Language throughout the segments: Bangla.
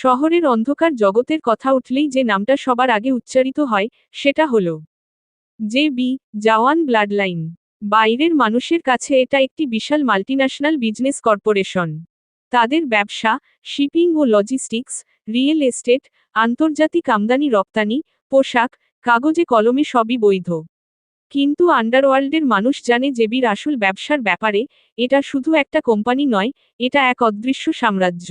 শহরের অন্ধকার জগতের কথা উঠলেই যে নামটা সবার আগে উচ্চারিত হয়, সেটা হলো জে.বি. জাওয়ান ব্লাডলাইন। বাইরের মানুষের কাছে এটা একটি বিশাল মাল্টিন্যাশনাল বিজনেস কর্পোরেশন। তাদের ব্যবসা, শিপিং ও লজিস্টিক্স, রিয়েল এস্টেট, আন্তর্জাতিক আমদানি রপ্তানি, পোশাক, কাগজে কলমে সবই বৈধ। কিন্তু আন্ডারওয়ার্ল্ডের মানুষ জানে জেবির আসল ব্যবসার ব্যাপারে, এটা শুধু একটা কোম্পানি নয়, এটা এক অদৃশ্য সাম্রাজ্য।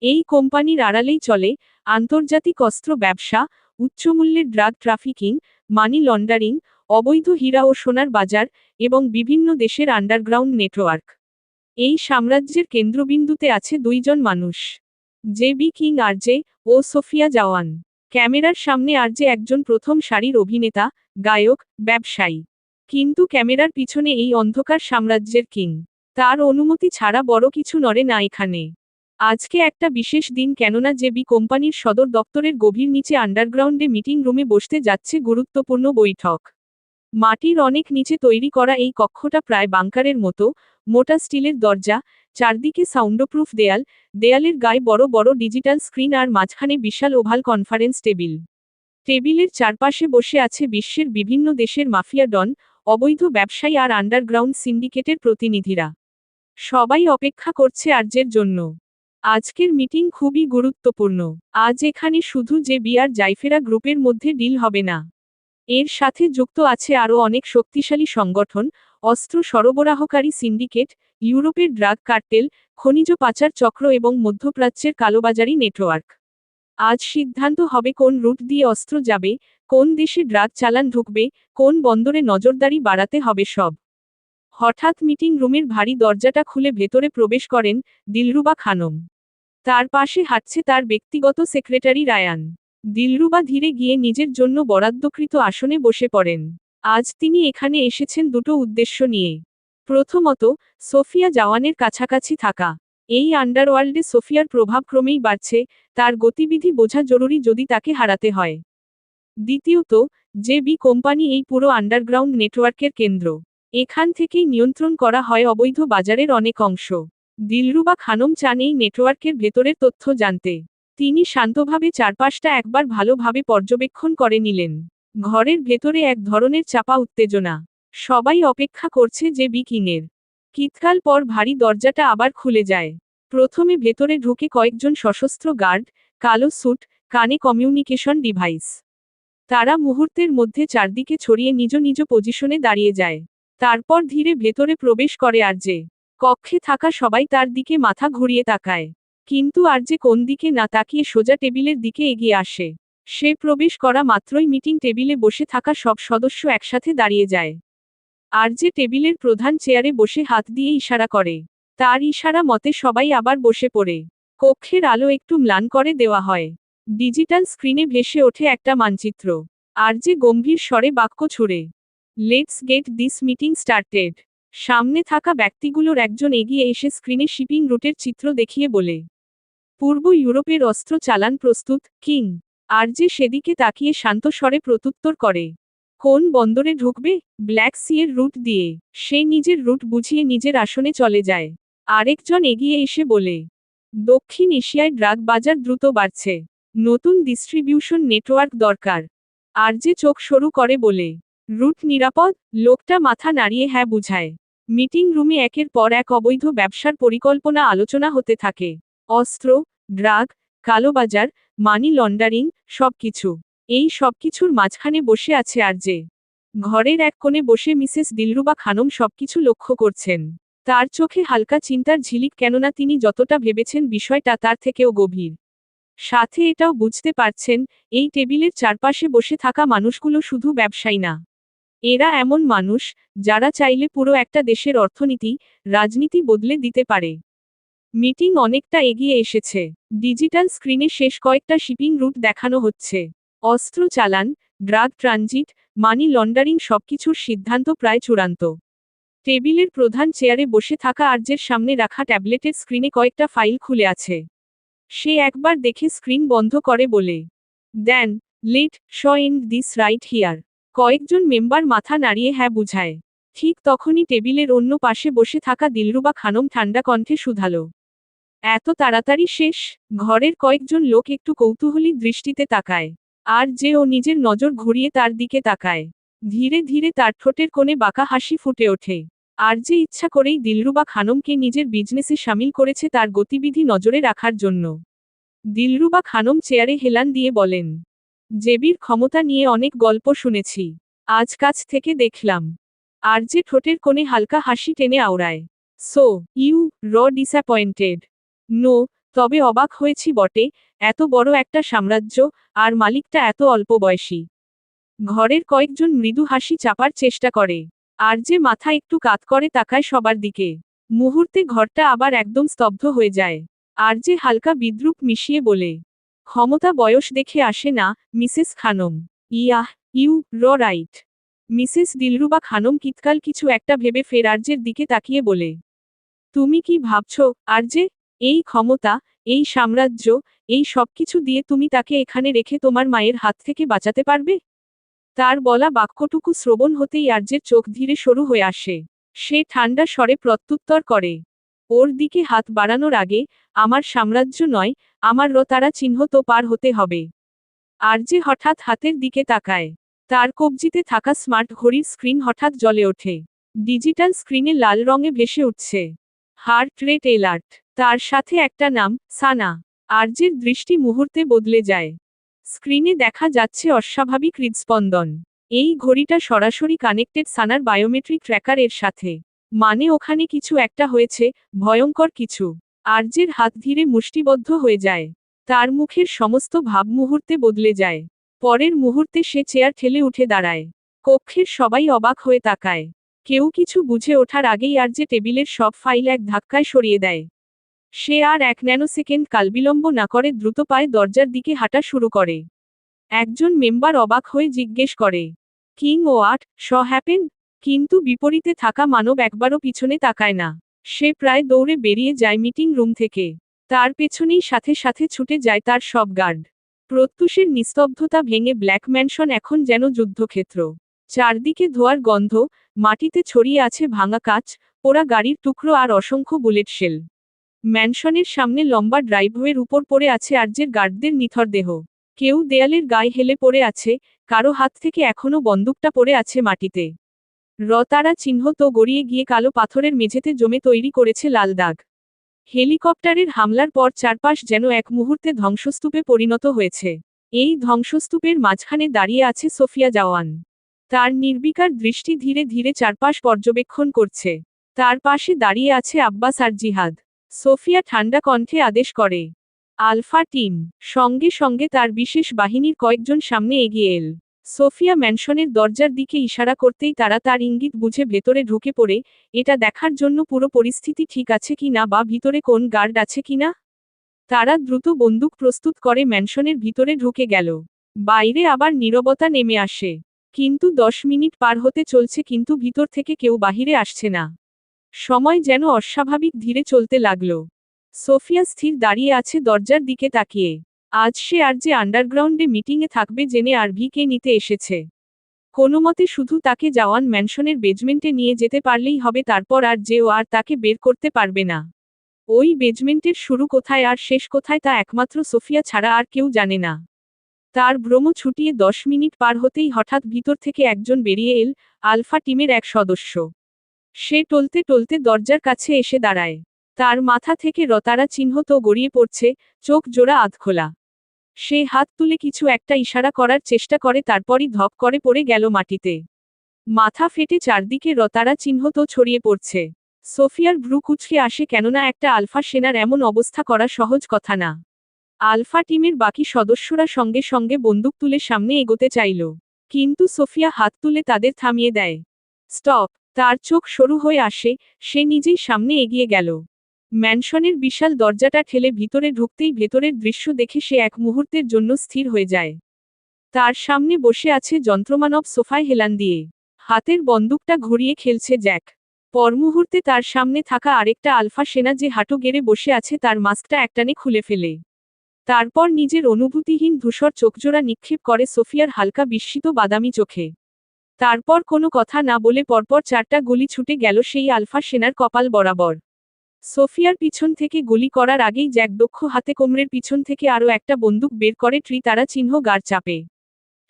এই কোম্পানির আড়ালেই চলে আন্তর্জাতিক অস্ত্র ব্যবসা, উচ্চমূল্যের ড্রাগ ট্রাফিকিং, মানি লন্ডারিং, অবৈধ হীরা ও সোনার বাজার, এবং বিভিন্ন দেশের আন্ডারগ্রাউন্ড নেটওয়ার্ক। এই সাম্রাজ্যের কেন্দ্রবিন্দুতে আছে দুইজন মানুষ, জে.বি. কিং আরজে ও সোফিয়া জাওয়ান। ক্যামেরার সামনে আরজে একজন প্রথম সারির অভিনেতা, গায়ক, ব্যবসায়ী। কিন্তু ক্যামেরার পিছনে এই অন্ধকার সাম্রাজ্যের কিং। তার অনুমতি ছাড়া বড় কিছু নড়ে না এখানে। আজকে একটা বিশেষ দিন, কেননা জে.বি. কোম্পানির সদর দপ্তরের গভীর নিচে আন্ডারগ্রাউন্ডে মিটিং রুমে বসতে যাচ্ছে গুরুত্বপূর্ণ বৈঠক। মাটির অনেক নিচে তৈরি করা এই কক্ষটা প্রায় বাংকারের মতো, মোটা স্টিলের দরজা, চারদিকে সাউন্ডপ্রুফ দেয়াল, দেয়ালের গায়ে বড় বড় ডিজিটাল স্ক্রিন আর মাঝখানে বিশাল ওভাল কনফারেন্স টেবিল। টেবিলের চারপাশে বসে আছে বিশ্বের বিভিন্ন দেশের মাফিয়া ডন, অবৈধ ব্যবসায়ী আর আন্ডারগ্রাউন্ড সিন্ডিকেটের প্রতিনিধিরা। সবাই অপেক্ষা করছে আরজের জন্য। আজকের মিটিং খুবই গুরুত্বপূর্ণ। আজ এখানে শুধু জে.বি. আর জাইফেরা গ্রুপের মধ্যে ডিল হবে না। এর সাথে যুক্ত আছে আরও অনেক শক্তিশালী সংগঠন, অস্ত্র সরবরাহকারী সিন্ডিকেট, ইউরোপের ড্রাগ কার্টেল, খনিজ পাচার চক্র এবং মধ্যপ্রাচ্যের কালোবাজারি নেটওয়ার্ক। আজ সিদ্ধান্ত হবে কোন রুট দিয়ে অস্ত্র যাবে, কোন দেশে ড্রাগ চালান ঢুকবে, কোন বন্দরে নজরদারি বাড়াতে হবে সব। হঠাৎ মিটিং রুমের ভারী দরজাটা খুলে ভেতরে প্রবেশ করেন দিলরুবা খানম। তার পাশে হাঁটছে তার ব্যক্তিগত সেক্রেটারি রায়ান। দিলরুবা ধীরে গিয়ে নিজের জন্য বরাদ্দকৃত আসনে বসে পড়েন। আজ তিনি এখানে এসেছেন দুটো উদ্দেশ্য নিয়ে। প্রথমত, সোফিয়া জাওয়ানের কাছাকাছি থাকা। এই আন্ডারওয়ার্ল্ডে সোফিয়ার প্রভাব ক্রমেই বাড়ছে, তার গতিবিধি বোঝা জরুরি যদি তাকে হারাতে হয়। দ্বিতীয়ত, জে.বি. কোম্পানি এই পুরো আন্ডারগ্রাউন্ড নেটওয়ার্কের কেন্দ্র। এখান থেকেই নিয়ন্ত্রণ করা হয় অবৈধ বাজারের অনেক অংশ। দিলরুবা খানম চান এই নেটওয়ার্কের ভেতরের তথ্য জানতে। তিনি শান্তভাবে চারপাশটা একবার ভালোভাবে পর্যবেক্ষণ করে নিলেন। ঘরের ভেতরে এক ধরনের চাপা উত্তেজনা। সবাই অপেক্ষা করছে জে.বি. কিংয়ের। কিছুকাল পর ভারী দরজাটা আবার খুলে যায়। প্রথমে ভেতরে ঢুকে কয়েকজন সশস্ত্র গার্ড, কালো স্যুট, কানে কমিউনিকেশন ডিভাইস। তারা মুহূর্তের মধ্যে চারদিকে ছড়িয়ে নিজ নিজ পজিশনে দাঁড়িয়ে যায়। তারপর ধীরে ভেতরে প্রবেশ করে আরজে। কক্ষে থাকা সবাই তার দিকে মাথা ঘুরিয়ে তাকায়। কিন্তু আরজে কোন দিকে না তাকিয়ে সোজা টেবিলের দিকে এগিয়ে আসে। সে প্রবেশ করা মাত্রই মিটিং টেবিলে বসে থাকা সব সদস্য একসাথে দাঁড়িয়ে যায়। আরজে টেবিলের প্রধান চেয়ারে বসে হাত দিয়ে ইশারা করে। তার ইশারা মতে সবাই আবার বসে পড়ে। কক্ষের আলো একটু ম্লান করে দেওয়া হয়। ডিজিটাল স্ক্রিনে ভেসে ওঠে একটা মানচিত্র। আরজে গম্ভীর স্বরে বাক্য ছুড়ে, let's get this meeting started. সামনে থাকা ব্যক্তিগুলোর একজন এগিয়ে এসে স্ক্রিনে শিপিং রুটের চিত্র দেখিয়ে বলে, পূর্ব ইউরোপের অস্ত্র চালান প্রস্তুত, কিং। আরজে সেদিকে তাকিয়ে শান্ত স্বরে প্রত্যুত্তর করে, কোন বন্দরে ঢুকবে? ব্ল্যাক সিয়ের রুট দিয়ে। সে নিজের রুট বুঝিয়ে নিজের আসনে চলে যায়। আরেকজন এগিয়ে এসে বলে, দক্ষিণ এশিয়ায় ড্রাগ বাজার দ্রুত বাড়ছে। নতুন ডিস্ট্রিবিউশন নেটওয়ার্ক দরকার। আরজে চোখ সরু করে বলে, রুট নিরাপদ? লোকটা মাথা নাড়িয়ে হ্যাঁ বুঝায়। মিটিং রুমে একের পর এক অবৈধ ব্যবসার পরিকল্পনা আলোচনা হতে থাকে। অস্ত্র, ড্রাগ, কালোবাজার, মানি লন্ডারিং, সবকিছু। এই সবকিছুর মাঝখানে বসে আছে আরজে। ঘরের এক কোণে বসে মিসেস দিলরুবা খানম সবকিছু লক্ষ্য করছেন। তার চোখে হালকা চিন্তার ঝিলিক, কেননা তিনি যতটা ভেবেছেন বিষয়টা তার থেকেও গভীর। সাথে এটাও বুঝতে পারছেন, এই টেবিলের চারপাশে বসে থাকা মানুষগুলো শুধু ব্যবসায়ী না। এরা এমন মানুষ, যারা চাইলে পুরো একটা দেশের অর্থনীতি, রাজনীতি বদলে দিতে পারে। মিটিং অনেকটা এগিয়ে এসেছে। ডিজিটাল স্ক্রিনে শেষ কয়েকটা শিপিং রুট দেখানো হচ্ছে। অস্ত্র চালান, ড্রাগ ট্রানজিট, মানি লন্ডারিং সবকিছুর সিদ্ধান্ত প্রায় চূড়ান্ত। টেবিলের প্রধান চেয়ারে বসে থাকা আরজের সামনে রাখা ট্যাবলেটের স্ক্রিনে কয়েকটা ফাইল খুলে আছে। সে একবার দেখে স্ক্রিন বন্ধ করে বলে, দেন, let show end this right here. কয়েকজন মেম্বার মাথা নাড়িয়ে হ্যাঁ বুঝায়। ঠিক তখনই টেবিলের অন্য পাশে বসে থাকা দিলরুবা খানম ঠান্ডা কণ্ঠে শুধালো, এত তাড়াতাড়ি শেষ? ঘরের কয়েকজন লোক একটু কৌতূহলী দৃষ্টিতে তাকায়। আর যে ও নিজের নজর ঘুরিয়ে তার দিকে তাকায়। ধীরে ধীরে তার ঠোঁটের কোণে বাঁকা হাসি ফুটে ওঠে। আর যে ইচ্ছা করেই দিলরুবা খানমকে নিজের বিজনেসে শামিল করেছে তার গতিবিধি নজরে রাখার জন্য। দিলরুবা খানম চেয়ারে হেলান দিয়ে বলেন, জেবির ক্ষমতা নিয়ে অনেক গল্প শুনেছি। আজ কাছ থেকে দেখলাম। আর যে ঠোঁটের কোণে হালকা হাসি টেনে আওড়ায়। So you disappointed? নো, তবে অবাক হয়েছি বটে, এত বড় একটা সাম্রাজ্য, আর মালিকটা এত অল্প বয়সী। ঘরের কয়েকজন মৃদু হাসি চাপার চেষ্টা করে। আর যে মাথা একটু কাত করে তাকায় সবার দিকে। মুহূর্তে ঘরটা আবার একদম স্তব্ধ হয়ে যায়। আর যে হালকা বিদ্রূপ মিশিয়ে বলে, ক্ষমতা বয়স দেখে আসে না, Mrs Khanam. Yeah, you right. Mrs Dilruba Khanam কিতকাল কিছু একটা ভেবে ফের আর্যের দিকে তাকিয়ে বলে, তুমি কি ভাবছ, আর্যে? এই ক্ষমতা, এই সাম্রাজ্য, এই সবকিছু দিয়ে তুমি তাকে এখানে রেখে তোমার মায়ের হাত থেকে বাঁচাতে পারবে? তার বলা বাক্যটুকু শ্রবণ হতেই আর্যের চোখ ধীরে সরু হয়ে আসে। সে ঠান্ডা স্বরে প্রত্যুত্তর করে, ওর দিকে হাত বাড়ানোর আগে, আমার সাম্রাজ্য নয়, আমার তারা চিহ্ন তো পার হতে হবে। আর্যে হঠাৎ হাতের দিকে তাকায়। তার কবজিতে থাকা স্মার্ট ঘড়ির স্ক্রিন হঠাৎ জ্বলে ওঠে। ডিজিটাল স্ক্রিনে লাল রঙে ভেসে উঠছে হার্ট রেট এলার্ট। তার সাথে একটা নাম, সানা। আর্যের দৃষ্টি মুহূর্তে বদলে যায়। স্ক্রিনে দেখা যাচ্ছে অস্বাভাবিক হৃদস্পন্দন। এই ঘড়িটা সরাসরি কানেক্টেড সানার বায়োমেট্রিক ট্র্যাকার এর সাথে। মানে ওখানে কিছু একটা হয়েছে, ভয়ঙ্কর কিছু। আর্যের হাত ধীরে মুষ্টিবদ্ধ হয়ে যায়। তার মুখের সমস্ত ভাব মুহূর্তে বদলে যায়। পরের মুহূর্তে সে চেয়ার ঠেলে উঠে দাঁড়ায়। কক্ষের সবাই অবাক হয়ে তাকায়। কেউ কিছু বুঝে ওঠার আগেই আর্যে টেবিলের সব ফাইল এক ধাক্কায় সরিয়ে দেয়। সে আর 1 ন্যানোসেকেন্ড কালবিলম্ব না করে দ্রুত পায়ে দরজার দিকে হাঁটা শুরু করে। একজন মেম্বার অবাক হয়ে জিজ্ঞেস করে, কিং ওয়াট হ্যাপেন? কিন্তু বিপরীতে থাকা মানব একবারও পিছনে তাকায় না। সে প্রায় দৌড়ে বেরিয়ে যায় মিটিং রুম থেকে। তার পেছনেই সাথে সাথে ছুটে যায় তার সব গার্ড। প্রত্যুষের নিস্তব্ধতা ভেঙে ব্ল্যাক ম্যানশন এখন যেন যুদ্ধক্ষেত্র। চারদিকে ধোঁয়ার গন্ধ, মাটিতে ছড়িয়ে আছে ভাঙা কাঁচ, পোড়া গাড়ির টুকরো আর অসংখ্য বুলেট শেল। ম্যানশনের সামনে লম্বা ড্রাইভওয়ের উপর পড়ে আছে আর্যের গার্ডদের নিথর দেহ। কেউ দেয়ালের গায়ে হেলে পড়ে আছে, কারো হাত থেকে এখনো বন্দুকটা পড়ে আছে মাটিতে। তারা চিহ্ন তো গড়িয়ে গিয়ে কালো পাথরের মেঝেতে জমে তৈরি করেছে লাল দাগ। হেলিকপ্টারের হামলার পর চারপাশ যেন এক মুহূর্তে ধ্বংসস্তূপে পরিণত হয়েছে। এই ধ্বংসস্তূপের মাঝখানে দাঁড়িয়ে আছে সোফিয়া জাওয়ান। তার নির্বিকার দৃষ্টি ধীরে ধীরে চারপাশ পর্যবেক্ষণ করছে। তার পাশে দাঁড়িয়ে আছে আব্বাস আর জিহাদ। সোফিয়া ঠান্ডা কণ্ঠে আদেশ করে, আলফা টিম। সঙ্গে সঙ্গে তার বিশেষ বাহিনীর কয়েকজন সামনে এগিয়ে এল। সোফিয়া ম্যানশনের দরজার দিকে ইশারা করতেই তারা তার ইঙ্গিত বুঝে ভেতরে ঢুকে পড়ে, এটা দেখার জন্য পুরো পরিস্থিতি ঠিক আছে কিনা বা ভিতরে কোন গার্ড আছে কিনা। তারা দ্রুত বন্দুক প্রস্তুত করে ম্যানশনের ভিতরে ঢুকে গেল। বাইরে আবার নীরবতা নেমে আসে। কিন্তু 10 মিনিট পার হতে চলছে কিন্তু ভিতর থেকে কেউ বাহিরে আসছে না। সময় যেন অস্বাভাবিক ধীরে চলতে লাগল। সোফিয়া স্থির দাঁড়িয়ে আছে দরজার দিকে তাকিয়ে। আজ সে আর যে আন্ডারগ্রাউন্ডে মিটিংয়ে থাকবে জেনে আরভিকে নিতে এসেছে। কোনোমতে শুধু তাকে জাওয়ান ম্যানশনের বেজমেন্টে নিয়ে যেতে পারলেই হবে, তারপর আর যেও আর তাকে বের করতে পারবে না। ওই বেজমেন্টের শুরু কোথায় আর শেষ কোথায় তা একমাত্র সোফিয়া ছাড়া আর কেউ জানে না। তার ভ্রম ছুটিয়ে 10 মিনিট পার হতেই হঠাৎ ভিতর থেকে একজন বেরিয়ে এল, আলফা টিমের এক সদস্য। সে টলতে টলতে দরজার কাছে এসে দাঁড়ায়। তার মাথা থেকে তারা চিহ্ন তো গড়িয়ে পড়ছে, চোখ জোড়া আধখোলা। সে হাত তুলে কিছু একটা ইশারা করার চেষ্টা করে, তারপরই ধপ করে পড়ে গেল মাটিতে। মাথা ফেটে চারদিকে তারা চিহ্ন তো ছড়িয়ে পড়ছে। সোফিয়ার ভ্রু কুঁচকে আসে, কেননা একটা আলফা সেনার এমন অবস্থা করা সহজ কথা না। আলফা টিমের বাকি সদস্যরা সঙ্গে সঙ্গে বন্দুক তুলে সামনে এগোতে চাইল। কিন্তু সোফিয়া হাত তুলে তাদের থামিয়ে দেয়। স্টপ! তার চোখ সরু হয়ে আসে, সে নিজেই সামনে এগিয়ে গেল। ম্যানশনের বিশাল দরজাটা ঠেলে ভিতরে ঢুকতেই ভেতরের দৃশ্য দেখে সে এক মুহূর্তের জন্য স্থির হয়ে যায়। তার সামনে বসে আছে যন্ত্রমানব সোফায় হেলান দিয়ে। হাতের বন্দুকটা ঘুরিয়ে খেলছে জ্যাক। পরমুহূর্তে তার সামনে থাকা আরেকটা আলফা সেনা যে হাঁটু গেড়ে বসে আছে তার মাস্কটা একটানে খুলে ফেলে। তারপর নিজের অনুভূতিহীন ধূসর চোখজোড়া নিক্ষেপ করে সোফিয়ার হালকা বিস্মিত বাদামি চোখে। তারপর কোনো কথা না বলে পরপর 4টা গুলি ছুটে গেল সেই আলফা সেনার কপাল বরাবর। সোফিয়ার পিছন থেকে গুলি করার আগেই জ্যাক দক্ষ হাতে কোমরের পিছন থেকে আরও একটা বন্দুক বের করে তারা চিহ্ন গার্ড চাপে।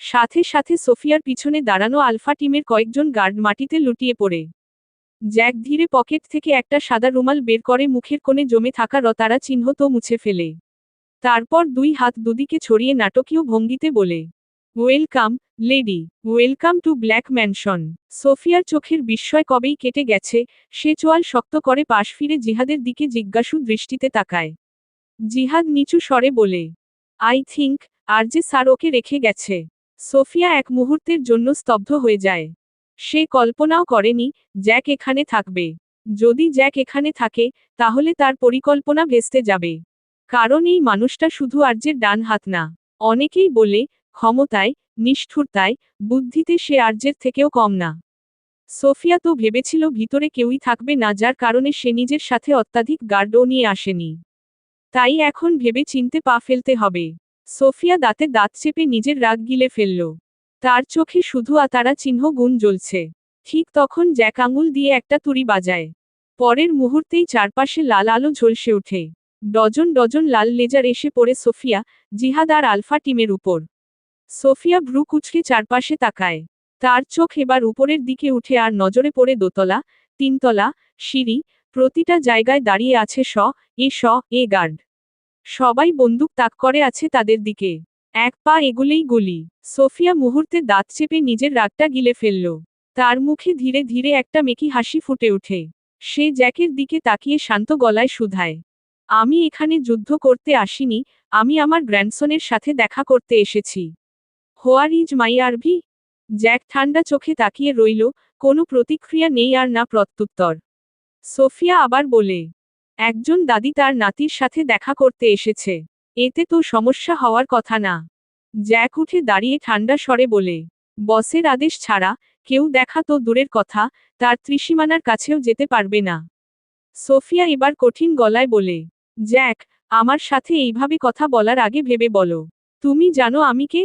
সাথে সাথে সোফিয়ার পিছনে দাঁড়ানো আলফা টিমের কয়েকজন গার্ড মাটিতে লুটিয়ে পড়ে। জ্যাক ধীরে পকেট থেকে একটা সাদা রুমাল বের করে মুখের কোণে জমে থাকা তারা চিহ্ন তো মুছে ফেলে। তারপর দুই হাত দুদিকে ছড়িয়ে নাটকীয় ভঙ্গিতে বলে, welcome, lady, welcome to black mansion. সোফিয়ার চোখের বিস্ময় কবেই কেটে গেছে, সে চোয়াল শক্ত করে পাশ ফিরে জিহাদের দিকে জিজ্ঞাসু দৃষ্টিতে তাকায়। জিহাদ নিচু স্বরে বলে, I think RJ sir okay রেখে গেছে। সোফিয়া এক মুহূর্তের জন্য স্তব্ধ হয়ে যায়। সে কল্পনাও করেনি জ্যাক এখানে থাকবে। যদি জ্যাক এখানে থাকে তাহলে তার পরিকল্পনা ভেস্তে যাবে। কারণ এই মানুষটা শুধু আরজের ডান হাত না। অনেকেই বলে, ক্ষমতায়, নিষ্ঠুরতায়, বুদ্ধিতে সে আরজের থেকেও কম না। সোফিয়া তো ভেবেছিল ভিতরে কেউই থাকবে না, যার কারণে সে নিজের সাথে অত্যাধিক গার্ডও নিয়ে আসেনি। তাই এখন ভেবে চিনতে পা ফেলতে হবে। সোফিয়া দাঁতে দাঁত চেপে নিজের রাগ গিলে ফেলল। তার চোখে শুধু তারা চিহ্ন গুণ জ্বলছে। ঠিক তখন জ্যাক আঙুল দিয়ে একটা তুড়ি বাজায়। পরের মুহূর্তেই চারপাশে লাল আলো ঝলসে ওঠে। ডজন ডজন লাল লেজার এসে পড়ে সোফিয়া, জিহাদ আর আলফা টিমের উপর। সোফিয়া ভ্রু কুচকে চারপাশে তাকায়। তার চোখ এবার উপরের দিকে উঠে আর নজরে পড়ে দোতলা, তিনতলা, সিঁড়ি, প্রতিটা জায়গায় দাঁড়িয়ে আছে এ গার্ড। সবাই বন্দুক তাক করে আছে তাদের দিকে। এক পা এগুলেই গুলি। সোফিয়া মুহূর্তে দাঁত চেপে নিজের রাগটা গিলে ফেলল। তার মুখে ধীরে ধীরে একটা মেকি হাসি ফুটে ওঠে। সে জ্যাকের দিকে তাকিয়ে শান্ত গলায় শুধায়, আমি এখানে যুদ্ধ করতে আসিনি, আমি আমার গ্র্যান্ডসনের সাথে দেখা করতে এসেছি। Where is my RV? Jack ঠান্ডা চোখে তাকিয়ে রইল, কোনো প্রতিক্রিয়া নেই আর না প্রত্যুত্তর। সোফিয়া আবার বলে, একজন দাদি তার নাতির সাথে দেখা করতে এসেছে। এতে তো সমস্যা হওয়ার কথা না। জ্যাক উঠে দাঁড়িয়ে ঠান্ডা স্বরে বলে, বসের আদেশ ছাড়া কেউ দেখা তো দূরের কথা, তার ত্রিসীমানার কাছেও যেতে পারবে না। সোফিয়া এবার কঠিন গলায় বলে, জ্যাক, আমার সাথে এইভাবে কথা বলার আগে ভেবে বলো, তুমি জানো আমি কে?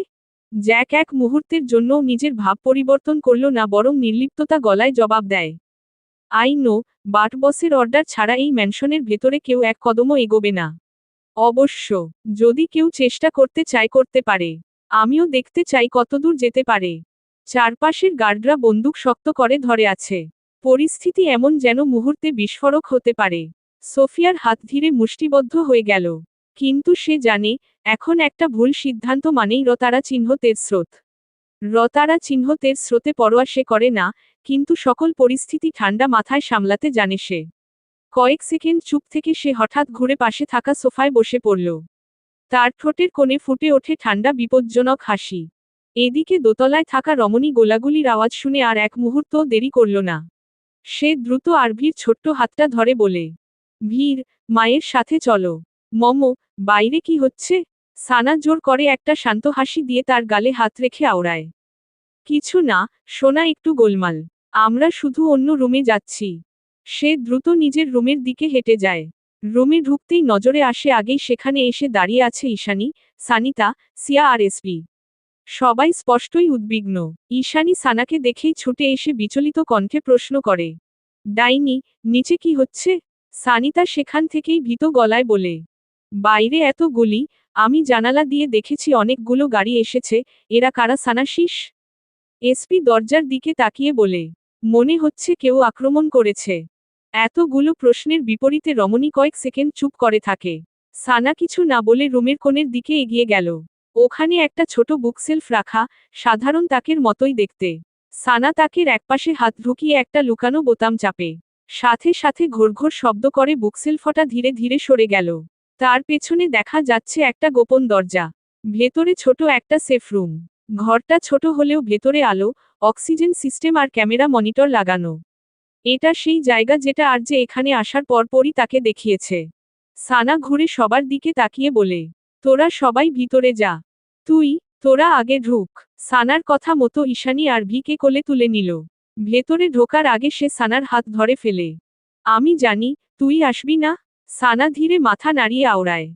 জ্যাক এক মুহূর্তের জন্যও নিজের ভাব পরিবর্তন করল না, বরং নির্লিপ্ততা গলায় জবাব দেয়, আই নো, বাট বসের অর্ডার ছাড়া এই ম্যানশনের ভেতরে কেউ এক কদমও এগোবে না। অবশ্য যদি কেউ চেষ্টা করতে চায় করতে পারে। আমিও দেখতে চাই কতদূর যেতে পারে। চারপাশের গার্ডরা বন্দুক শক্ত করে ধরে আছে। পরিস্থিতি এমন যেন মুহূর্তে বিস্ফোরক হতে পারে। সোফিয়ার হাত ধীরে মুষ্টিবদ্ধ হয়ে গেল। কিন্তু সে জানে, এখন একটা ভুল সিদ্ধান্ত মানেই রতারা চিহ্নতের স্রোত। রতারা চিহ্নতের স্রোতে পরোয়া সে করে না, কিন্তু সকল পরিস্থিতি ঠান্ডা মাথায় সামলাতে জানে সে। কয়েক সেকেন্ড চুপ থেকে সে হঠাৎ ঘুরে পাশে থাকা সোফায় বসে পড়ল। তার ঠোঁটের কোণে ফুটে ওঠে ঠান্ডা বিপজ্জনক হাসি। এদিকে দোতলায় থাকা রমণী গোলাগুলির আওয়াজ শুনে আর এক মুহূর্তও দেরি করল না। সে দ্রুত আরভির ছোট্ট হাতটা ধরে বলে, ভীর, মায়ের সাথে চলো। মমো, বাইরে কি হচ্ছে? সানা জোর করে একটা শান্ত হাসি দিয়ে তার গালে হাত রেখে আওড়ায়। কিছু না, সোনা, একটু গোলমাল। আমরা শুধু অন্য রুমে যাচ্ছি। সে দ্রুত নিজের রুমের দিকে হেঁটে যায়। রুমে ঢুকতেই নজরে আসে আগেই সেখানে এসে দাঁড়িয়ে আছে ঈশানী, সানিতা, সিয়া আর এসপি। সবাই স্পষ্টই উদ্বিগ্ন। ঈশানী সানাকে দেখেই ছুটে এসে বিচলিত কণ্ঠে প্রশ্ন করে, ডাইনি, নিচে কি হচ্ছে? সানিতা সেখান থেকেই ভীত গলায় বলে, বাইরে এত গুলি, আমি জানালা দিয়ে দেখেছি অনেকগুলো গাড়ি এসেছে, এরা কারা সানাশিস? এসপি দরজার দিকে তাকিয়ে বলে, মনে হচ্ছে কেউ আক্রমণ করেছে। এতগুলো প্রশ্নের বিপরীতে রমণী কয়েক সেকেন্ড চুপ করে থাকে। সানা কিছু না বলে রুমের কোণের দিকে এগিয়ে গেল। ওখানে একটা ছোট বুকসেলফ রাখা, সাধারণ তাকের মতোই দেখতে। সানা তাকের একপাশে হাত ঢুকিয়ে একটা লুকানো বোতাম চাপে। সাথে সাথে ঘোরঘোর শব্দ করে বুকসেলফটা ধীরে ধীরে সরে গেল। তার পেছনে দেখা যাচ্ছে একটা গোপন দরজা। ভেতরে ছোট একটা সেফ রুম। ঘরটা ছোট হলেও ভেতরে আলো, অক্সিজেন সিস্টেম আর ক্যামেরা মনিটর লাগানো। এটা সেই জায়গা যেটা আর যে এখানে আসার পরপরই তাকে দেখিয়েছে। সানা ঘুরে সবার দিকে তাকিয়ে বলে, তোরা সবাই ভিতরে যা। তোরা আগে ঢুক। সানার কথা মতো ঈশানী আর ভিকে কোলে তুলে নিল। ভেতরে ঢোকার আগে সে সানার হাত ধরে ফেলে, আমি জানি, তুই আসবি না? সানা ধীরে মাথা নাড়িয়ে আওড়ায়,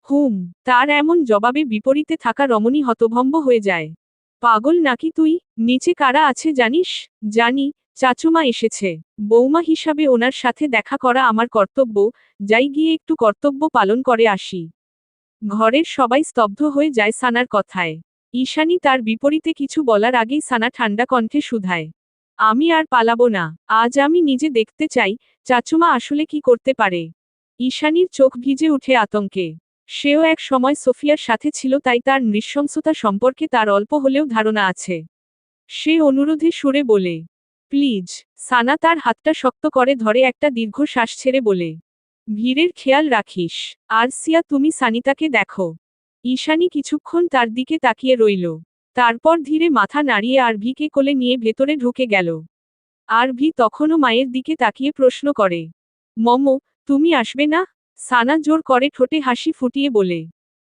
হুম। তার এমন জবাবে বিপরীতে থাকা রমণী হতভম্ব হয়ে যায়। পাগল নাকি তুই? নিচে কারা আছে জানিস? জানি, চাচুমা এসেছে। বৌমা হিসাবে ওনার সাথে দেখা করা আমার কর্তব্য, যাই গিয়ে একটু কর্তব্য পালন করে আসি। ঘরের সবাই স্তব্ধ হয়ে যায় সানার কথায়। ঈশানী তার বিপরীতে কিছু বলার আগেই সানা ঠান্ডা কণ্ঠে শুধায়, আমি আর পালাবো না, আজ আমি নিজে দেখতে চাই চাচুমা আসলে কি করতে পারে। ঈশানীর চোখ ভিজে উঠে আতঙ্কে। সেও এক সময় সোফিয়ার সাথে ছিল, তাই তার নৃশংসতা সম্পর্কে তার অল্প হলেও ধারণা আছে। সে অনুরোধে সুরে বলে, প্লিজ। সানা তার হাতটা শক্ত করে ধরে একটা দীর্ঘ শ্বাস ছেড়ে বলে, ভিড়ের খেয়াল রাখিস। আর সিয়া, তুমি সানিতাকে দেখো। ঈশানী কিছুক্ষণ তার দিকে তাকিয়ে রইল। তারপর ধীরে মাথা নাড়িয়ে আরভিকে কোলে নিয়ে ভেতরে ঢুকে গেল। আরভি তখনও মায়ের দিকে তাকিয়ে প্রশ্ন করে, মমো, তুমি আসবে না? সানা জোর করে ঠোঁটে হাসি ফুটিয়ে বলে,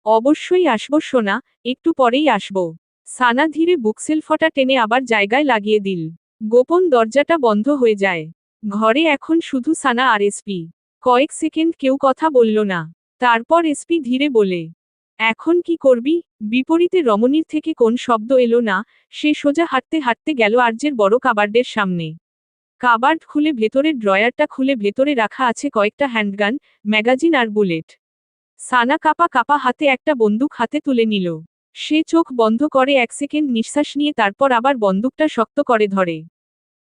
অবশ্যই আসবো সোনা, একটু পরেই আসবো। সানা ধীরে বুকসেলফটা টেনে আবার জায়গায় লাগিয়ে দিল। গোপন দরজাটা বন্ধ হয়ে যায়। ঘরে এখন শুধু সানা আর এসপি। কয়েক সেকেন্ড কেউ কথা বলল না। তারপর এসপি ধীরে বলে, এখন কি করবি? বিপরীতে রমণীর থেকে কোন শব্দ এলো না। সে সোজা হাঁটতে হাঁটতে গেল আর্যের বড় কাবার্ডের সামনে। কাবার্ড খুলে ভেতরের ড্রয়ারটা খুলে ভেতরে রাখা আছে কয়েকটা হ্যান্ডগান, ম্যাগাজিন আর বুলেট। সানা কাপা কাপা হাতে একটা বন্দুক হাতে তুলে নিল। সে চোখ বন্ধ করে এক সেকেন্ড নিঃশ্বাস নিয়ে তারপর আবার বন্দুকটা শক্ত করে ধরে।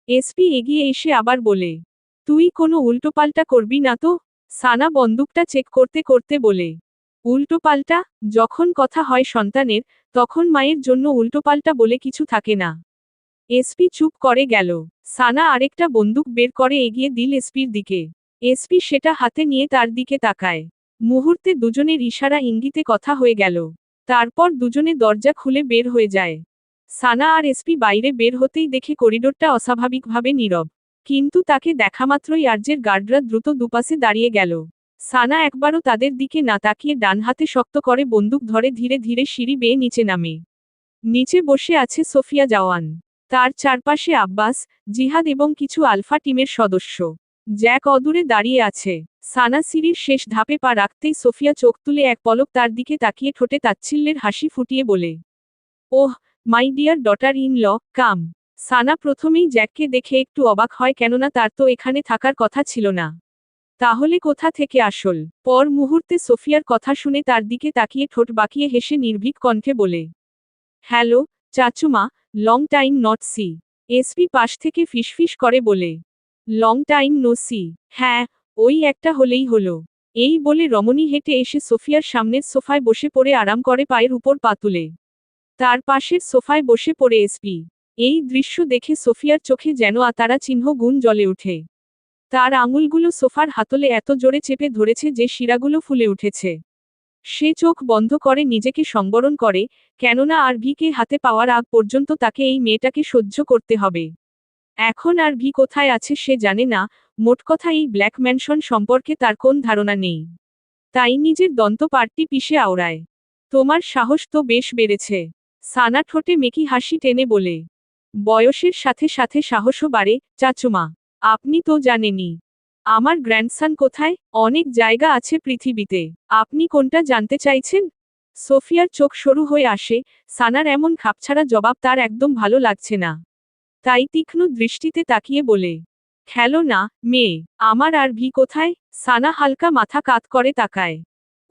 এসপি এগিয়ে এসে আবার বলে, তুই কোনো উল্টোপাল্টা করবি না তো? সানা বন্দুকটা চেক করতে করতে বলে, উল্টোপাল্টা? যখন কথা হয় সন্তানের, তখন মায়ের জন্য উল্টোপাল্টা বলে কিছু থাকে না। এসপি চুপ করে গেল। সানা আরেকটা বন্দুক বের করে এগিয়ে দিল এসপির দিকে। এসপি সেটা হাতে নিয়ে তার দিকে তাকায়। মুহূর্তে দুজনের ইশারা ইঙ্গিতে কথা হয়ে গেল। তারপর দুজনে দরজা খুলে বের হয়ে যায়। সানা আর এসপি বাইরে বের হতেই দেখে করিডোরটা অস্বাভাবিকভাবে নীরব। কিন্তু তাকে দেখামাত্রই আর্যের গার্ডরা দ্রুত দুপাশে দাঁড়িয়ে গেল। সানা একবারও তাদের দিকে না তাকিয়ে ডান হাতে শক্ত করে বন্দুক ধরে ধীরে ধীরে সিঁড়ি বেয়ে নিচে নামে। নিচে বসে আছে সোফিয়া জাওয়ান। তার চারপাশে আব্বাস, জিহাদ এবং কিছু আলফা টিমের সদস্য। জ্যাক অদূরে দাঁড়িয়ে আছে। সানা সিঁড়ির শেষ ধাপে পা রাখতেই সোফিয়া চোখ তুলে এক পলক তার দিকে তাকিয়ে ঠোঁটে তাচ্ছিল্যের হাসি ফুটিয়ে বলে, oh, my dear daughter in law, come. সানা প্রথমেই জ্যাককে দেখে একটু অবাক হয়, কেননা তার তো এখানে থাকার কথা ছিল না। তাহলে কোথা থেকে আসল? পর মুহূর্তে সোফিয়ার কথা শুনে তার দিকে তাকিয়ে ঠোঁট বাঁকিয়ে হেসে নির্ভীক কণ্ঠে বলে, হ্যালো চাচুমা, long time not see. SP পাশ থেকে ফিসফিস করে বলে, লং টাইম নো সি। হ্যাঁ, ওই একটা হলেই হলো। এই বলে রমণী হেঁটে এসে সোফিয়ার সামনের সোফায় বসে পড়ে আরাম করে পায়ের উপর পা তুলে। তার পাশের সোফায় বসে পড়ে এসপি। এই দৃশ্য দেখে সোফিয়ার চোখে যেন আতারা চিহ্ন গুণ জ্বলে ওঠে। তার আঙুলগুলো সোফার হাতলে এত জোরে চেপে ধরেছে যে শিরাগুলো ফুলে উঠেছে। সে চোখ বন্ধ করে নিজেকে সংবরণ করে, কেননা আরভিকে হাতে পাওয়ার আগ পর্যন্ত তাকে এই মেয়েটাকে সহ্য করতে হবে। এখন আরভি কোথায় আছে সে জানে না, মোটকথা এই ব্ল্যাক ম্যানশন সম্পর্কে তার কোন ধারণা নেই। তাই নিজের দন্তপাটটি পিষে আওড়ায়। তোমার সাহস তো বেশ বেড়েছে। সানা ঠোঁটে মেকি হাসি টেনে বলে, বয়সের সাথে সাথে সাহসও বাড়ে চাচুমা। আপনি তো জানেনই আমার গ্র্যান্ডসন কোথায়। অনেক জায়গা আছে পৃথিবীতে, আপনি কোনটা জানতে চাইছেন? সোফিয়ার চোখ সরু হয়ে আসে। সানার এমন খাপছাড়া জবাব তার একদম ভালো লাগছে না। তাই তীক্ষ্ণ দৃষ্টিতে তাকিয়ে বলে, খেলো না মেয়ে, আমার আরভি কোথায়? সানা হালকা মাথা কাত করে তাকায়।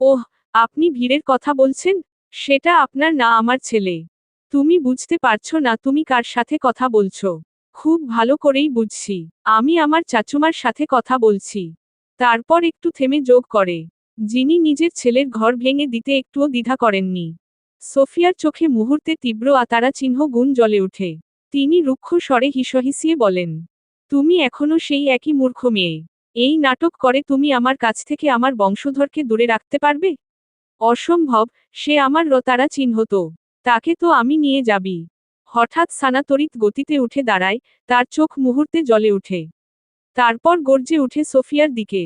ওহ, আপনি ভিড়ের কথা বলছেন? সেটা আপনার না আমার ছেলে। তুমি বুঝতে পারছো না তুমি কার সাথে কথা বলছো? খুব ভালো করেই বুঝছি, আমি আমার চাচুমার সাথে কথা বলছি। তারপর একটু থেমে যোগ করে, যিনি নিজের ছেলের ঘর ভেঙে দিতে একটুও দ্বিধা করেননি। সোফিয়ার চোখে মুহূর্তে তীব্র আতারা চিহ্ন গুণ জ্বলে ওঠে। তিনি রুক্ষ স্বরে হিসহিসিয়ে বলেন, তুমি এখনো সেই একই মূর্খ মেয়ে। এই নাটক করে তুমি আমার কাছ থেকে আমার বংশধরকে দূরে রাখতে পারবে? অসম্ভব, সে আমার রতারা চিহ্ন তো। তাকে তো আমি নিয়ে যাবি। হঠাৎ সানা তড়িৎ গতিতে উঠে দাঁড়ায়, তার চোখ মুহূর্তে জ্বলে উঠে। তারপর গর্জে উঠে সোফিয়ার দিকে,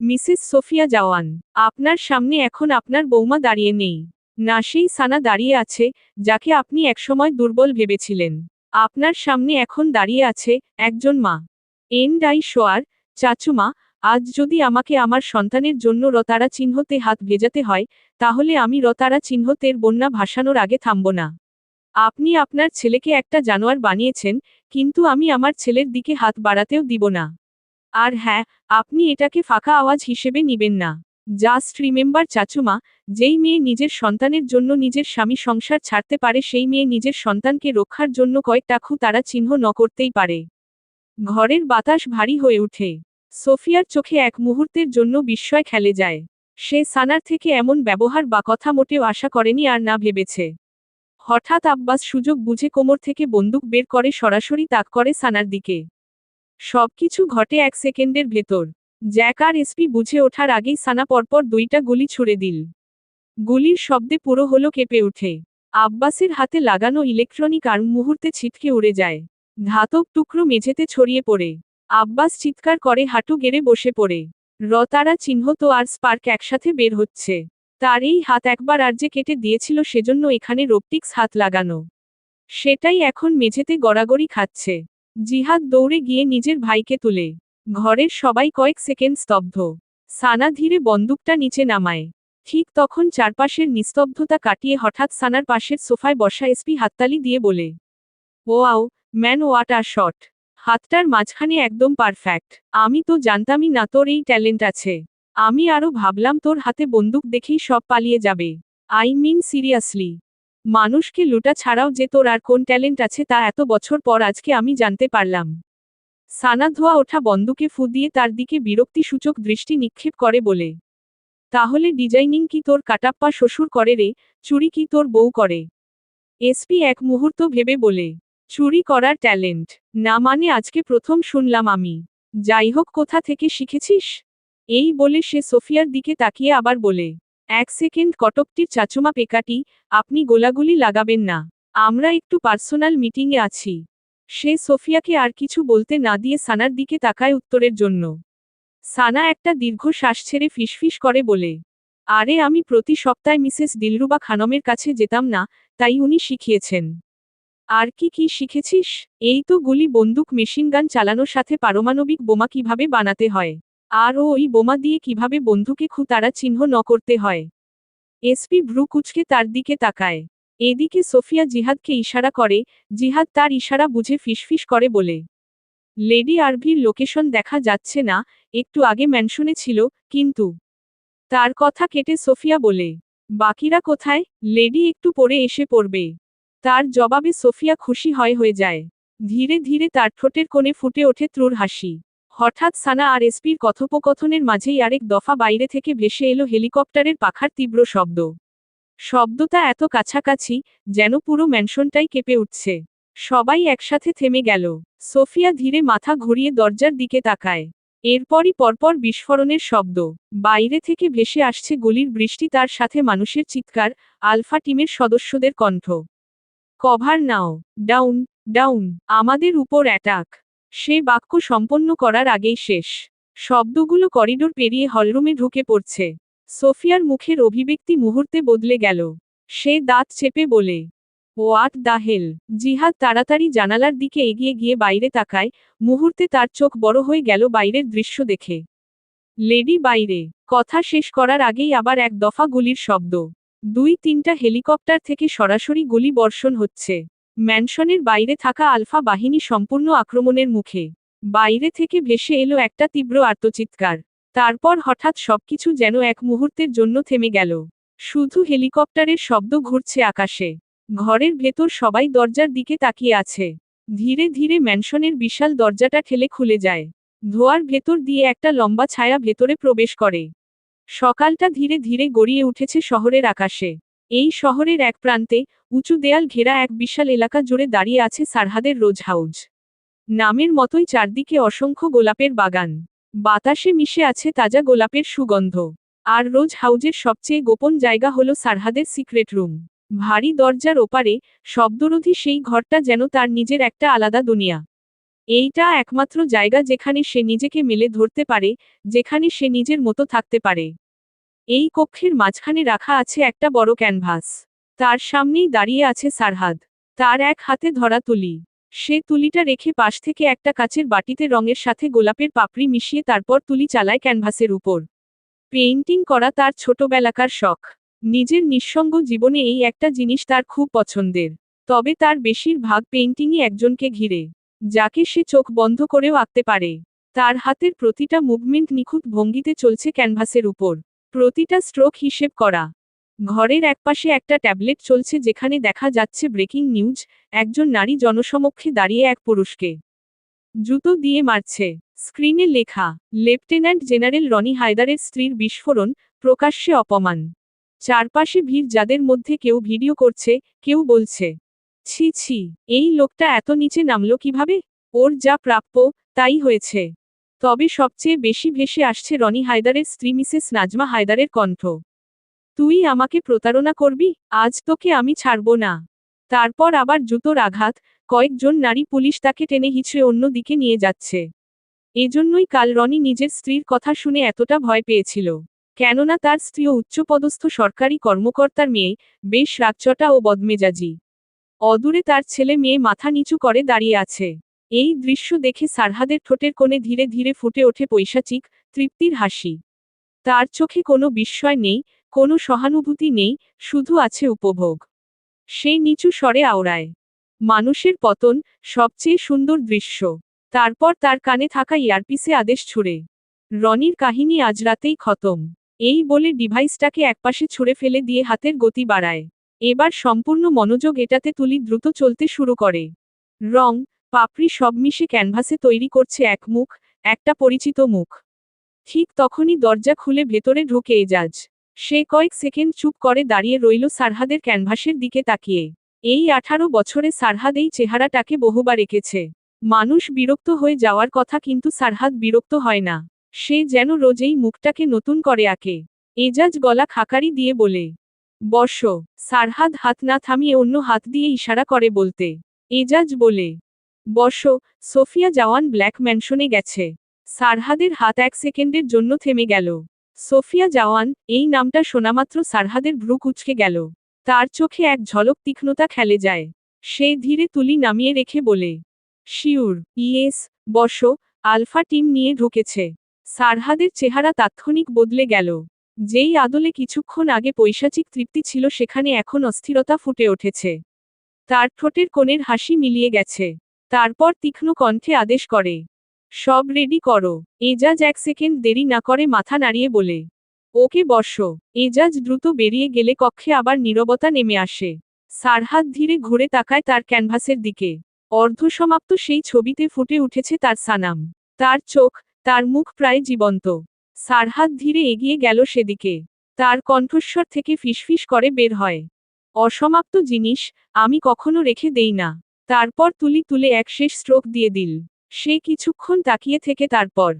মিসেস সোফিয়া জাওয়ান, আপনার সামনে এখন আপনার বৌমা দাঁড়িয়ে নেই। না, সেই সানা দাঁড়িয়ে আছে, যাকে আপনি একসময় দুর্বল ভেবেছিলেন। আপনার সামনে এখন দাঁড়িয়ে আছে একজন মা। এন্ড আই শোয়ার, চাচুমা, আজ যদি আমাকে আমার সন্তানের জন্য রতারা চিহ্নতে হাত ভেজাতে হয়, তাহলে আমি রতারা চিহ্নতের বন্যা ভাসানোর আগে থামব না। আপনি আপনার ছেলেকে একটা জানোয়ার বানিয়েছেন, কিন্তু আমি আমার ছেলের দিকে হাত বাড়াতেও দিব না। আর হ্যাঁ, আপনি এটাকে ফাঁকা আওয়াজ হিসেবে নিবেন না। জাস্ট রিমেম্বার চাচুমা, যেই মেয়ে নিজের সন্তানের জন্য নিজের স্বামী সংসার ছাড়তে পারে সেই মেয়ে নিজের সন্তানকে রক্ষার জন্য কয়েকটা তারা চিহ্ন ন করতেই পারে। ঘরের বাতাস ভারী হয়ে ওঠে। সোফিয়ার চোখে এক মুহূর্তের জন্য বিস্ময় খেলে যায়। সে সানার থেকে এমন ব্যবহার বা কথা মোটেও আশা করেনি আর না ভেবেছে। হঠাৎ আব্বাস সুযোগ বুঝে কোমর থেকে বন্দুক বের করে সরাসরি তাক করে সানার দিকে। সবকিছু ঘটে 1 সেকেন্ডের ভেতর। জ্যাক আর এসপি বুঝে ওঠার আগেই সানা পরপর 2টা গুলি ছুড়ে দিল। গুলির শব্দে পুরো হলো কেঁপে ওঠে। আব্বাসের হাতে লাগানো ইলেকট্রনিক আর্ম মুহূর্তে ছিটকে উড়ে যায়। ধাতব টুকরো মেঝেতে ছড়িয়ে পড়ে। আব্বাস চিৎকার করে হাঁটু গেড়ে বসে পড়ে। রতারা চিহ্ন তো আর স্পার্ক একসাথে বের হচ্ছে। তার এই হাত একবার আর যে কেটে দিয়েছিল সেজন্য এখানে রোপটিক্স হাত লাগানো। সেটাই এখন মেঝেতে গড়াগড়ি খাচ্ছে। জিহাদ দৌড়ে গিয়ে নিজের ভাইকে তুলে। ঘরের সবাই কয়েক সেকেন্ড স্তব্ধ। সানা ধীরে বন্দুকটা নিচে নামায়। ঠিক তখন চারপাশের নিস্তব্ধতা কাটিয়ে হঠাৎ সানার পাশের সোফায় বসা এসপি হাততালি দিয়ে বলে, wow, man what a shot. হাতটার মাঝখানে একদম পারফেক্ট। আমি তো জানতামই না তোর এই ট্যালেন্ট আছে। আমি আরো ভাবলাম তোর হাতে বন্দুক দেখেই সব পালিয়ে যাবে। I mean seriously. মানুষকে লুটা ছাড়াও যে তোর আর কোন ট্যালেন্ট আছে তা এত বছর পর আজকে আমি জানতে পারলাম। সানা ধোয়া ওঠা বন্দুকে ফু দিয়ে তার দিকে বিরক্তিসূচক দৃষ্টি নিক্ষেপ করে বলে, তাহলে ডিজাইনিং কি তোর কাটাপ্পা শ্বশুর করে রে, চুরি কি তোর বউ করে? এসপি এক মুহূর্ত ভেবে বলে, চুরি করার ট্যালেন্ট না মানে আজকে প্রথম শুনলাম আমি। যাই হোক, কোথা থেকে শিখেছিস? এই বলে সে সোফিয়ার দিকে তাকিয়ে আবার বলে, 1 সেকেন্ড কটকটির চাচুমা পেকাটি, আপনি গোলাগুলি লাগাবেন না। আমরা একটু পার্সোনাল মিটিংয়ে আছি। সে সোফিয়াকে আর কিছু বলতে না দিয়ে সানার দিকে তাকায় উত্তরের জন্য। সানা একটা দীর্ঘ শ্বাস ছেড়ে ফিসফিস করে বলে, আরে আমি প্রতি সপ্তাহে মিসেস দিলরুবা খানমের কাছে যেতাম না, তাই উনি শিখিয়েছেন। আর কি কি শিখেছিস? এই তো গুলি, বন্দুক, মেশিনগান চালানোর সাথে পারমাণবিক বোমা কিভাবে বানাতে হয়। আর ওই বোমা দিয়ে কিভাবে বন্ধুকে তারা চিহ্ন ন করতে হয়। এসপি ভ্রু কুচকে তার দিকে তাকায়। এদিকে সোফিয়া জিহাদকে ইশারা করে। জিহাদ তার ইশারা বুঝে ফিসফিস করে বলে, লেডি আরভির লোকেশন দেখা যাচ্ছে না, একটু আগে ম্যানশনে ছিল, কিন্তু। তার কথা কেটে সোফিয়া বলে, বাকিরা কোথায়? লেডি একটু পরে এসে পড়বে। তার জবাবে সোফিয়া খুশি হয়ে যায়। ধীরে ধীরে তার ঠোঁটের কোণে ফুটে ওঠে ত্রুর হাসি। হঠাৎ সানা আর এসপির কথোপকথনের মাঝেই আরেক দফা বাইরে থেকে ভেসে এলো হেলিকপ্টারের পাখার তীব্র শব্দ। শব্দটা এত কাছাকাছি, যেন পুরো ম্যানশনটাই কেঁপে উঠছে। সবাই একসাথে থেমে গেল। সোফিয়া ধীরে মাথা ঘুরিয়ে দরজার দিকে তাকায়। এরপরই পরপর বিস্ফোরণের শব্দ। বাইরে থেকে ভেসে আসছে গুলির বৃষ্টি, তার সাথে মানুষের চিৎকার, আলফা টিমের সদস্যদের কণ্ঠ। কভার নাও, ডাউন, ডাউন, আমাদের উপর অ্যাটাক। সে বাক্য সম্পন্ন করার আগেই শেষ। শব্দগুলো করিডোর পেরিয়ে হলরুমে ঢুকে পড়ছে। সোফিয়ার মুখের অভিব্যক্তি মুহূর্তে বদলে গেল। সে দাঁত চেপে বলে, হোয়াট দ্য হেল। জিহাদ তাড়াতাড়ি জানালার দিকে এগিয়ে গিয়ে বাইরে তাকায়। মুহূর্তে তার চোখ বড় হয়ে গেল বাইরের দৃশ্য দেখে। লেডি বাইরে। কথা শেষ করার আগেই আবার এক দফা গুলির শব্দ। 2-3টা হেলিকপ্টার থেকে সরাসরি গুলি বর্ষণ হচ্ছে। ম্যানশনের বাইরে থাকা আলফা বাহিনী সম্পূর্ণ আক্রমণের মুখে। বাইরে থেকে ভেসে এলো একটা তীব্র আর্তচিৎকার। তারপর হঠাৎ সবকিছু যেন এক মুহূর্তের জন্য থেমে গেল। শুধু হেলিকপ্টারের শব্দ ঘুরছে আকাশে। ঘরের ভেতর সবাই দরজার দিকে তাকিয়ে আছে। ধীরে ধীরে ম্যানশনের বিশাল দরজাটা ঠেলে খুলে যায়। ধোঁয়ার ভেতর দিয়ে একটা লম্বা ছায়া ভেতরে প্রবেশ করে। সকালটা ধীরে ধীরে গড়িয়ে উঠেছে শহরের আকাশে। এই শহরের এক প্রান্তে, উঁচু দেয়াল ঘেরা এক বিশাল এলাকা জুড়ে দাঁড়িয়ে আছে সারহাদের রোজ হাউজ। নামের মতোই চারদিকে অসংখ্য গোলাপের বাগান। বাতাসে মিশে আছে তাজা গোলাপের সুগন্ধ। আর রোজ হাউজের সবচেয়ে গোপন জায়গা হলো সারহাদের সিক্রেট রুম। ভারী দরজার ওপারে, শব্দরোধী সেই ঘরটা যেন তার নিজের একটা আলাদা দুনিয়া। এইটা একমাত্র জায়গা যেখানে সে নিজেকে মেলে ধরতে পারে, যেখানে সে নিজের মতো থাকতে পারে। এই কক্ষের মাঝখানে রাখা আছে একটা বড় ক্যানভাস। তার সামনেই দাঁড়িয়ে আছে সারহাদ। তার এক হাতে ধরা তুলি। সে তুলিটা রেখে পাশ থেকে একটা কাচের বাটিতে রঙের সাথে গোলাপের পাপড়ি মিশিয়ে তারপর তুলি চালায় ক্যানভাসের উপর। পেইন্টিং করা তার ছোটবেলাকার শখ। নিজের নিঃসঙ্গ জীবনে এই একটা জিনিস তার খুব পছন্দের। তবে তার বেশিরভাগ পেইন্টিংই একজনকে ঘিরে, যাকে সে চোখ বন্ধ করেও আঁকতে পারে। তার হাতের প্রতিটা মুভমেন্ট নিখুঁত ভঙ্গিতে চলছে ক্যানভাসের উপর, প্রতিটা স্ট্রোক হিসেব করা। ঘরের একপাশে একটা ট্যাবলেট চলছে যেখানে দেখা যাচ্ছে ব্রেকিং নিউজ, একজন নারী জনসমক্ষে দাঁড়িয়ে এক পুরুষকে জুতো দিয়ে মারছে। স্ক্রিনে লেখা, লেফটেন্যান্ট জেনারেল রনি হায়দারের স্ত্রীর বিস্ফোরণ, প্রকাশ্যে অপমান। চারপাশে ভিড়, যাদের মধ্যে কেউ ভিডিও করছে, কেউ বলছে, ছি ছি, এই লোকটা এত নিচে নামলো কিভাবে? ওর যা প্রাপ্য, তাই হয়েছে। তবে সবচেয়ে বেশি ভেসে আসছে রনি হায়দারের স্ত্রী মিসেস নাজমা হায়দারের কণ্ঠ। তুই আমাকে প্রতারণা করবি? আজ তোকে আমি ছাড়ব না। তারপর আবার জুতোর আঘাত, কয়েকজন নারী পুলিশ তাকে টেনে হিঁচড়ে অন্য দিকে নিয়ে যাচ্ছে। এজন্যই কাল রনি নিজের স্ত্রীর কথা শুনে এতটা ভয় পেয়েছিল। কেননা তার স্ত্রীও উচ্চপদস্থ সরকারি কর্মকর্তার মেয়ে, বেশ রাগচটা ও বদমেজাজি। অদূরে তার ছেলে মেয়ে মাথা নিচু করে দাঁড়িয়ে আছে। এই দৃশ্য দেখে সারহাদের ঠোঁটের কোণে ধীরে ধীরে ফুটে ওঠে পৈশাচিক তৃপ্তির হাসি। তার চোখে কোনো বিস্ময় নেই, কোনো সহানুভূতি নেই, শুধু আছে উপভোগ। সে নিচু স্বরে আওড়ায়, মানুষের পতন, সবচেয়ে সুন্দর দৃশ্য। তারপর তার কানে থাকা ইয়ারপিসে আদেশ ছুড়ে, রনির কাহিনী আজ রাতেই খতম। এই বলে ডিভাইসটাকে একপাশে ছুঁড়ে ফেলে দিয়ে হাতের গতি বাড়ায়। এবার সম্পূর্ণ মনোযোগ এটাতে তুলি দ্রুত চলতে শুরু করে। রং, পাপড়ি সব মিশে ক্যানভাসে তৈরি করছে এক মুখ, একটা পরিচিত মুখ। ঠিক তখনই দরজা খুলে ভেতরে ঢুকে এজাজ। সে কয়েক সেকেন্ড চুপ করে দাঁড়িয়ে রইল সারহাদের ক্যানভাসের দিকে তাকিয়ে। এই 18 বছরে সারহাদ এই চেহারাটাকে বহুবার এঁকেছে। মানুষ বিরক্ত হয়ে যাওয়ার কথা, কিন্তু সারহাদ বিরক্ত হয় না। সে যেন রোজ এই মুখটাকে নতুন করে আঁকে। এজাজ গলা খাকারি দিয়ে বলে, বসো। সারহাদ হাত না থামিয়ে অন্য হাত দিয়ে ইশারা করে বলতে, এজাজ বলে, বসো। সোফিয়া জাওয়ান ব্ল্যাক ম্যানশনে গেছে। সারহাদের হাত এক সেকেন্ডের জন্য থেমে গেল। সোফিয়া জাওয়ান, এই নামটা শোনামাত্র সারহাদের ভ্রু কুঁচকে গেল। তার চোখে এক ঝলক তীক্ষ্ণতা খেলে যায়। সে ধীরে তুলি নামিয়ে রেখে বলে, শিওর? ইয়েস। বসো। আলফা টিম নিয়ে ঢুকেছে। সারহাদের চেহারা তাৎক্ষণিক বদলে গেল। যেই আদলে কিছুক্ষণ আগে পৈশাচিক তৃপ্তি ছিল, সেখানে এখন অস্থিরতা ফুটে উঠেছে। তার ঠোঁটের কোণের হাসি মিলিয়ে গেছে। তারপর তীক্ষ্ণ কণ্ঠে আদেশ করে, সব রেডি করো। এজাজ এক সেকেন্ড দেরি না করে মাথা নাড়িয়ে বলে, ওকে বসো। এজাজ দ্রুত বেরিয়ে গেলে কক্ষে আবার নীরবতা নেমে আসে। সারহাদ ধীরে ঘুরে তাকায় তার ক্যানভাসের দিকে। অর্ধসমাপ্ত সেই ছবিতে ফুটে উঠেছে তার সানাম, তার চোখ, তার মুখ প্রায় জীবন্ত। সারহাদ ধীরে এগিয়ে গেল সেদিকে। তার কণ্ঠস্বর থেকে ফিসফিস করে বের হয়, অসমাপ্ত জিনিস আমি কখনো রেখে দেই না। তারপর তুলি তুলে এক শেষ স্ট্রোক দিয়ে দিল। সে কিছুক্ষণ তাকিয়ে থেকে তারপর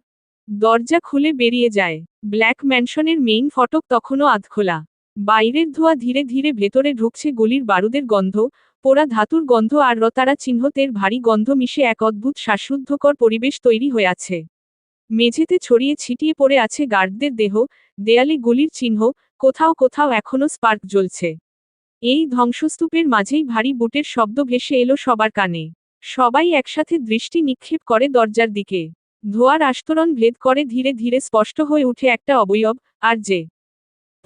দরজা খুলে বেরিয়ে যায়। ব্ল্যাক ম্যানশনের মেইন ফটক তখনও আধখোলা। বাইরের ধোঁয়া ধীরে ধীরে ভেতরে ঢুকছে, গুলির বারুদের গন্ধ, পোড়া ধাতুর গন্ধ আর রতারা চিহ্নতের ভারী গন্ধ মিশে এক অদ্ভুত শ্বাসরুদ্ধকর পরিবেশ তৈরি হয়ে আছে। মেঝেতে ছড়িয়ে ছিটিয়ে পড়ে আছে গার্ডদের দেহ, দেয়ালে গুলির চিহ্ন, কোথাও কোথাও এখনো স্পার্ক জ্বলছে। এই ধ্বংসস্তূপের মাঝেই ভারী বুটের শব্দ ভেসে এলো সবার কানে। সবাই একসাথে দৃষ্টি নিক্ষেপ করে দরজার দিকে। ধোঁয়ার আস্তরণ ভেদ করে ধীরে ধীরে স্পষ্ট হয়ে উঠে একটা অবয়ব, আর যে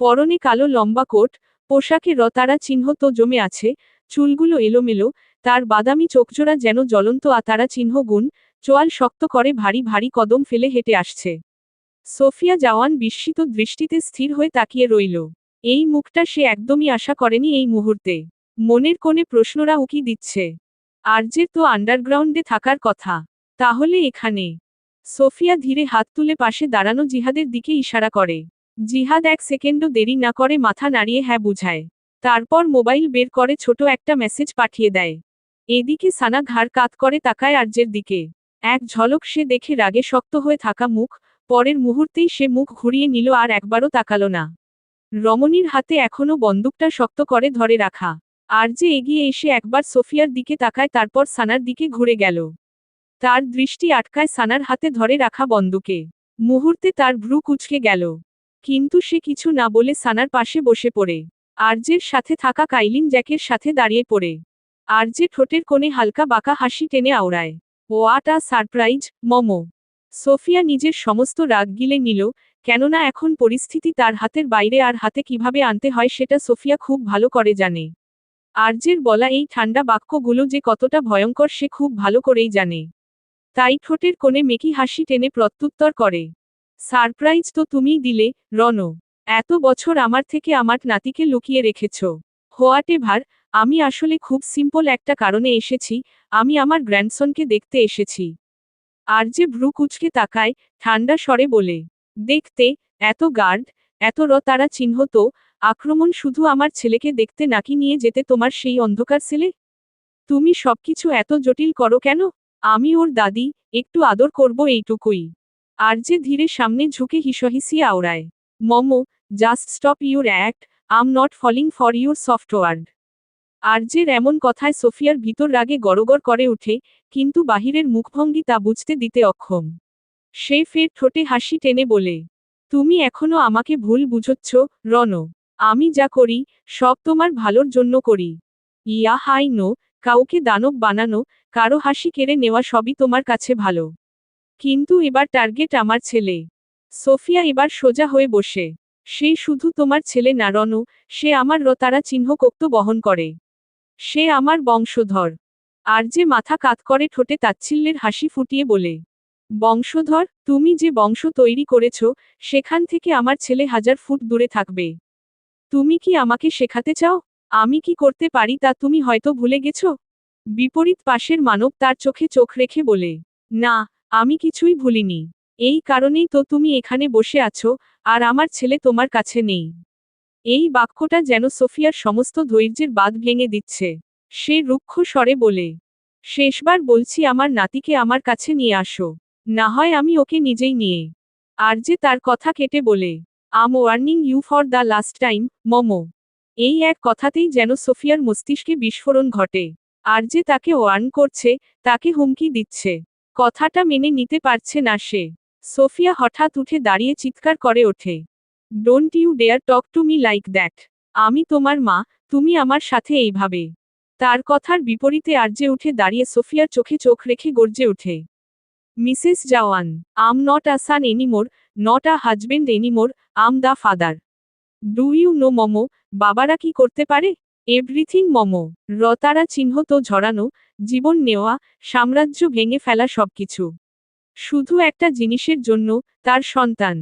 পরনে কালো লম্বা কোট, পোশাকে রতারা চিহ্ন তো জমে আছে, চুলগুলো এলোমেলো, তার বাদামি চোখজোড়া যেন জ্বলন্ত আতারা চিহ্ন গুণ, চোয়াল শক্ত করে ভারী ভারী কদম ফেলে হেঁটে আসছে। সোফিয়া জাওয়ান বিস্মিত দৃষ্টিতে স্থির হয়ে তাকিয়ে রইল। এই মুখটা সে একদমই আশা করেনি এই মুহূর্তে। মনের কোণে প্রশ্নরা উকি দিচ্ছে। আরজের তো আন্ডারগ্রাউন্ডে থাকার কথা, তাহলে এখানে? সোফিয়া ধীরে হাত তুলে পাশে দাঁড়ানো জিহাদের দিকে ইশারা করে। জিহাদ এক সেকেন্ডও দেরি না করে মাথা নাড়িয়ে হ্যাঁ বুঝায়। তারপর মোবাইল বের করে ছোট একটা মেসেজ পাঠিয়ে দেয়। এদিকে সানা ঘাড় কাত করে তাকায় আরজের দিকে। এক ঝলক সে দেখে রাগে শক্ত হয়ে থাকা মুখ, পরের মুহূর্তেই সে মুখ ঘুরিয়ে নিল আর একবারও তাকালো না। রমণীর হাতে এখনো বন্দুকটা শক্ত করে ধরে রাখা। আরজে এগিয়ে এসে একবার সোফিয়ার দিকে তাকায়, তারপর সানার দিকে ঘুরে গেল। তার দৃষ্টি আটকায় সানার হাতে ধরে রাখা বন্দুকে। মুহূর্তে তার ভ্রু কুঁচকে গেল। কিন্তু সে কিছু না বলে সানার পাশে বসে পড়ে। আরজের সাথে থাকা কাইলিন জ্যাকের সাথে দাঁড়িয়ে পড়ে। আরজে ঠোঁটের কোণে হালকা বাঁকা হাসি টেনে আওড়ায়, what a surprise, Momo. Sophia নিজের সমস্ত রাগ গিলে নিল, কেননা এখন পরিস্থিতি তার হাতের বাইরে আর হাতে কিভাবে আনতে হয় সেটা সোফিয়া খুব ভালো করে জানে। আর্যের বলা এই ঠান্ডা বাক্যগুলো যে কতটা ভয়ঙ্কর সে খুব ভালো করেই জানে। তাই ঠোঁটের কোণে মেকি হাসি টেনে প্রত্যুত্তর করে। সারপ্রাইজ তো তুমিই দিলে, রণ। এত বছর আমার থেকে আমার নাতিকে লুকিয়ে রেখেছ। হোয়াটেভার, আমি আসলে খুব সিম্পল একটা কারণে এসেছি, আমি আমার গ্র্যান্ডসনকে দেখতে এসেছি। আরজে ভ্রু কুঁচকে তাকায়, ঠান্ডা স্বরে বলে। দেখতে, এত গার্ড, এত তারা চিহ্ন তো, আক্রমণ শুধু আমার ছেলেকে দেখতে নাকি নিয়ে যেতে তোমার সেই অন্ধকার ছেলে? তুমি সবকিছু এত জটিল করো কেন? আমি ওর দাদি, একটু আদর করব এইটুকুই। আরজে ধীরে সামনে ঝুঁকে হিসহিসিয়ে আওড়ায়। Momo, just stop your act, I'm not falling for your soft word. আরজের এমন কথায় সোফিয়ার ভিতর রাগে গড়গড় করে ওঠে, কিন্তু বাহিরের মুখভঙ্গি তা বুঝতে দিতে অক্ষম। সে ফের ঠোঁটে হাসি টেনে বলে, তুমি এখনো আমাকে ভুল বুঝোচ্ছ, রণ। আমি যা করি, সব তোমার ভালোর জন্য করি। ইয়া হাই নো, কাউকে দানব বানানো, কারো হাসি কেড়ে নেওয়া সবই তোমার কাছে ভালো। কিন্তু এবার টার্গেট আমার ছেলে। সোফিয়া এবার সোজা হয়ে বসে। সে শুধু তোমার ছেলে না রণ, সে আমার তারা চিহ্ন কোক্ত বহন করে। সে আমার বংশধর। আর যে মাথা কাত করে ঠোঁটে তাচ্ছিল্যের হাসি ফুটিয়ে বলে, বংশধর, তুমি যে বংশ তৈরি করেছ, সেখান থেকে আমার ছেলে 1000 ফুট দূরে থাকবে। তুমি কি আমাকে শেখাতে চাও? আমি কি করতে পারি তা তুমি হয়তো ভুলে গেছ? বিপরীত পাশের মানব তার চোখে চোখ রেখে বলে, না, আমি কিছুই ভুলিনি। এই কারণেই তো তুমি এখানে বসে আছো, আর আমার ছেলে তোমার কাছে নেই। এই বাক্যটা যেন সোফিয়ার সমস্ত ধৈর্যের বাঁধ ভেঙে দিচ্ছে। সে রুক্ষ স্বরে বলে, শেষবার বলছি আমার নাতিকে আমার কাছে নিয়ে আসো। না হয় আমি ওকে নিজেই নিয়ে। আর যে তার কথা কেটে বলে, I'm warning you for the last time, Momo. এই এক কথাতেই যেন সোফিয়ার মস্তিষ্কে বিস্ফোরণ ঘটে। আর যে তাকে ওয়ার্ন করছে, তাকে হুমকি দিচ্ছে। কথাটা মেনে নিতে পারছে না সে। সোফিয়া হঠাৎ উঠে দাঁড়িয়ে চিৎকার করে ওঠে, don't you dare talk to me like that. আমি তোমার মা, তুমি আমার সাথে এইভাবে। তার কথার বিপরীতে আরজে উঠে দাঁড়িয়ে সোফিয়ার চোখে চোখ রেখে গর্জে ওঠে, Mrs Jawan, I'm not a son anymore, not a husband anymore, I'm the father. Do you know Momo, বাবারা কি করতে পারে? Everything Momo. তারা চিহ্ন তো ঝরানো, জীবন নেওয়া, সাম্রাজ্য ভেঙে ফেলা সবকিছু। শুধু একটা জিনিসের জন্য, তার সন্তান।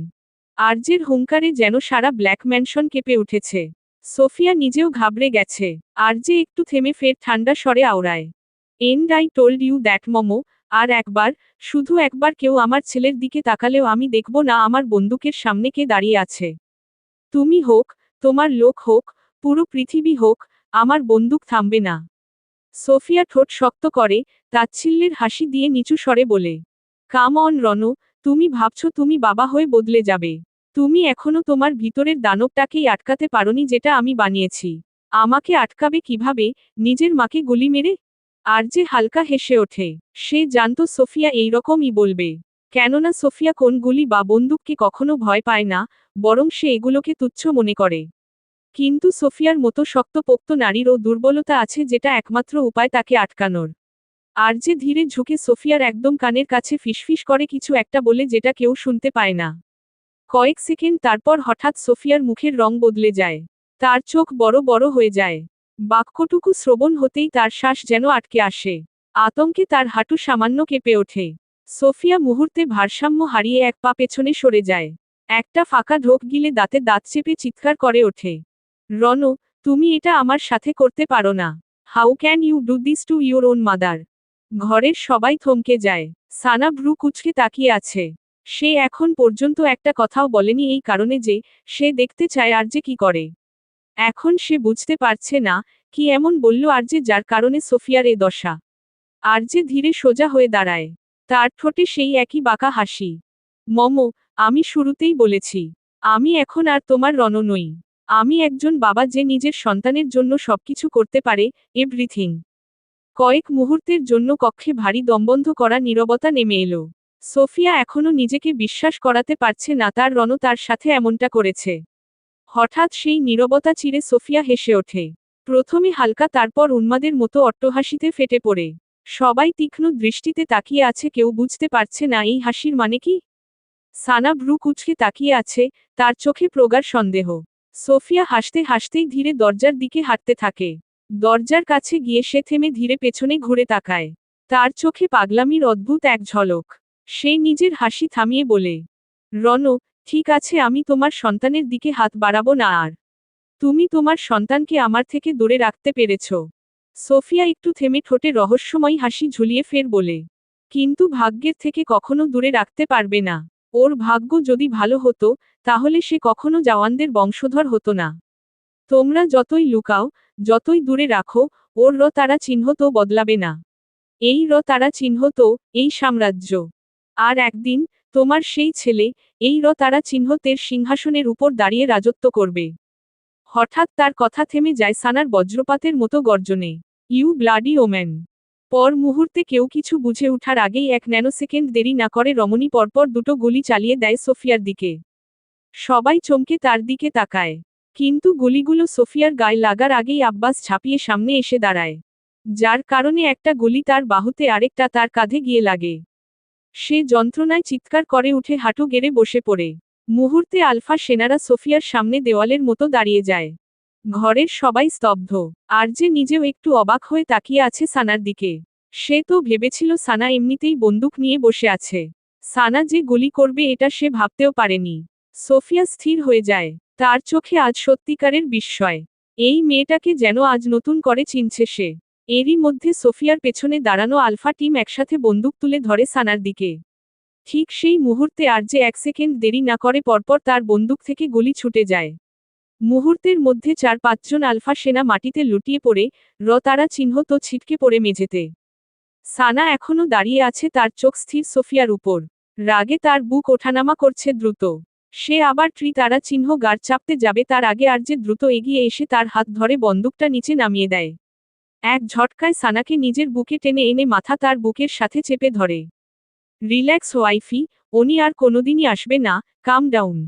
আরজের হুঙ্কারে যেন সারা ব্ল্যাক ম্যানশন কেঁপে উঠেছে। সোফিয়া নিজেও ঘাবড়ে গেছে। আরজে একটু থেমে ফের ঠান্ডা স্বরে আওড়ায়, and I told you that Momo, আর একবার, শুধু একবার কেউ আমার ছেলের দিকে তাকালেও আমি দেখব না আমার বন্দুকের সামনে কে দাঁড়িয়ে আছে। তুমি হোক, তোমার লোক হোক, পুরো পৃথিবী হোক, আমার বন্দুক থামবে না। সোফিয়া ঠোঁট শক্ত করে, তাচ্ছিল্যের হাসি দিয়ে নিচু স্বরে বলে, কাম অন রণ, তুমি ভাবছো তুমি বাবা হয়ে বদলে যাবে। তুমি এখনো তোমার ভিতরের দানবটাকেই আটকাতে পারোনি যেটা আমি বানিয়েছি। আমাকে আটকাবে কিভাবে, নিজের মাকে গুলি মেরে? আর যে হালকা হেসে ওঠে। সে জানতো সোফিয়া এইরকমই বলবে। কেননা সোফিয়া কোন গুলি বা বন্দুককে কখনো ভয় পায় না, বরং সে এগুলোকে তুচ্ছ মনে করে। কিন্তু সোফিয়ার মতো শক্তপোক্ত নারীরও দুর্বলতা আছে যেটা একমাত্র উপায় তাকে আটকানোর। আর যে ধীরে ঝুঁকে সোফিয়ার একদম কানের কাছে ফিসফিস করে কিছু একটা বলে যেটা কেউ শুনতে পায় না। কয়েক সেকেন্ড তারপর হঠাৎ সোফিয়ার মুখের রং বদলে যায়। তার চোখ বড় বড় হয়ে যায়। বাক্যটুকু শ্রবণ হতেই তার শ্বাস যেন আটকে আসে। আতঙ্কে তার হাঁটু সামান্য কেঁপে ওঠে। সোফিয়া মুহূর্তে ভারসাম্য হারিয়ে এক পা পেছনে সরে যায়। একটা ফাঁকা ঢোক গিলে দাঁতে দাঁত চেপে চিৎকার করে ওঠে, রণ, তুমি এটা আমার সাথে করতে পারো না। How can you do this to your own mother? ঘরের সবাই থমকে যায়। সানা ভ্রু কুঁচকে তাকিয়ে আছে। সে এখন পর্যন্ত একটা কথাও বলেনি এই কারণে যে, সে দেখতে চায় আর যে কি করে। এখন সে বুঝতে পারছে না, কি এমন বলল আর যে যার কারণে সোফিয়ার এ দশা। আর যে ধীরে সোজা হয়ে দাঁড়ায়। তার ঠোঁটে সেই একই বাঁকা হাসি। মমো, আমি শুরুতেই বলেছি, আমি এখন আর তোমার রণ নই। আমি একজন বাবা যে নিজের সন্তানের জন্য সবকিছু করতে পারে, এভরিথিং। কয়েক মুহূর্তের জন্য কক্ষে ভারী দমবন্ধ করা নীরবতা নেমে এলো। সোফিয়া এখনো নিজেকে বিশ্বাস করাতে পারছে না তার রণ তার সাথে এমনটা করেছে। হঠাৎ সেই নীরবতা চিরে সোফিয়া হেসে ওঠে। প্রথমে হালকা, তারপর উন্মাদের মতো অট্টহাসিতে ফেটে পড়ে। সবাই তীক্ষ্ণ দৃষ্টিতে তাকিয়ে আছে, কেউ বুঝতে পারছে না এই হাসির মানে কি। সানা ভ্রু কুঁচকে তাকিয়ে আছে, তার চোখে প্রগাঢ় সন্দেহ। সোফিয়া হাসতে হাসতেই ধীরে দরজার দিকে হাঁটতে থাকে। দরজার কাছে গিয়ে সে থেমে ধীরে পেছনে ঘুরে তাকায়। তার চোখে পাগলামির অদ্ভুত এক ঝলক। সে নিজের হাসি থামিয়ে বলে, রণ, ঠিক আছে, আমি তোমার সন্তানের দিকে হাত বাড়াবো না আর। তুমি তোমার সন্তানকে আমার থেকে দূরে রাখতে পেরেছ। সোফিয়া একটু থেমে ঠোঁটে রহস্যময় হাসি ঝুলিয়ে ফের বলে, কিন্তু ভাগ্যের থেকে কখনো দূরে রাখতে পারবে না। ওর ভাগ্য যদি ভালো হতো, তাহলে সে কখনো জওয়ানদের বংশধর হতো না। তোমরা যতই লুকাও, যতই দূরে রাখো, ওর তারা চিহ্ন তো বদলাবে না। এই তারা চিহ্ন তো, এই সাম্রাজ্য। আর একদিন, তোমার সেই ছেলে, এই তারা চিহ্নতের সিংহাসনের উপর দাঁড়িয়ে রাজত্ব করবে। হঠাৎ তার কথা থেমে যায় সানার বজ্রপাতের মতো গর্জনে। You bloody woman! পর মুহূর্তে কেউ কিছু বুঝে ওঠার আগেই 1 ন্যানোসেকেন্ড দেরি না করে রমণী পরপর দুটো গুলি চালিয়ে দেয় সোফিয়ার দিকে। সবাই চমকে তার দিকে তাকায়। কিন্তু গুলিগুলো সোফিয়ার গায়ে লাগার আগেই আব্বাস ঝাঁপিয়ে সামনে এসে দাঁড়ায়। যার কারণে একটা গুলি তার বাহুতে, আরেকটা তার কাঁধে গিয়ে লাগে। সে যন্ত্রণায় চিৎকার করে উঠে হাঁটু গেড়ে বসে পড়ে। মুহূর্তে আলফা সেনারা সোফিয়ার সামনে দেওয়ালের মতো দাঁড়িয়ে যায়। ঘরের সবাই স্তব্ধ। আর যে নিজেও একটু অবাক হয়ে তাকিয়ে আছে সানার দিকে। সে তো ভেবেছিল সানা এমনিতেই বন্দুক নিয়ে বসে আছে। সানা যে গুলি করবে এটা সে ভাবতেও পারেনি। সোফিয়া স্থির হয়ে যায়। তার চোখে আজ সত্যিকারের বিস্ময়। এই মেয়েটাকে যেন আজ নতুন করে চিনছে সে। এরই মধ্যে সোফিয়ার পেছনে দাঁড়ানো আলফা টিম একসাথে বন্দুক তুলে ধরে সানার দিকে। ঠিক সেই মুহূর্তে আর যে 1 সেকেন্ড দেরি না করে পরপর তার বন্দুক থেকে গুলি ছুটে যায়। মুহূর্তের মধ্যে 4-5 জন আলফা সেনা মাটিতে লুটিয়ে পড়ে, তারা চিহ্ন তো ছিটকে পড়ে মেঝেতে। সানা এখনো দাঁড়িয়ে আছে, তার চোখ স্থির সোফিয়ার উপর। রাগে তার বুক ওঠানামা করছে দ্রুত। সে আবার তারা চিহ্ন গার্ড চাপতে যাবে তার আগে আর যে দ্রুত এগিয়ে এসে তার হাত ধরে বন্দুকটা নিচে নামিয়ে দেয়। এক ঝটকায় সানাকে নিজের বুকে টেনে এনে মাথা তার বুকের সাথে চেপে ধরে। রিল্যাক্স ওয়াইফি, উনি আর কোনোদিনই আসবে না, কাম ডাউন।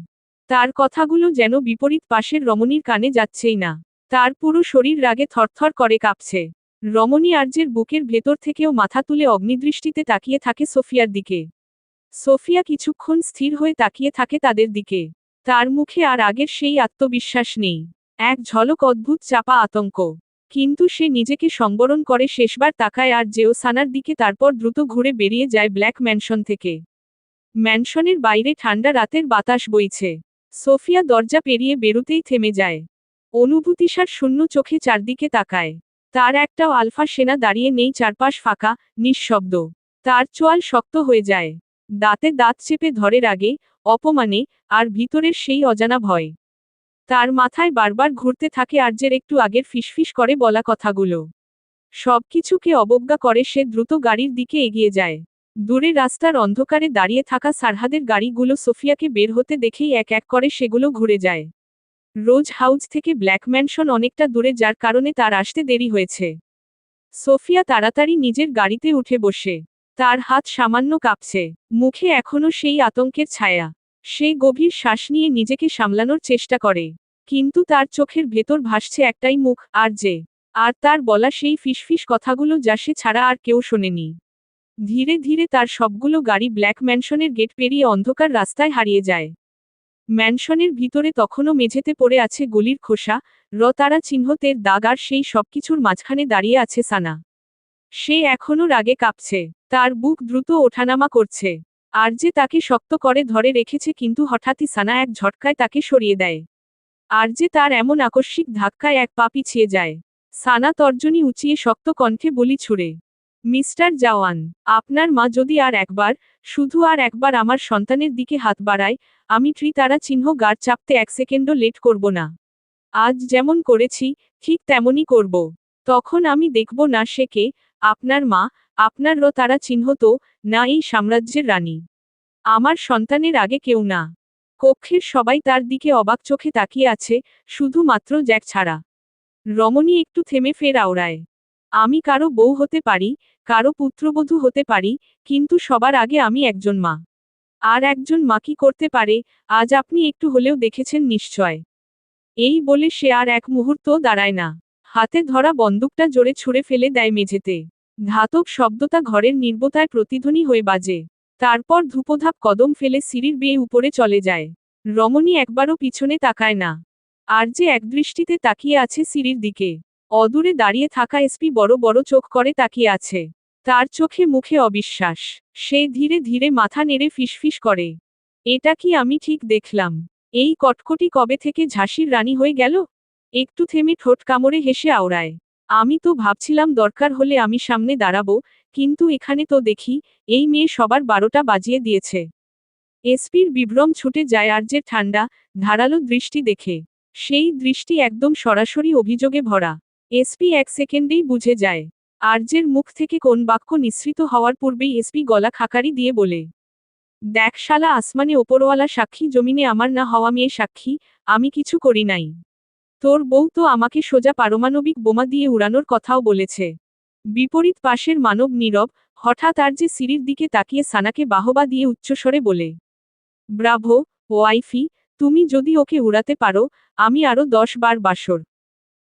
তার কথাগুলো যেন বিপরীত পাশের রমণীর কানে যাচ্ছেই না। তার পুরো শরীর রাগে থরথর করে কাঁপছে। রমণী আর্যের বুকের ভেতর থেকেও মাথা তুলে অগ্নিদৃষ্টিতে তাকিয়ে থাকে সোফিয়ার দিকে। সোফিয়া কিছুক্ষণ স্থির হয়ে তাকিয়ে থাকে তাদের দিকে। তার মুখে আর আগের সেই আত্মবিশ্বাস নেই। এক ঝলক অদ্ভুত চাপা আতঙ্ক। কিন্তু সে নিজেকে সংবরণ করে শেষবার তাকায় আর যেও সানার দিকে, তারপর দ্রুত ঘুরে বেরিয়ে যায় ব্ল্যাক ম্যানশন থেকে। ম্যানশনের বাইরে ঠান্ডা রাতের বাতাস বইছে। সোফিয়া দরজা পেরিয়ে বেরুতেই থেমে যায়। অনুভূতিসার শূন্য চোখে চারদিকে তাকায়। তার একটাও আলফা সেনা দাঁড়িয়ে নেই, চারপাশ ফাঁকা, নিঃশব্দ। তার চোয়াল শক্ত হয়ে যায়। দাঁতে দাঁত চেপে ধরে রাগে, অপমানে, আর ভিতরের সেই অজানা ভয়। তার মাথায় বারবার ঘুরতে থাকে আর্যের একটু আগের ফিসফিস করে বলা কথাগুলো। সবকিছুকে অবজ্ঞা করে সে দ্রুত গাড়ির দিকে এগিয়ে যায়। দূরে রাস্তার অন্ধকারে দাঁড়িয়ে থাকা সারহাদের গাড়িগুলো সোফিয়াকে বের হতে দেখেই এক এক করে সেগুলো ঘুরে যায়। রোজ হাউস থেকে ব্ল্যাক ম্যানশন অনেকটা দূরে, যার কারণে তার আসতে দেরি হয়েছে। সোফিয়া তাড়াতাড়ি নিজের গাড়িতে উঠে বসে। তার হাত সামান্য কাঁপছে। মুখে এখনো সেই আতঙ্কের ছায়া। সে গভীর শ্বাস নিয়ে নিজেকে সামলানোর চেষ্টা করে। কিন্তু তার চোখের ভেতর ভাসছে একটাই মুখ, আর যে। আর তার বলা সেই ফিসফিস কথাগুলো যা সে ছাড়া আর কেউ শোনেনি। ধীরে ধীরে তার সবগুলো গাড়ি ব্ল্যাক ম্যানশনের গেট পেরিয়ে অন্ধকার রাস্তায় হারিয়ে যায়। ম্যানশনের ভিতরে তখনও মেঝেতে পড়ে আছে গুলির খোসা, তারা চিহ্নতের দাগ, আর সেই সবকিছুর মাঝখানে দাঁড়িয়ে আছে সানা। সে এখনো রাগে কাঁপছে। তার বুক দ্রুত ওঠানামা করছে। আর যে তাকে শক্ত করে ধরে রেখেছে, কিন্তু হঠাৎই সানা এক ঝটকায় তাকে সরিয়ে দেয়। আর যে তার এমন আকস্মিক ধাক্কায় এক পা পিছিয়ে যায়। সানা তর্জনী উঁচিয়ে শক্ত কণ্ঠে বলি ছুড়ে, মিস্টার জওয়ান, আপনার মা যদি আর একবার, শুধু আর একবার আমার সন্তানের দিকে হাত বাড়ায়, আমি তারা চিহ্ন গার্ড চাপতে 1 সেকেন্ডও লেট করব না। আজ যেমন করেছি, ঠিক তেমনই করব। তখন আমি দেখব না সে কে, আপনার মা, আপনার তারা চিহ্ন তো, না এই সাম্রাজ্যের রানী। আমার সন্তানের আগে কেউ না। কক্ষের সবাই তার দিকে অবাক চোখে তাকিয়ে আছে, শুধুমাত্র জ্যাক ছাড়া। রমণী একটু থেমে ফের আওড়ায়, আমি কারো বউ হতে পারি, কারো পুত্রবধূ হতে পারি, কিন্তু সবার আগে আমি একজন মা। আর একজন মা কি করতে পারে, আজ আপনি একটু হলেও দেখেছেন নিশ্চয়। এই বলে সে আর এক মুহূর্তও দাঁড়ায় না। হাতে ধরা বন্দুকটা জোরে ছুঁড়ে ফেলে দেয় মেঝেতে। ধাতব শব্দটা ঘরের নির্বতায় প্রতিধ্বনি হয়ে বাজে। তারপর ধূপধাপ কদম ফেলে সিঁড়ির বেয়ে উপরে চলে যায়। রমণী একবারও পিছনে তাকায় না। আর যে একদৃষ্টিতে তাকিয়ে আছে সিঁড়ির দিকে। অদূরে দাঁড়িয়ে থাকা এসপি বড় বড় চোখ করে তাকিয়ে আছে। তার চোখে মুখে অবিশ্বাস। সে ধীরে ধীরে মাথা নেড়ে ফিসফিস করে, এটা কি আমি ঠিক দেখলাম? এই কটকটি কবে থেকে ঝাঁসির রানী হয়ে গেল? একটু থেমে ঠোঁট কামড়ে হেসে আওড়ায়, আমি তো ভাবছিলাম দরকার হলে আমি সামনে দাঁড়াবো, কিন্তু এখানে তো দেখি এই মেয়ে সবার 12টা বাজিয়ে দিয়েছে। এসপির বিভ্রম ছুটে যায় আর্যের ঠান্ডা, ধারালো দৃষ্টি দেখে। সেই দৃষ্টি একদম সরাসরি অভিযোগে ভরা। এসপি এক সেকেন্ডেই বুঝে যায়। আর্যের মুখ থেকে কোন বাক্য নিঃসৃত হওয়ার পূর্বেই এসপি গলা খাকারি দিয়ে বলে, দেখ শালা, আসমানে ওপরওয়ালা সাক্ষী, জমিনে আমার না হওয়া মেয়ে সাক্ষী, আমি কিছু করি নাই। তোর বউ তো আমাকে সোজা পারমাণবিক বোমা দিয়ে উড়ানোর কথাও বলেছে। বিপরীত পাশের মানব নীরব, হঠাৎ আর্যে সিঁড়ির দিকে তাকিয়ে সানাকে বাহবা দিয়ে উচ্চস্বরে বলে, ব্রাভো ওয়াইফি, তুমি যদি ওকে উড়াতে পারো, আমি আরো 10 বার বাসর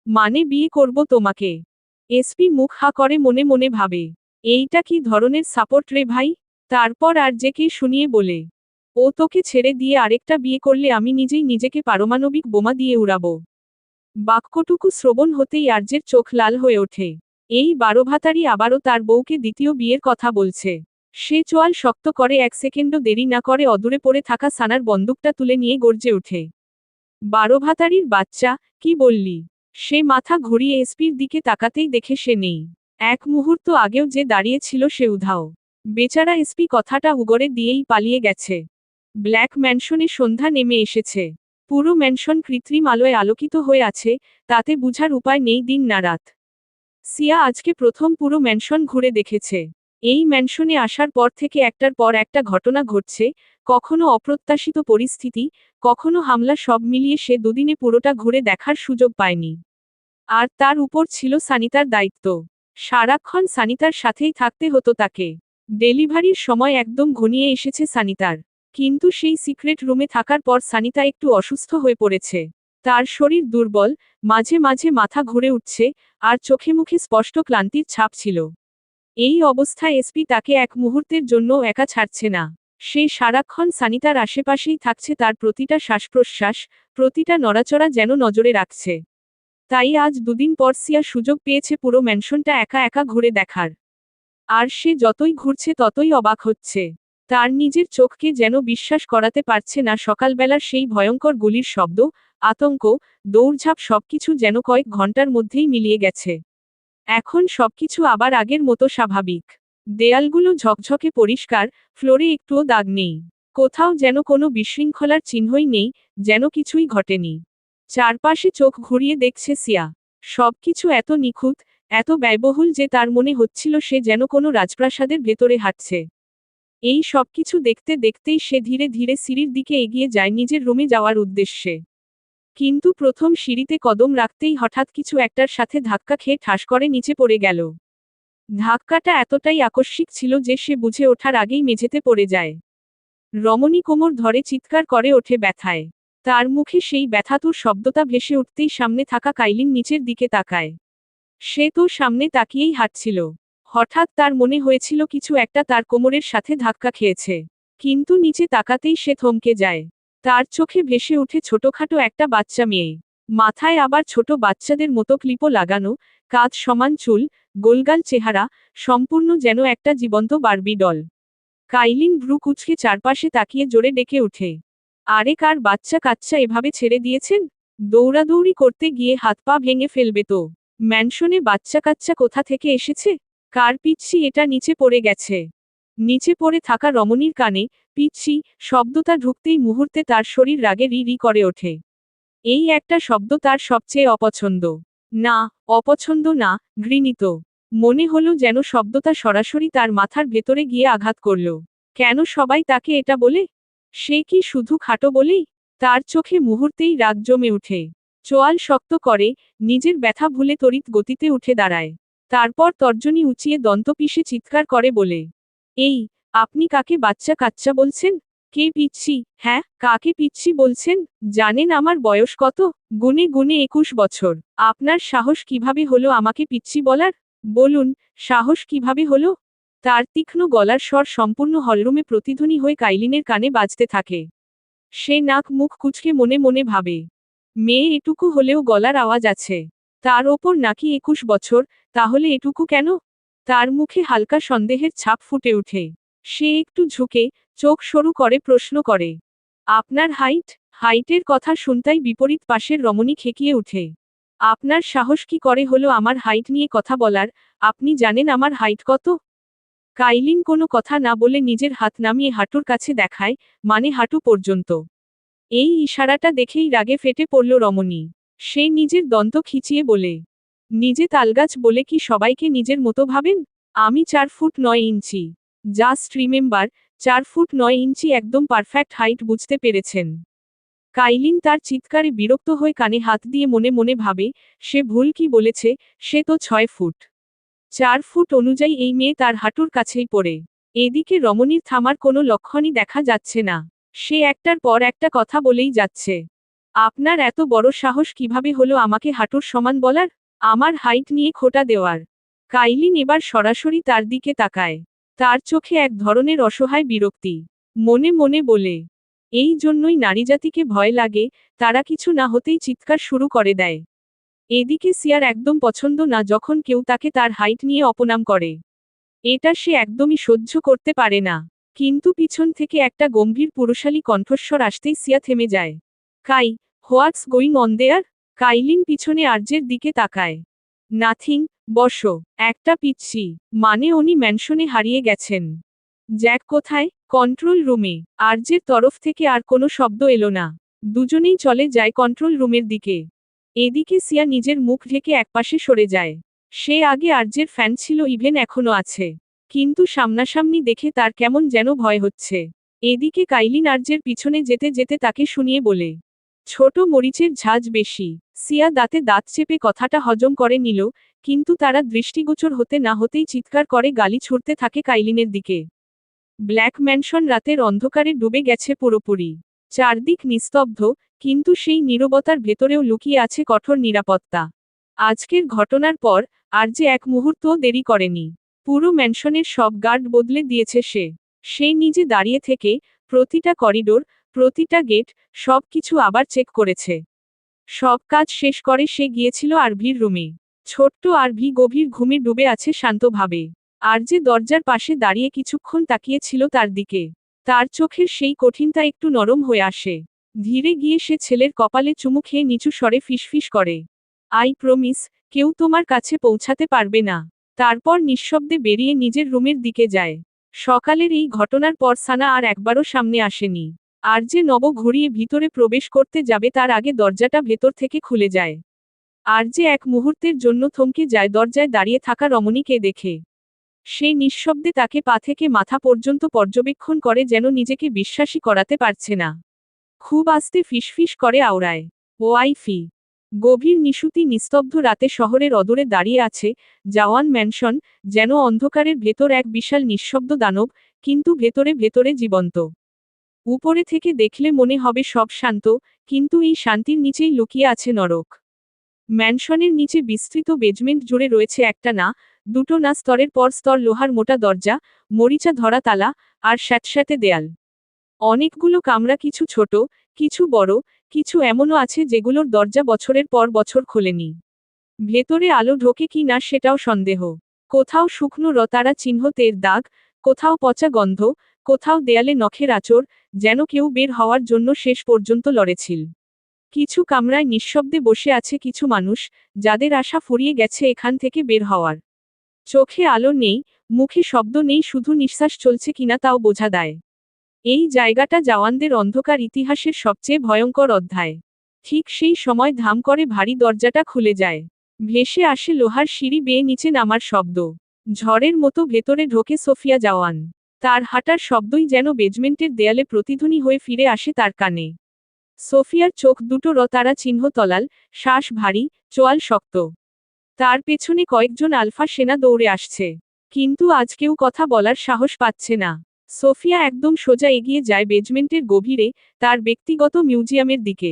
মানে বিয়ে করব তোমাকে। এসপি মুখ হা করে মনে মনে ভাবে, এইটা কি ধরনের সাপোর্ট রে ভাই? তারপর আরজেকে শুনিয়ে বলে, ও তোকে ছেড়ে দিয়ে আরেকটা বিয়ে করলে আমি নিজেই নিজেকে পারমাণবিক বোমা দিয়ে উড়াবো। বাক্যটুকু শ্রবণ হতেই আর্যের চোখ লাল হয়ে ওঠে। এই বারোভাতারি আবারও তার বউকে দ্বিতীয় বিয়ের কথা বলছে। সে চোয়াল শক্ত করে, এক সেকেন্ডও দেরি না করে অদূরে পড়ে থাকা সানার বন্দুকটা তুলে নিয়ে গর্জে ওঠে, বারোভাতারির বাচ্চা, কি বললি? সে মাথা ঘুরিয়ে এসপির দিকে তাকাতেই দেখে সে নেই। এক মুহূর্ত আগেও যে দাঁড়িয়ে ছিল সে উধাও। বেচারা এসপি কথাটা উগরে দিয়েই পালিয়ে গেছে। ব্ল্যাক ম্যানশনে সন্ধ্যা নেমে এসেছে। পুরো ম্যানশন কৃত্রিম আলোয় আলোকিত হয়ে আছে, তাতে বুঝার উপায় নেই দিন না রাত। সিয়া আজকে প্রথম পুরো ম্যানশন ঘুরে দেখেছে। এই ম্যানশনে আসার পর থেকে একটার পর একটা ঘটনা ঘটছে, কখনো অপ্রত্যাশিত পরিস্থিতি, কখনো হামলা, সব মিলিয়ে সে দুদিনে পুরোটা ঘুরে দেখার সুযোগ পায়নি। আর তার উপর ছিল সানিতার দায়িত্ব। সারাক্ষণ সানিতার সাথেই থাকতে হতো তাকে। ডেলিভারির সময় একদম ঘনিয়ে এসেছে সানিতার। কিন্তু সেই সিক্রেট রুমে থাকার পর সানিতা একটু অসুস্থ হয়ে পড়েছে। তার শরীর দুর্বল, মাঝে মাঝে মাথা ঘুরে উঠছে, আর চোখে মুখে স্পষ্ট ক্লান্তির ছাপ ছিল। এই অবস্থায় এসপি তাকে এক মুহূর্তের জন্য একা ছাড়ছে না। সে সারাক্ষণ সানিতার আশেপাশেই থাকছে, তার প্রতিটা শ্বাসপ্রশ্বাস, প্রতিটা নড়াচড়া যেন নজরে রাখছে। তাই আজ দুদিন পর সিয়া সুযোগ পেয়েছে পুরো ম্যানশনটা একা একা ঘুরে দেখার। আর সে যতই ঘুরছে ততই অবাক হচ্ছে। তার নিজের চোখকে যেন বিশ্বাস করাতে পারছে না। সকালবেলার সেই ভয়ঙ্কর গুলির শব্দ, আতঙ্ক, দৌড়ঝাঁপ সবকিছু যেন কয়েক ঘন্টার মধ্যেই মিলিয়ে গেছে। এখন সবকিছু আবার আগের মতো স্বাভাবিক। দেয়ালগুলো ঝকঝকে পরিষ্কার, ফ্লোরে একটুও দাগ নেই। কোথাও যেন কোনো বিশৃঙ্খলার চিহ্নই নেই, যেন কিছুই ঘটেনি। চারপাশে চোখ ঘুরিয়ে দেখছে সিয়া। সবকিছু এত নিখুঁত, এত ব্যয়বহুল যে তার মনে হচ্ছিল সে যেন কোনো রাজপ্রাসাদের ভেতরে হাঁটছে। এই সবকিছু দেখতে দেখতেই সে ধীরে ধীরে সিঁড়ির দিকে এগিয়ে যায় নিজের রুমে যাওয়ার উদ্দেশ্যে। কিন্তু প্রথম সিঁড়িতে কদম রাখতেই হঠাৎ কিছু একটার সাথে ধাক্কা খেয়ে ঠাস করে নিচে পড়ে গেল। ধাক্কাটা এতটাই আকস্মিক ছিল যে সে বুঝে ওঠার আগেই মেঝেতে পড়ে যায়। রমণী কোমর ধরে চিৎকার করে ওঠে ব্যথায়। তার মুখে সেই ব্যথাতুর শব্দটা ভেসে উঠতেই সামনে থাকা কাইলিন নিচের দিকে তাকায়। সে তো সামনে তাকিয়েই হাঁটছিল। হঠাৎ তার মনে হয়েছিল কিছু একটা তার কোমরের সাথে ধাক্কা খেয়েছে। কিন্তু নিচে তাকাতেই সে থমকে যায়। তার চোখে ভেসে উঠে ছোটখাটো একটা বাচ্চা মেয়ে। মাথায় আবার ছোট বাচ্চাদের মতো ক্লিপও লাগানো, কাঁধ সমান চুল, গোলগাল চেহারা, সম্পূর্ণ যেন একটা জীবন্ত বারবি ডল। কাইলিন ভ্রু কুঁচকে চারপাশে তাকিয়ে জোরে ডেকে ওঠে, আরে কার বাচ্চা কাচ্চা এভাবে ছেড়ে দিয়েছেন? দৌড়াদৌড়ি করতে গিয়ে হাত পা ভেঙে ফেলবে তো। ম্যানশনে বাচ্চা কাচ্চা কোথা থেকে এসেছে? কার পিচ্ছি এটা নিচে পড়ে গেছে? নিচে পড়ে থাকা রমণীর কানে পিচ্ছি শব্দটা ঢুকতেই মুহূর্তে তার শরীর রাগে রি রি করে ওঠে। এই একটা শব্দ তার সবচেয়ে অপছন্দ। না, অপছন্দ না, ঘৃণিত। মনে হলো যেন শব্দটা সরাসরি তার মাথার ভেতরে গিয়ে আঘাত করল। কেন সবাই তাকে এটা বলে? সে কি শুধু খাটো বলেই? তার চোখে মুহূর্তেই রাগ জমে উঠে। চোয়াল শক্ত করে, নিজের ব্যথা ভুলে তড়িৎ গতিতে উঠে দাঁড়ায়। তারপর তর্জনী উঁচিয়ে দন্ত পিষে চিৎকার করে বলে, এই, আপনি কাকে বাচ্চা কাচ্চা বলছেন? কে পিচ্ছি? হ্যাঁ, কাকে পিচ্ছি বলছেন? জানেন আমার বয়স কত? গুনে গুনে 21 বছর। আপনার সাহস কিভাবে হলো আমাকে পিচ্ছি বলার? বলুন, সাহস কিভাবে হলো? তার তীক্ষ্ণ গলার স্বর সম্পূর্ণ হলরুমে প্রতিধ্বনি হয়ে কাইলিনের কানে বাজতে থাকে। সে নাক মুখ কুঁচকে মনে মনে ভাবে, মেয়ে এটুকু হলেও গলার আওয়াজ আছে। তার ওপর নাকি 21 বছর, তাহলে এটুকু কেন? তার মুখে হালকা সন্দেহের ছাপ ফুটে ওঠে। সে একটু ঝুঁকে, চোখ সরু করে প্রশ্ন করে। আপনার হাইট? হাইটের কথা শুনতাই বিপরীত পাশের রমণী খেকিয়ে উঠে। আপনার সাহস কি করে হলো আমার হাইট নিয়ে কথা বলার? আপনি জানেন আমার হাইট কত? কাইলিন কোনো কথা না বলে নিজের হাত নামিয়ে হাঁটুর কাছে দেখায়, মানে হাঁটু পর্যন্ত। এই ইশারাটা দেখেই রাগে ফেটে পড়ল রমণী। সে নিজের দন্ত খিঁচিয়ে বলে, নিজে তালগাছ বলে কি সবাইকে নিজের মতো ভাবেন? আমি 4 ফুট 9 ইঞ্চি। জাস্ট রিমেম্বার, 4 ফুট 9 ইঞ্চি একদম পারফেক্ট হাইট, বুঝতে পেরেছেন? কাইলিন তার চিৎকারে বিরক্ত হয়ে কানে হাত দিয়ে মনে মনে ভাবে, সে ভুল কি বলেছে, সে তো 6 ফুট। 4 ফুট অনুযায়ী এই মেয়ে তার হাঁটুর কাছেই পড়ে। এদিকে রমণীর থামার কোনো লক্ষণই দেখা যাচ্ছে না। সে একটার পর একটা কথা বলেই যাচ্ছে। আপনার এত বড় সাহস কিভাবে হলো আমাকে হাঁটুর সমান বলার? আমার হাইট নিয়ে খোঁটা দেওয়ার? কাইলিন এবার সরাসরি তার দিকে তাকায়। তার চোখে এক ধরনের অসহায় বিরক্তি। মনে মনে বলে, এই জন্যই নারীজাতিকে ভয় লাগে, তারা কিছু না হতেই চিৎকার শুরু করে দেয়। এদিকে সিয়ার একদম পছন্দ না যখন কেউ তাকে তার হাইট নিয়ে অপনাম করে। এটা সে একদমই সহ্য করতে পারে না। কিন্তু পিছন থেকে একটা গম্ভীর পুরুষালী কণ্ঠস্বর আসতেই সিয়া থেমে যায়। কাই, হোয়াটস গোয়িং অন দেয়ার? কাইলিন পিছনে আর্যের দিকে তাকায়। নাথিং, বসো। একটা পিচ্ছি, মানে উনি ম্যানশনে হারিয়ে গেছেন। জ্যাক কোথায়? কন্ট্রোল রুমে। আর্যের তরফ থেকে আর কোনো শব্দ এলো না। দুজনেই চলে যায় কন্ট্রোল রুমের দিকে। এদিকে সিয়া নিজের মুখ ঢেকে একপাশে সরে যায়। সে আগে আর্যের ফ্যান ছিল, ইভেন এখনো আছে। কিন্তু সামনাসামনি দেখে তার কেমন যেন ভয় হচ্ছে। এদিকে কাইলিন আর্যের পিছনে যেতে যেতে তাকে শুনিয়ে বলে, ছোট মরিচের ঝাঁজ বেশি। সিয়া দাঁতে দাঁত চেপে কথাটা হজম করে নিল, কিন্তু তারা দৃষ্টিগোচর হতে না হতেই চিৎকার করে গালি ছুড়তে থাকে কাইলিনের দিকে। ব্ল্যাক ম্যানশন রাতের অন্ধকারে ডুবে গেছে পুরোপুরি। চারদিক নিস্তব্ধ, কিন্তু সেই নীরবতার ভেতরেও লুকিয়ে আছে কঠোর নিরাপত্তা। আজকের ঘটনার পর আর্য এক মুহূর্তও দেরি করেনি। পুরো ম্যানশনের সব গার্ড বদলে দিয়েছে সে। সে নিজে দাঁড়িয়ে থেকে প্রতিটা করিডোর, প্রতিটা গেট, সব কিছু আবার চেক করেছে। সব কাজ শেষ করে সে গিয়েছিল আরভির রুমে। ছোট্ট আরভি গভীর ঘুমে ডুবে আছে শান্তভাবে। আর্য দরজার পাশে দাঁড়িয়ে কিছুক্ষণ তাকিয়েছিল তার দিকে। তার চোখের সেই কঠিনতা একটু নরম হয়ে আসে। ধীরে গিয়ে সে ছেলের কপালে চুমু খেয়ে নিচু স্বরে ফিসফিস করে, আই প্রমিস, কেউ তোমার কাছে পৌঁছাতে পারবে না। তারপর নিঃশব্দে বেরিয়ে নিজের রুমের দিকে যায়। সকালের এই ঘটনার পর সানা আর একবারও সামনে আসেনি। আর যে নব ঘুরিয়ে ভিতরে প্রবেশ করতে যাবে তার আগে দরজাটা ভেতর থেকে খুলে যায়। আর যে এক মুহূর্তের জন্য থমকে যায় দরজায় দাঁড়িয়ে থাকা রমণীকে দেখে। সে নিঃশব্দে তাকে পা থেকে মাথা পর্যন্ত পর্যবেক্ষণ করে, যেন নিজেকে বিশ্বাসই করাতে পারছে না। খুব আস্তে ফিসফিস করে আওড়ায়, ওয়াইফি। গভীর নিশুতি নিস্তব্ধ রাতে শহরের অদূরে দাঁড়িয়ে আছে জাওয়ান ম্যানশন, যেন অন্ধকারের ভেতর এক বিশাল নিঃশব্দ দানব, কিন্তু ভেতরে ভেতরে জীবন্ত। উপরে থেকে দেখলে মনে হবে সব শান্ত, কিন্তু এই শান্তির নিচেই লুকিয়ে আছে নরক। ম্যানশনের নিচে বিস্তৃত বেজমেন্ট জুড়ে রয়েছে একটা না, দুটো না, স্তরের পর স্তর লোহার মোটা দরজা, মরিচা ধরা তালা, আর স্যাঁতস্যাঁতে দেয়াল। অনেকগুলো কামরা, কিছু ছোট, কিছু বড়, কিছু এমনও আছে যেগুলোর দরজা বছরের পর বছর খোলেনি। ভেতরে আলো ঢোকে কি না সেটাও সন্দেহ। কোথাও শুকনো রতারা চিহ্ন, তের দাগ, কোথাও পচা গন্ধ, কোথাও দেয়ালে নখের আঁচড়, যেন কেউ বের হওয়ার জন্য শেষ পর্যন্ত লড়েছিল। কিছু কামরায় নিঃশব্দে বসে আছে কিছু মানুষ, যাদের আশা ফুরিয়ে গেছে এখান থেকে বের হওয়ার। চোখে আলো নেই, মুখে শব্দ নেই, শুধু নিঃশ্বাস চলছে কিনা তাও বোঝা দেয়। এই জায়গাটা জাওয়ানদের অন্ধকার ইতিহাসের সবচেয়ে ভয়ঙ্কর অধ্যায়। ঠিক সেই সময় ধাম করে ভারী দরজাটা খুলে যায়। ভেসে আসে লোহার সিঁড়ি বেয়ে নিচে নামার শব্দ। ঝড়ের মতো ভেতরে ঢোকে সোফিয়া জাওয়ান। তার হাঁটার শব্দই যেন বেজমেন্টের দেয়ালে প্রতিধ্বনি হয়ে ফিরে আসে তার কানে। সোফিয়ার চোখ দুটো রতারা চিহ্ন তলাল, শ্বাস ভারী, চোয়াল শক্ত। তার পেছনে কয়েকজন আলফা সেনা দৌড়ে আসছে। কিন্তু আজ কেউ কথা বলার সাহস পাচ্ছে না। সোফিয়া একদম সোজা এগিয়ে যায় বেজমেন্টের গভীরে, তার ব্যক্তিগত মিউজিয়ামের দিকে।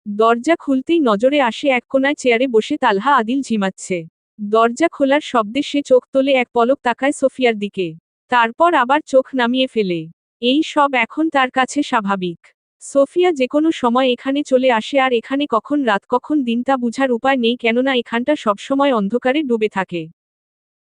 দরজা খুলতেই নজরে আসে এক কোনায় চেয়ারে বসে তালহা আদিল ঝিমাচ্ছে। দরজা খোলার শব্দে সে চোখ তোলে, এক পলক তাকায় সোফিয়ার দিকে। তারপর আবার চোখ নামিয়ে ফেলে। এই সব এখন তার কাছে স্বাভাবিক। সোফিয়া যেকোনো সময় এখানে চলে আসে, আর এখানে কখন রাত কখন দিন তা বুঝার উপায় নেই, কেননা এখানটা সবসময় অন্ধকারে ডুবে থাকে।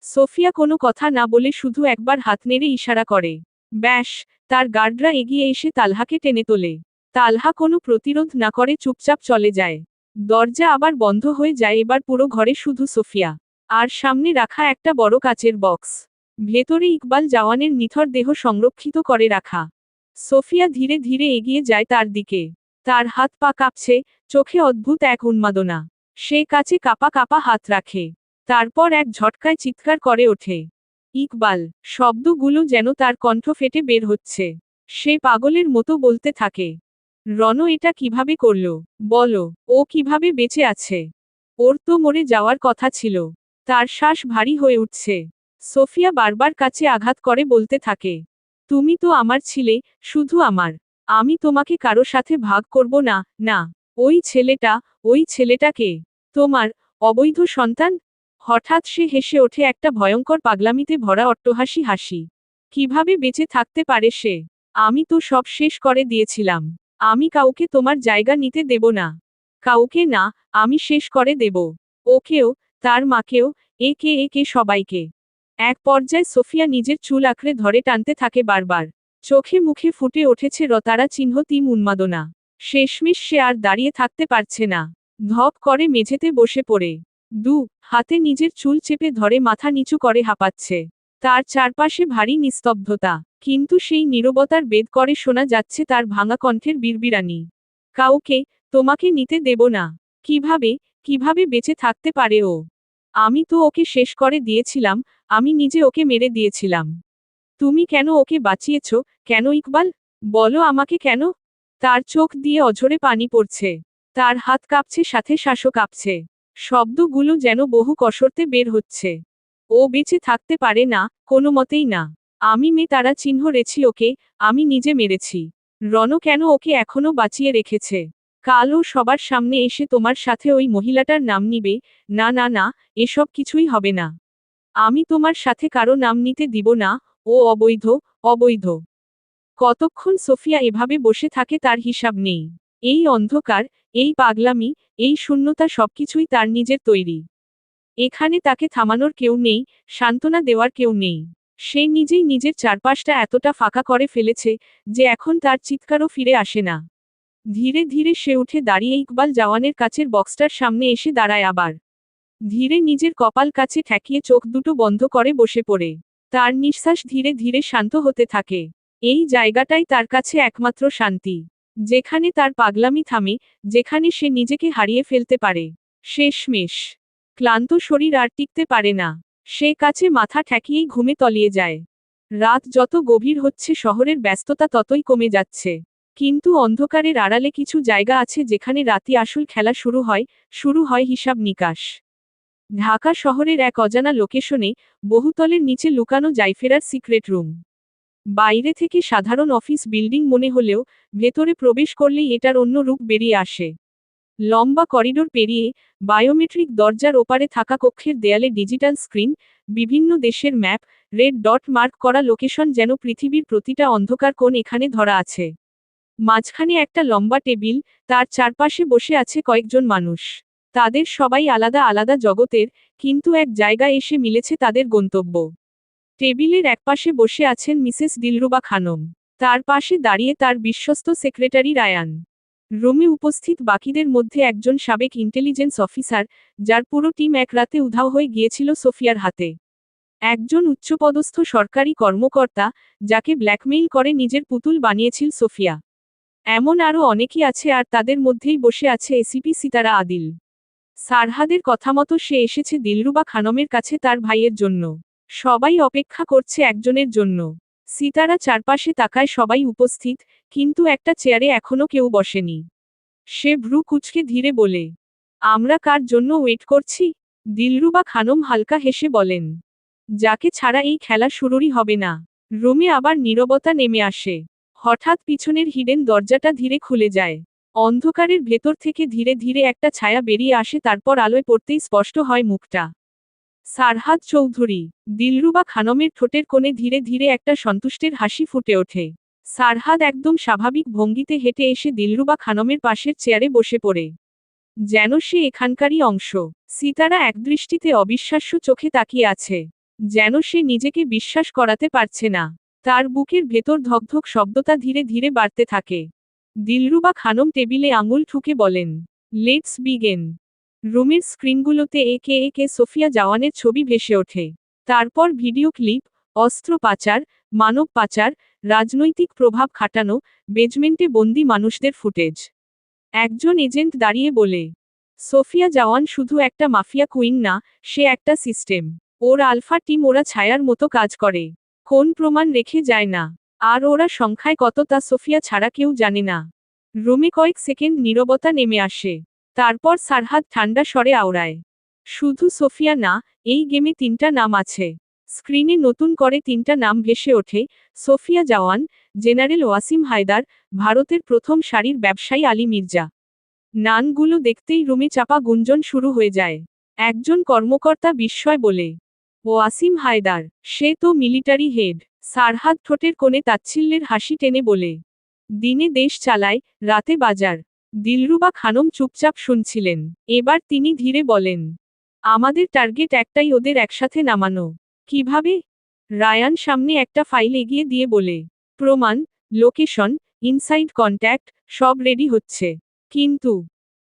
সোফিয়া কোনো কথা না বলে শুধু একবার হাত নেড়ে ইশারা করে। ব্যাস, তার গার্ডরা এগিয়ে এসে তালহাকে টেনে তোলে। তালহা কোনো প্রতিরোধ না করে চুপচাপ চলে যায়। দরজা আবার বন্ধ হয়ে যায়। এবার পুরো ঘরে শুধু সোফিয়া আর সামনে রাখা একটা বড় কাচের বক্স। ভেতরে ইকবাল জাওয়ানের নিথর দেহ সংরক্ষিত করে রাখা। সোফিয়া ধীরে ধীরে এগিয়ে যায় তার দিকে। তার হাত পা কাঁপছে, চোখে অদ্ভুত এক উন্মাদনা। সে কাছে কাপা কাপা হাত রাখে। তারপর এক ঝটকায় চিৎকার করে ওঠে। ইকবাল! শব্দগুলো যেন তার কণ্ঠ ফেটে বের হচ্ছে। সে পাগলের মতো বলতে থাকে, রণ এটা কিভাবে করল? বলো, ও কিভাবে বেঁচে আছে? ওর তো মরে যাওয়ার কথা ছিল। তার শ্বাস ভারী হয়ে উঠছে। সোফিয়া বারবার কাছে আঘাত করে বলতে থাকে, তুমি তো আমার ছিলে, শুধু আমার। আমি তোমাকে কারো সাথে ভাগ করব না। না। ওই ছেলেটা কে? তোমার অবৈধ সন্তান? হঠাৎ সে হেসে ওঠে, একটা ভয়ঙ্কর পাগলামিতে ভরা অট্টহাসি হাসি। কিভাবে বেঁচে থাকতে পারে সে? আমি তো সব শেষ করে দিয়েছিলাম। আমি কাউকে তোমার জায়গা নিতে দেব না। কাউকে না, আমি শেষ করে দেব। ওকেও, তার মাকেও, একে একে সবাইকে। এক পর্যায়ে সোফিয়া নিজের চুল আঁকড়ে ধরে টানতে থাকে বারবার। চোখে মুখে ফুটে উঠেছে রতারা চিহ্ন তিম উন্মাদনা। শেষমেশ সে আর দাঁড়িয়ে থাকতে পারছে না। ধপ করে মেঝেতে বসে পড়ে হাতে নিজের চুল চেপে ধরে মাথা নিচু করে হাঁপাচ্ছে। তার চারপাশে ভারী নিস্তব্ধতা, কিন্তু সেই নীরবতার বেদ করে শোনা যাচ্ছে তার ভাঙা কণ্ঠের বিড়বিড়ানি। কাউকে তোমাকে নিতে দেব না। কিভাবে কিভাবে বেঁচে থাকতে পারে ও? আমি তো ওকে শেষ করে দিয়েছিলাম, আমি নিজে ওকে মেরে দিয়েছিলাম। তুমি কেন ওকে বাঁচিয়েছ? কেন ইকবাল? বলো আমাকে কেন? তার চোখ দিয়ে অঝরে পানি পড়ছে। তার হাত কাঁপছে, সাথে শ্বাসও কাঁপছে। শব্দগুলো যেন বহু কসরতে বের হচ্ছে। ও বেঁচে থাকতে পারে না, কোনো মতেই না। আমি তারা চিহ্ন রেছি ওকে, আমি নিজে মেরেছি। রণ কেন ওকে এখনো বাঁচিয়ে রেখেছে? কাল ও সবার সামনে এসে তোমার সাথে ওই মহিলাটার নাম নিবে। না না না, এসব কিছুই হবে না। আমি তোমার সাথে কারো নাম নিতে দিব না। ও অবৈধ, অবৈধ। কতক্ষণ সোফিয়া এভাবে বসে থাকে তার হিসাব নেই। এই অন্ধকার, এই পাগলামি, এই শূন্যতা সবকিছুই তার নিজের তৈরি। এখানে তাকে থামানোর কেউ নেই, সান্ত্বনা দেওয়ার কেউ নেই। সে নিজেই নিজের চারপাশটা এতটা ফাঁকা করে ফেলেছে যে এখন তার চিৎকারও ফিরে আসে না। ধীরে ধীরে সে উঠে দাঁড়িয়ে ইকবাল জাওয়ানের কাছের বক্সটার সামনে এসে দাঁড়ায় আবার। ধীরে নিজের কপাল কাছে ঠেকিয়ে চোখ দুটো বন্ধ করে বসে পড়ে। তার নিঃশ্বাস ধীরে ধীরে শান্ত হতে থাকে। এই জায়গাটাই তার কাছে একমাত্র শান্তি। যেখানে তার পাগলামি থামে, যেখানে সে নিজেকে হারিয়ে ফেলতে পারে। শেষমেশ ক্লান্ত শরীর আর টিকতে পারে না। সে কাছে মাথা ঠেকিয়েই ঘুমে তলিয়ে যায়। রাত যত গভীর হচ্ছে শহরের ব্যস্ততা ততই কমে যাচ্ছে। কিন্তু অন্ধকারের আড়ালে কিছু জায়গা আছে যেখানে রাতে আসল খেলা শুরু হয় হিসাব নিকাশ। ঢাকা শহরের এক অজানা লোকেশনে, বহুতলের নিচে লুকানো জাইফেরার সিক্রেট রুম। বাইরে থেকে সাধারণ অফিস বিল্ডিং মনে হলেও, ভেতরে প্রবেশ করলেই এটার অন্য রূপ বেরিয়ে আসে। লম্বা করিডোর পেরিয়ে, বায়োমেট্রিক দরজার ওপারে থাকা কক্ষের দেয়ালে ডিজিটাল স্ক্রিন, বিভিন্ন দেশের ম্যাপ, রেড ডট মার্ক করা লোকেশন, যেন পৃথিবীর প্রতিটা অন্ধকার কোণ এখানে ধরা আছে। মাঝখানে একটা লম্বা টেবিল, তার চারপাশে বসে আছে কয়েকজন মানুষ। তাদের সবাই আলাদা আলাদা জগতের, কিন্তু এক জায়গায় এসে মিলেছে তাদের গন্তব্য। টেবিলের একপাশে বসে আছেন মিসেস দিলরুবা খানম। তার পাশে দাঁড়িয়ে তার বিশ্বস্ত সেক্রেটারি রায়ান। রুমে উপস্থিত বাকিদের মধ্যে একজন সাবেক ইন্টেলিজেন্স অফিসার, যার পুরো টিম এক রাতে উধাও হয়ে গিয়েছিল সোফিয়ার হাতে। একজন উচ্চপদস্থ সরকারি কর্মকর্তা, যাকে ব্ল্যাকমেইল করে নিজের পুতুল বানিয়েছিল সোফিয়া। এমন আরও অনেকেই আছে, আর তাদের মধ্যেই বসে আছে এসিপি সিতারা আদিল। সারহাদের কথামতো সে এসেছে দিলরুবা খানমের কাছে তার ভাইয়ের জন্য। সবাই অপেক্ষা করছে একজনের জন্য। সিতারা চারপাশে তাকায়, সবাই উপস্থিত, কিন্তু একটা চেয়ারে এখনো কেউ বসেনি। সে ভ্রু কুঁচকে ধীরে বলে, আমরা কার জন্য ওয়েট করছি? দিলরুবা খানম হালকা হেসে বলেন, যাকে ছাড়া এই খেলা শুরুরই হবে না। রুমে আবার নীরবতা নেমে আসে। হঠাৎ পিছনের হিডেন দরজাটা ধীরে খুলে যায়। অন্ধকারের ভেতর থেকে ধীরে ধীরে একটা ছায়া বেরিয়ে আসে, তারপর আলোয় পড়তেই স্পষ্ট হয় মুখটা। সারহাদ চৌধুরী। দিলরুবা খানমের ঠোঁটের কোণে ধীরে ধীরে একটা সন্তুষ্টের হাসি ফুটে ওঠে। সারহাদ একদম স্বাভাবিক ভঙ্গিতে হেঁটে এসে দিলরুবা খানমের পাশের চেয়ারে বসে পড়ে, যেন সে এখানকারই অংশ। সিতারা একদৃষ্টিতে অবিশ্বাস্য চোখে তাকিয়ে আছে, যেন সে নিজেকে বিশ্বাস করাতে পারছে না। তার বুকের ভেতর ধকধক শব্দটা ধীরে ধীরে বাড়তে থাকে। দিলরুবা খানম টেবিলে আঙুল ঠুকে বলেন, লেটস বিগেন। রুমের স্ক্রিনগুলোতে একে একে সোফিয়া জাওয়ানের ছবি ভেসে ওঠে। তারপর ভিডিও ক্লিপ, অস্ত্র পাচার, মানব পাচার, রাজনৈতিক প্রভাব খাটানো, বেজমেন্টে বন্দি মানুষদের ফুটেজ। একজন এজেন্ট দাঁড়িয়ে বলে, সোফিয়া জাওয়ান শুধু একটা মাফিয়া কুইন না, সে একটা সিস্টেম। ওর আলফা টিম ওরা ছায়ার মতো কাজ করে, কোন প্রমাণ রেখে যায় না। আর ওরা সংখ্যায় কত তা সোফিয়া ছাড়া কেউ জানে না। রুমে কয়েক সেকেন্ড নীরবতা নেমে আসে। তারপর সারহাদ ঠান্ডা স্বরে আওড়ায়, শুধু সোফিয়া না, এই গেমে 3টা নাম আছে। স্ক্রিনে নতুন করে 3টা নাম ভেসে ওঠে, সোফিয়া জাওয়ান, জেনারেল ওয়াসিম হায়দার, ভারতের প্রথম সারির ব্যবসায়ী আলী মির্জা। নামগুলো দেখতেই রুমে চাপা গুঞ্জন শুরু হয়ে যায়। একজন কর্মকর্তা বিস্ময় বলে, ওয়াসিম হায়দার, সে তো মিলিটারি হেড। সারহাদ ঠোঁটের কোণে তাচ্ছিল্যের হাসি টেনে বলে, দিনে দেশ চালায়, রাতে বাজার। দিলরুবা খানম চুপচাপ শুনছিলেন। এবার তিনি ধীরে বলেন, আমাদের টার্গেট একটাই, ওদের একসাথে নামানো। কিভাবে? রায়ান সামনে একটা ফাইল এগিয়ে দিয়ে বলে, প্রমাণ, লোকেশন, ইনসাইড কন্ট্যাক্ট, সব রেডি হচ্ছে। কিন্তু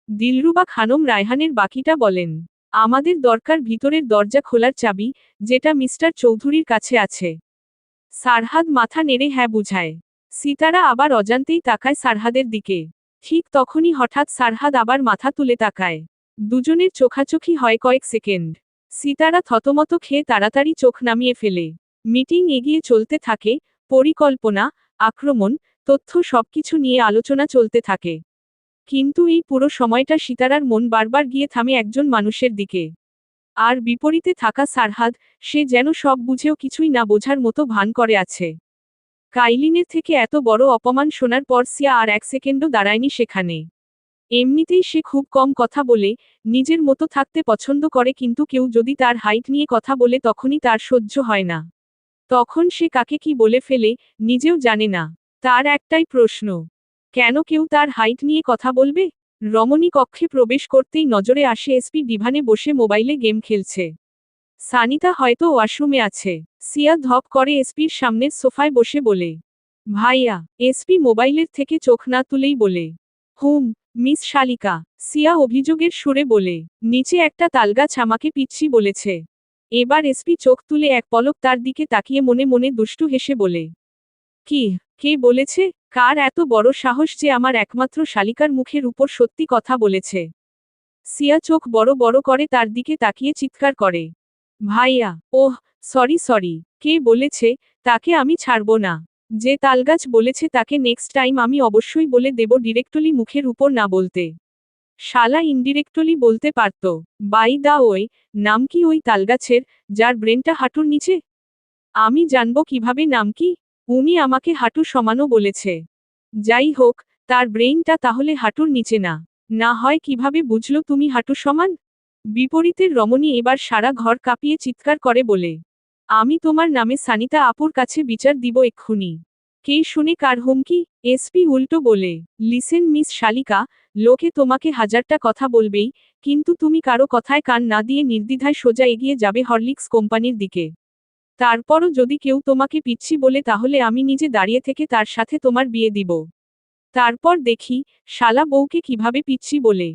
দিলরুবা খানম রায়হানের বাকিটা বলেন, আমাদের দরকার ভিতরের দরজা খোলার চাবি, যেটা মিস্টার চৌধুরীর কাছে আছে। সারহাদ মাথা নেড়ে হ্যাঁ বুঝায়। সিতারা আবার অজান্তেই তাকায় সারহাদের দিকে। ঠিক তখনই হঠাৎ সারহাদ আবার মাথা তুলে তাকায়। দুজনের চোখাচোখি হয় কয়েক সেকেন্ড। সিতারা থতমত খেয়ে তাড়াতাড়ি চোখ নামিয়ে ফেলে। মিটিং এগিয়ে চলতে থাকে, পরিকল্পনা, আক্রমণ, তথ্য সবকিছু নিয়ে আলোচনা চলতে থাকে। কিন্তু এই পুরো সময়টা সিতারার মন বারবার গিয়ে থামে একজন মানুষের দিকে। আর বিপরীতে থাকা সারহাদ, সে যেন সব বুঝেও কিছুই না বোঝার মতো ভান করে আছে। কাইলিনের থেকে এত বড় অপমান শোনার পর সিয়া আর 1 সেকেন্ডও দাঁড়ায়নি সেখানে। এমনিতেই সে খুব কম কথা বলে, নিজের মতো থাকতে পছন্দ করে, কিন্তু কেউ যদি তার হাইট নিয়ে কথা বলে তখনই তার সহ্য হয় না। তখন সে কাকে কি বলে ফেলে, নিজেও জানে না। তার একটাই প্রশ্ন, কেন কেউ তার হাইট নিয়ে কথা বলবে? রমণী কক্ষে প্রবেশ করতেই নজরে আসে এসপি ডিভানে বসে মোবাইলে গেম খেলছে। সানিতা হয়তো ওয়াশরুমে আছে। সিয়া ধপ করে এসপির সামনের সোফায় বসে বলে, ভাইয়া। এসপি মোবাইলের থেকে চোখ না তুলেই বলে, হুম, মিস শালিকা। সিয়া অভিযোগের সুরে বলে, নিচে একটা তালগাছ আমাকে পিচ্ছি বলেছে। এবার এসপি চোখ তুলে এক পলক তার দিকে তাকিয়ে মনে মনে দুষ্টু হেসে বলে, কি, কে বলেছে? কার এত বড় সাহস যে আমার একমাত্র শালিকার মুখের উপর সত্যি কথা বলেছে? সিয়া চোখ বড় বড় করে তার দিকে তাকিয়ে চিৎকার করে, ভাইয়া, ওহ, সরি, কে বলেছে? তাকে আমি ছাড়ব না। যে তালগাছ বলেছে তাকে নেক্সট টাইম আমি অবশ্যই বলে দেব ডিরেক্টলি মুখের উপর না বলতে। শালা ইনডিরেক্টলি বলতে পারত। বাই দা ওয়ে, নাম কি ওই তালগাছের, যার ব্রেনটা হাঁটুর নিচে? আমি জানবো কিভাবে নাম কি? উনি আমাকে হাঁটু সমানও বলেছে। যাই হোক, তার ব্রেইনটা তাহলে হাঁটুর নিচে না। না হয় কিভাবে বুঝলো তুমি হাঁটু সমান? বিপরীতের রমণী এবার সারা ঘর কাঁপিয়ে চিৎকার করে বলে, আমি তোমার নামে সানিতা আপুর কাছে বিচার দিব এক্ষুনি। কে শুনে কার হুমকি? এসপি উল্টো বলে, লিসেন মিস শালিকা, লোকে তোমাকে হাজারটা কথা বলবেই, কিন্তু তুমি কারো কথায় কান না দিয়ে নির্দ্বিধায় সোজা এগিয়ে যাবে হরলিক্স কোম্পানির দিকে। তারপরও যদি কেউ তোমাকে পিচ্ছি বলে তাহলে আমি নিজে দাঁড়িয়ে থেকে তার সাথে তোমার বিয়ে দিব। তারপর দেখি, শালা বউকে কিভাবে পিচ্ছি বলে।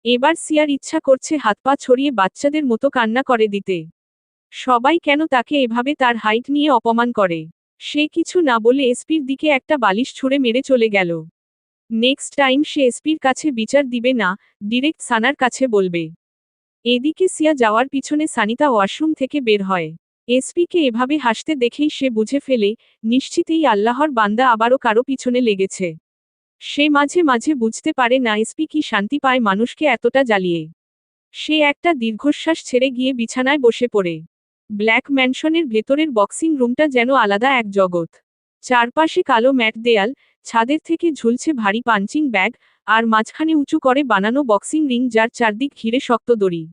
এবার সিয়ার ইচ্ছা করছে হাত পা ছড়িয়ে বাচ্চাদের মতো কান্না করে দিতে। সবাই কেন তাকে এভাবে তার হাইট নিয়ে অপমান করে? সে কিছু না বলে এসপির দিকে একটা বালিশ ছুঁড়ে মেরে চলে গেল। নেক্সট টাইম সে এসপির কাছে বিচার দিবে না, ডিরেক্ট সানার কাছে বলবে। এদিকে সিয়া যাওয়ার পিছনে সানিতা ওয়াশরুম থেকে বের হয়। এসপিকে এভাবে হাসতে দেখেই সে বুঝে ফেলে, নিশ্চিতই আল্লাহর বান্দা আবারও কারো পিছনে লেগেছে। সে মাঝে মাঝে বুঝতে পারে না এসপি কি শান্তি পায় মানুষকে এতটা জ্বালিয়ে। সে একটা দীর্ঘশ্বাস ছেড়ে গিয়ে বিছানায় বসে পড়ে। ব্ল্যাক ম্যানশনের ভেতরের বক্সিং রুমটা যেন আলাদা এক জগৎ। চারপাশে কালো ম্যাট দেয়াল, ছাদের থেকে ঝুলছে ভারী পাঞ্চিং ব্যাগ, আর মাঝখানে উঁচু করে বানানো বক্সিং রিং যার চারদিক ঘিরে শক্ত দড়ি।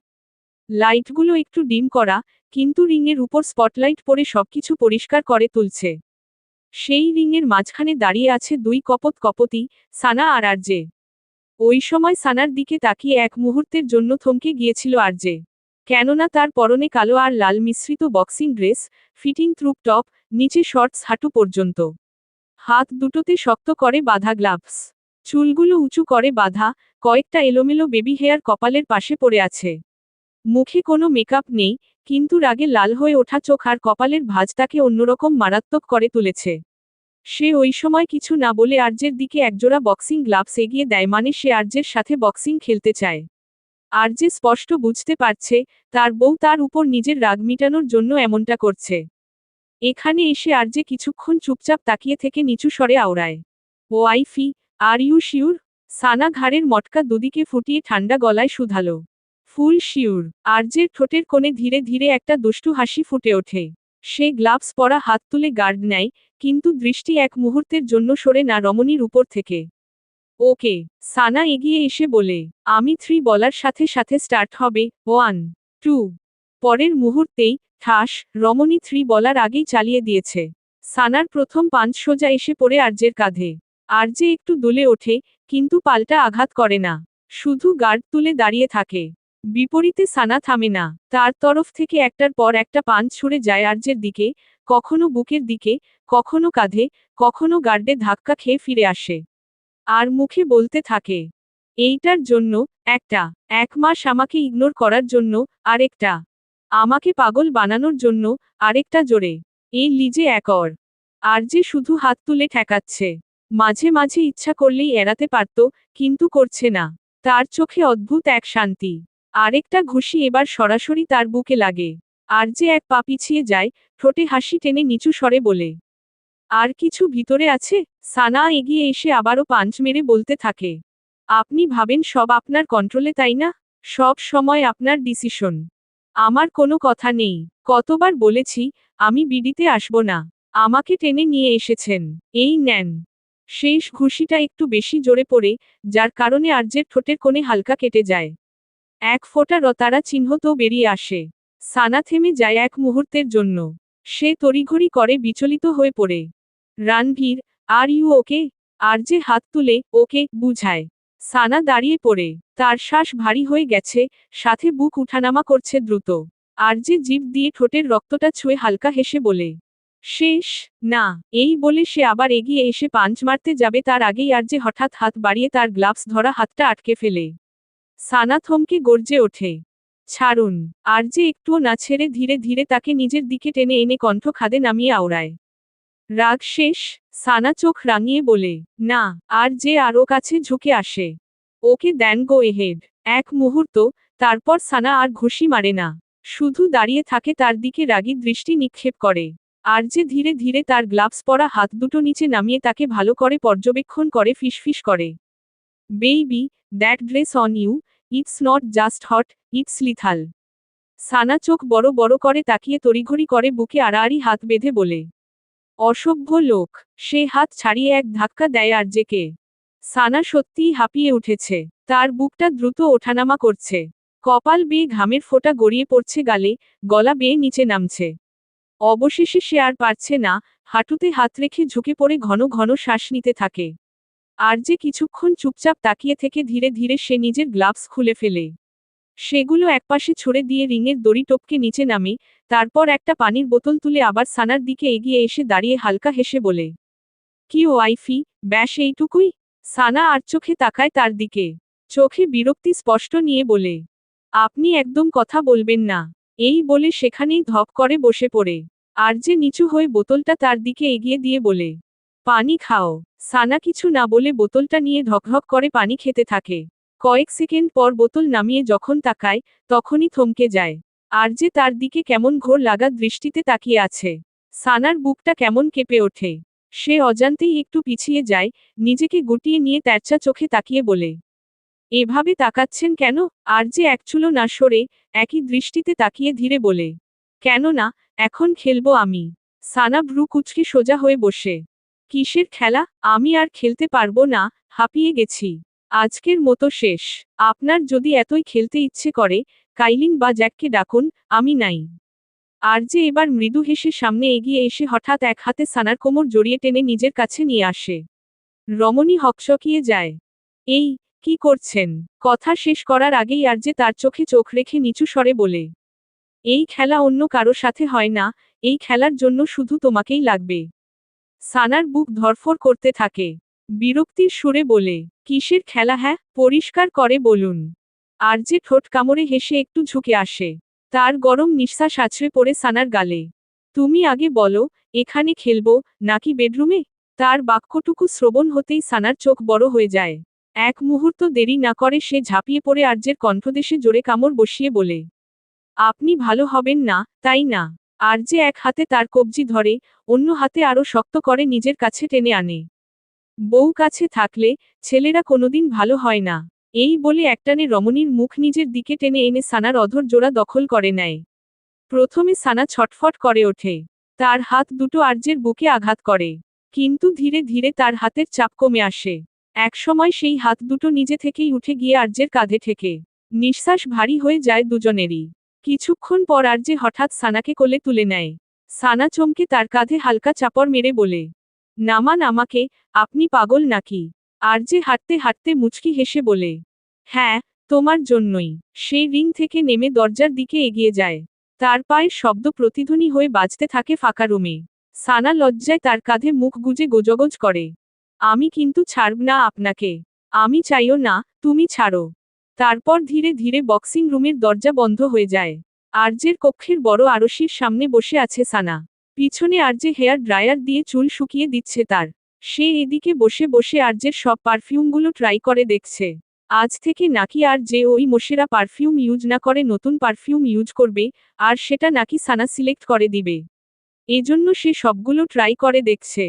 লাইটগুলো একটু ডিম করা, কিন্তু রিংয়ের উপর স্পটলাইট পড়ে সবকিছু পরিষ্কার করে তুলছে। সেই রিংয়ের মাঝখানে দাঁড়িয়ে আছে দুই কপতি, সানা আর আরজে। ওই সময় সানার দিকে তাকিয়ে এক মুহূর্তের জন্য থমকে গিয়েছিল আরজে। কেননা তার পরনে কালো আর লাল মিশ্রিত বক্সিং ড্রেস, ফিটিং থ্রুপ টপ, নিচে শর্টস হাঁটু পর্যন্ত। হাত দুটোতে শক্ত করে বাঁধা গ্লাভস। চুলগুলো উঁচু করে বাঁধা, কয়েকটা এলোমেলো বেবি হেয়ার কপালের পাশে পড়ে আছে। মুখে কোনো মেকআপ নেই, কিন্তু রাগে লাল হয়ে ওঠা চোখ আর কপালের ভাঁজ তাকে অন্যরকম মারাত্মক করে তুলেছে। সে ওই সময় কিছু না বলে আরজের দিকে একজোড়া বক্সিং গ্লাভস এগিয়ে দেয়, মানে সে আরজের সাথে বক্সিং খেলতে চায়। আরজে স্পষ্ট বুঝতে পারছে, তার বউ তার উপর নিজের রাগ মিটানোর জন্য এমনটা করছে। এখানে এসে আরজে কিছুক্ষণ চুপচাপ তাকিয়ে থেকে নিচু স্বরে আওড়ায়, ওয়াইফি, আর ইউ শিওর? সানা ঘাড়ের মটকা দুদিকে ফুটিয়ে ঠান্ডা গলায় শুধালো। ফুল শিওর। আরজের ঠোঁটের কোণে ধীরে ধীরে একটা দুষ্টু হাসি ফুটে ওঠে। সে গ্লাভস পরা হাত তুলে গার্ড নেয়, কিন্তু দৃষ্টি এক মুহূর্তের জন্য সরে না রমণীর উপর থেকে। ওকে, সানা এগিয়ে এসে বলে, আমি 3 বলার সাথে সাথে স্টার্ট হবে, 1, 2। পরের মুহূর্তেই, ঠাস, রমণী 3 বলার আগেই চালিয়ে দিয়েছে। সানার প্রথম পাঞ্চ সোজা এসে পড়ে আরজের কাঁধে। আরজে একটু দুলে ওঠে, কিন্তু পাল্টা আঘাত করে না। শুধু গার্ড তুলে দাঁড়িয়ে থাকে। বিপরীতে সানা থামে না। তার তরফ থেকে একটার পর একটা পাঞ্চ ছুড়ে যায় আরজের দিকে, কখনো বুকের দিকে, কখনো কাঁধে, কখনো গার্ডে ধাক্কা খেয়ে ফিরে আসে। আর মুখে বলতে থাকে, এইটার জন্য, একটা, 1 মাস আমাকে ইগনোর করার জন্য, আরেকটা, আমাকে পাগল বানানোর জন্য, আরেকটা জোরে, এই লিজে এক অর। আরজে শুধু হাত তুলে ঠেকাচ্ছে। মাঝে মাঝে ইচ্ছা করলেই এড়াতে পারত, কিন্তু করছে না। তার চোখে অদ্ভুত এক শান্তি। আরেকটা ঘুষি এবার সরাসরি তার বুকে লাগে। আরজে এক পা পিছিয়ে যায়, ঠোঁটে হাসি টেনে নিচু স্বরে বলে, আর কিছু ভিতরে আছে? সানা এগিয়ে এসে আবারও পাঞ্চ মেরে বলতে থাকে, আপনি ভাবেন সব আপনার কন্ট্রোলে তাই না? সব সময় আপনার ডিসিশন। আমার কোনো কথা নেই। কতবার বলেছি, আমি বিডিতে আসব না। আমাকে টেনে নিয়ে এসেছেন। এই নেন। শেষ ঘুষিটা একটু বেশি জোরে পড়ে, যার কারণে আরজের ঠোঁটের কোণে হালকা কেটে যায়। এক ফোঁটা রতারা চিহ্ন তো বেরিয়ে আসে। সানা থেমে যায় এক মুহূর্তের জন্য। সে তড়িঘড়ি করে বিচলিত হয়ে পড়ে। রানভীর, আর ইউ ওকে? আরজে হাত তুলে, ওকে, বুঝায়। সানা দাঁড়িয়ে পড়ে। তার শ্বাস ভারী হয়ে গেছে, সাথে বুক উঠানামা করছে দ্রুত। আরজে জিভ দিয়ে ঠোঁটের রক্তটা ছুঁয়ে হালকা হেসে বলে, শেষ? না। এই বলে সে আবার এগিয়ে এসে পাঞ্চ মারতে যাবে, তার আগেই আরজে হঠাৎ হাত বাড়িয়ে তার গ্লাভস ধরা হাতটা আটকে ফেলে। সানা থমকে গর্জে ওঠে, ছাড়ুন। আরজে একটুও না ছেড়ে ধীরে ধীরে তাকে নিজের দিকে টেনে এনে কণ্ঠ খাদে নামিয়ে আওড়ায়। রাগ শেষ? সানা চোখ রাঙিয়ে বলে, না। আর যে আরও কাছে ঝুঁকে আসে। ওকে দেন গো এহেড। এক মুহূর্ত, তারপর সানা আর ঘুষি মারে না। শুধু দাঁড়িয়ে থাকে, তার দিকে রাগী দৃষ্টি নিক্ষেপ করে। আর যে ধীরে ধীরে তার গ্লাভস পরা হাত দুটো নিচে নামিয়ে তাকে ভালো করে পর্যবেক্ষণ করে ফিসফিস করে, baby, that dress on you, it's not just hot, it's lethal. Sana চোখ বড় বড় করে তাকিয়ে তড়িঘড়ি করে বুকে আড়াআড়ি হাত বেঁধে বলে, অসভ্য লোক। সে হাত ছাড়িয়ে এক ধাক্কা দেয় আরজেকে। সানা সত্যিই হাঁপিয়ে উঠেছে। তার বুকটা দ্রুত ওঠানামা করছে। কপাল বেয়ে ঘামের ফোঁটা গড়িয়ে পড়ছে গালে, গলা বেয়ে নিচে নামছে। অবশেষে সে আর পারছে না, হাঁটুতে হাত রেখে ঝুঁকে পড়ে ঘন ঘন শ্বাস নিতে থাকে। আরজে কিছুক্ষণ চুপচাপ তাকিয়ে থেকে ধীরে ধীরে সে নিজের গ্লাভস খুলে ফেলে। সেগুলো একপাশে ছুড়ে দিয়ে রিংয়ের দড়ি টপকে নিচে নামে, তারপর একটা পানির বোতল তুলে আবার সানার দিকে এগিয়ে এসে দাঁড়িয়ে হালকা হেসে বলে, কি ওয়াইফি, ব্যাস এইটুকুই? সানা আর চোখে তাকায় তার দিকে। চোখে বিরক্তি স্পষ্ট নিয়ে বলে, আপনি একদম কথা বলবেন না। এই বলে সেখানেই ধপ করে বসে পড়ে। আর যে নিচু হয়ে বোতলটা তার দিকে এগিয়ে দিয়ে বলে, পানি খাও। সানা কিছু না বলে বোতলটা নিয়ে ঢকঢক করে পানি খেতে থাকে। কয়েক সেকেন্ড পর বোতল নামিয়ে যখন তাকায়, তখনই থমকে যায়। আর যে তার দিকে কেমন ঘোর লাগা দৃষ্টিতে তাকিয়ে আছে। সানার বুকটা কেমন কেঁপে ওঠে। সে অজান্তেই একটু পিছিয়ে যায়, নিজেকে গুটিয়ে নিয়ে তেরচা চোখে তাকিয়ে বলে, এভাবে তাকাচ্ছেন কেন? আর যে এক চুলো না সরে, একই দৃষ্টিতে তাকিয়ে ধীরে বলে, কেন না, এখন খেলবো আমি। সানা ভ্রু কুচকে সোজা হয়ে বসে, কিসের খেলা? আমি আর খেলতে পারবো না, হাঁপিয়ে গেছি। আজকের মতো শেষ। আপনার যদি এতই খেলতে ইচ্ছে করে, কাইলিন বা জ্যাককে ডাকুন, আমি নাই। আরজে এবার মৃদু হেসে সামনে এগিয়ে এসে হঠাৎ এক হাতে সানার কোমর জড়িয়ে টেনে নিজের কাছে নিয়ে আসে। রমণী হকচকিয়ে যায়। এই, কি করছেন? কথা শেষ করার আগেই আরজে তার চোখে চোখ রেখে নিচু স্বরে বলে, এই খেলা অন্য কারো সাথে হয় না, এই খেলার জন্য শুধু তোমাকেই লাগবে। সানার বুক ধড়ফড় করতে থাকে। বিরক্তির সুরে বলে, কিসের খেলা হ্যাঁ, পরিষ্কার করে বলুন। আরজে ঠোঁট কামড়ে হেসে একটু ঝুঁকে আসে। তার গরম নিঃশ্বাস আছড়ে পড়ে সানার গালে। তুমি আগে বলো, এখানে খেলবো, নাকি বেডরুমে? তার বাক্যটুকু শ্রবণ হতেই সানার চোখ বড় হয়ে যায়। এক মুহূর্ত দেরি না করে সে ঝাঁপিয়ে পড়ে আরজের কণ্ঠদেশে জোরে কামড় বসিয়ে বলে, আপনি ভালো হবেন না, তাই না? আরজে এক হাতে তার কবজি ধরে, অন্য হাতে আরো শক্ত করে নিজের কাছে টেনে আনে। বউ কাছে থাকলে, ছেলেরা কোনোদিন ভালো হয় না। এই বলে একটানে রমণীর মুখ নিজের দিকে টেনে এনে সানার অধর জোড়া দখল করে নেয়। প্রথমে সানা ছটফট করে ওঠে। তার হাত দুটো আরজের বুকে আঘাত করে। কিন্তু ধীরে ধীরে তার হাতের চাপ কমে আসে। একসময় সেই হাত দুটো নিজে থেকেই উঠে গিয়ে আরজের কাঁধে ঠেকে। নিঃশ্বাস ভারী হয়ে যায় দুজনেরই। কিছুক্ষণ পর আরজে হঠাৎ সানাকে কোলে তুলে নেয়। সানা চমকে তার কাঁধে হালকা চাপড় মেরে বলে, নামান আমাকে, আপনি পাগল নাকি? আরজে হাঁটতে হাঁটতে মুচকি হেসে বলে, হ্যাঁ, তোমার জন্যই। সেই রিং থেকে নেমে দরজার দিকে এগিয়ে যায়। তার পায়ের শব্দ প্রতিধ্বনি হয়ে বাজতে থাকে ফাঁকা রুমে। সানা লজ্জায় তার কাঁধে মুখ গুজে গোজগোজ করে। আমি কিন্তু ছাড়ব না আপনাকে। আমি চাইও না, তুমি ছাড়ো। তারপর ধীরে ধীরে বক্সিং রুমের দরজা বন্ধ হয়ে যায়। আরজের কক্ষের বড় আরশির সামনে বসে আছে সানা। পিছনে আরজে হেয়ার ড্রায়ার দিয়ে চুল শুকিয়ে দিচ্ছে তার। সে এদিকে বসে বসে আরজের সব পারফিউমগুলো ট্রাই করে দেখছে। আজ থেকে নাকি আর যে ওই মোশেরা পারফিউম ইউজ না করে নতুন পারফিউম ইউজ করবে, আর সেটা নাকি সানা সিলেক্ট করে দিবে। এজন্য সে সবগুলো ট্রাই করে দেখছে।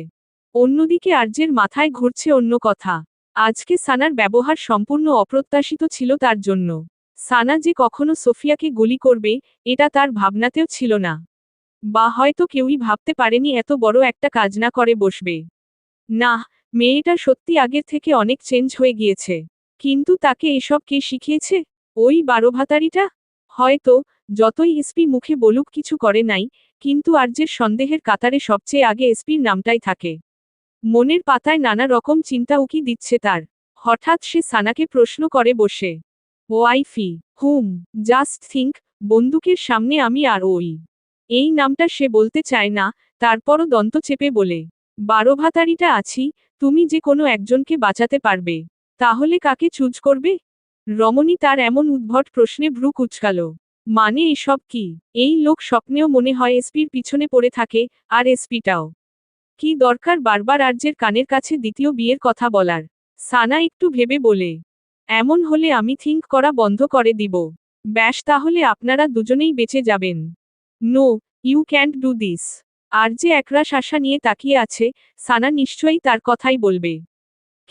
অন্যদিকে আরজের মাথায় ঘুরছে অন্য কথা। আজকে সানার ব্যবহার সম্পূর্ণ অপ্রত্যাশিত ছিল তার জন্য। সানা যে কখনো সোফিয়াকে গুলি করবে, এটা তার ভাবনাতেও ছিল না। বা হয়তো কেউই ভাবতে পারেনি এত বড় একটা কাজ না করে বসবে। না, মেয়েটা সত্যি আগের থেকে অনেক চেঞ্জ হয়ে গিয়েছে। কিন্তু তাকে এসব কে শিখিয়েছে? ওই বারোভাতারিটা? হয়তো, যতই এসপি মুখে বলুক কিছু করে নাই, কিন্তু আরজের সন্দেহের কাতারে সবচেয়ে আগে এসপির নামটাই থাকে। মনের পাতায় নানা রকম চিন্তা উকি দিচ্ছে তার। হঠাৎ সে সানাকে প্রশ্ন করে বসে, ওয়াইফি, হুম, জাস্ট থিঙ্ক, বন্দুকের সামনে আমি আর ওই। এই নামটা সে বলতে চায় না, তারপরও দন্ত চেপে বলে, বারোভাতারিটা আছি, তুমি যে কোনো একজনকে বাঁচাতে পারবে। তাহলে কাকে চুজ করবে? রমণী তার এমন উদ্ভট প্রশ্নে ভ্রু কুঁচকাল। মানে এসব কি? এই লোক স্বপ্নেও মনে হয় এসপির পিছনে পড়ে থাকে, আর এসপিটাও। কি দরকার বারবার আরজের কানের কাছে দ্বিতীয় বিয়ের কথা বলার? সানা একটু ভেবে বলে, এমন হলে আমি থিঙ্ক করা বন্ধ করে দিব। ব্যাস তাহলে আপনারা দুজনেই বেঁচে যাবেন। No, you can't do this. RJ একরাশ আশা নিয়ে তাকিয়ে আছে, সানা নিশ্চয়ই তার কথাই বলবে।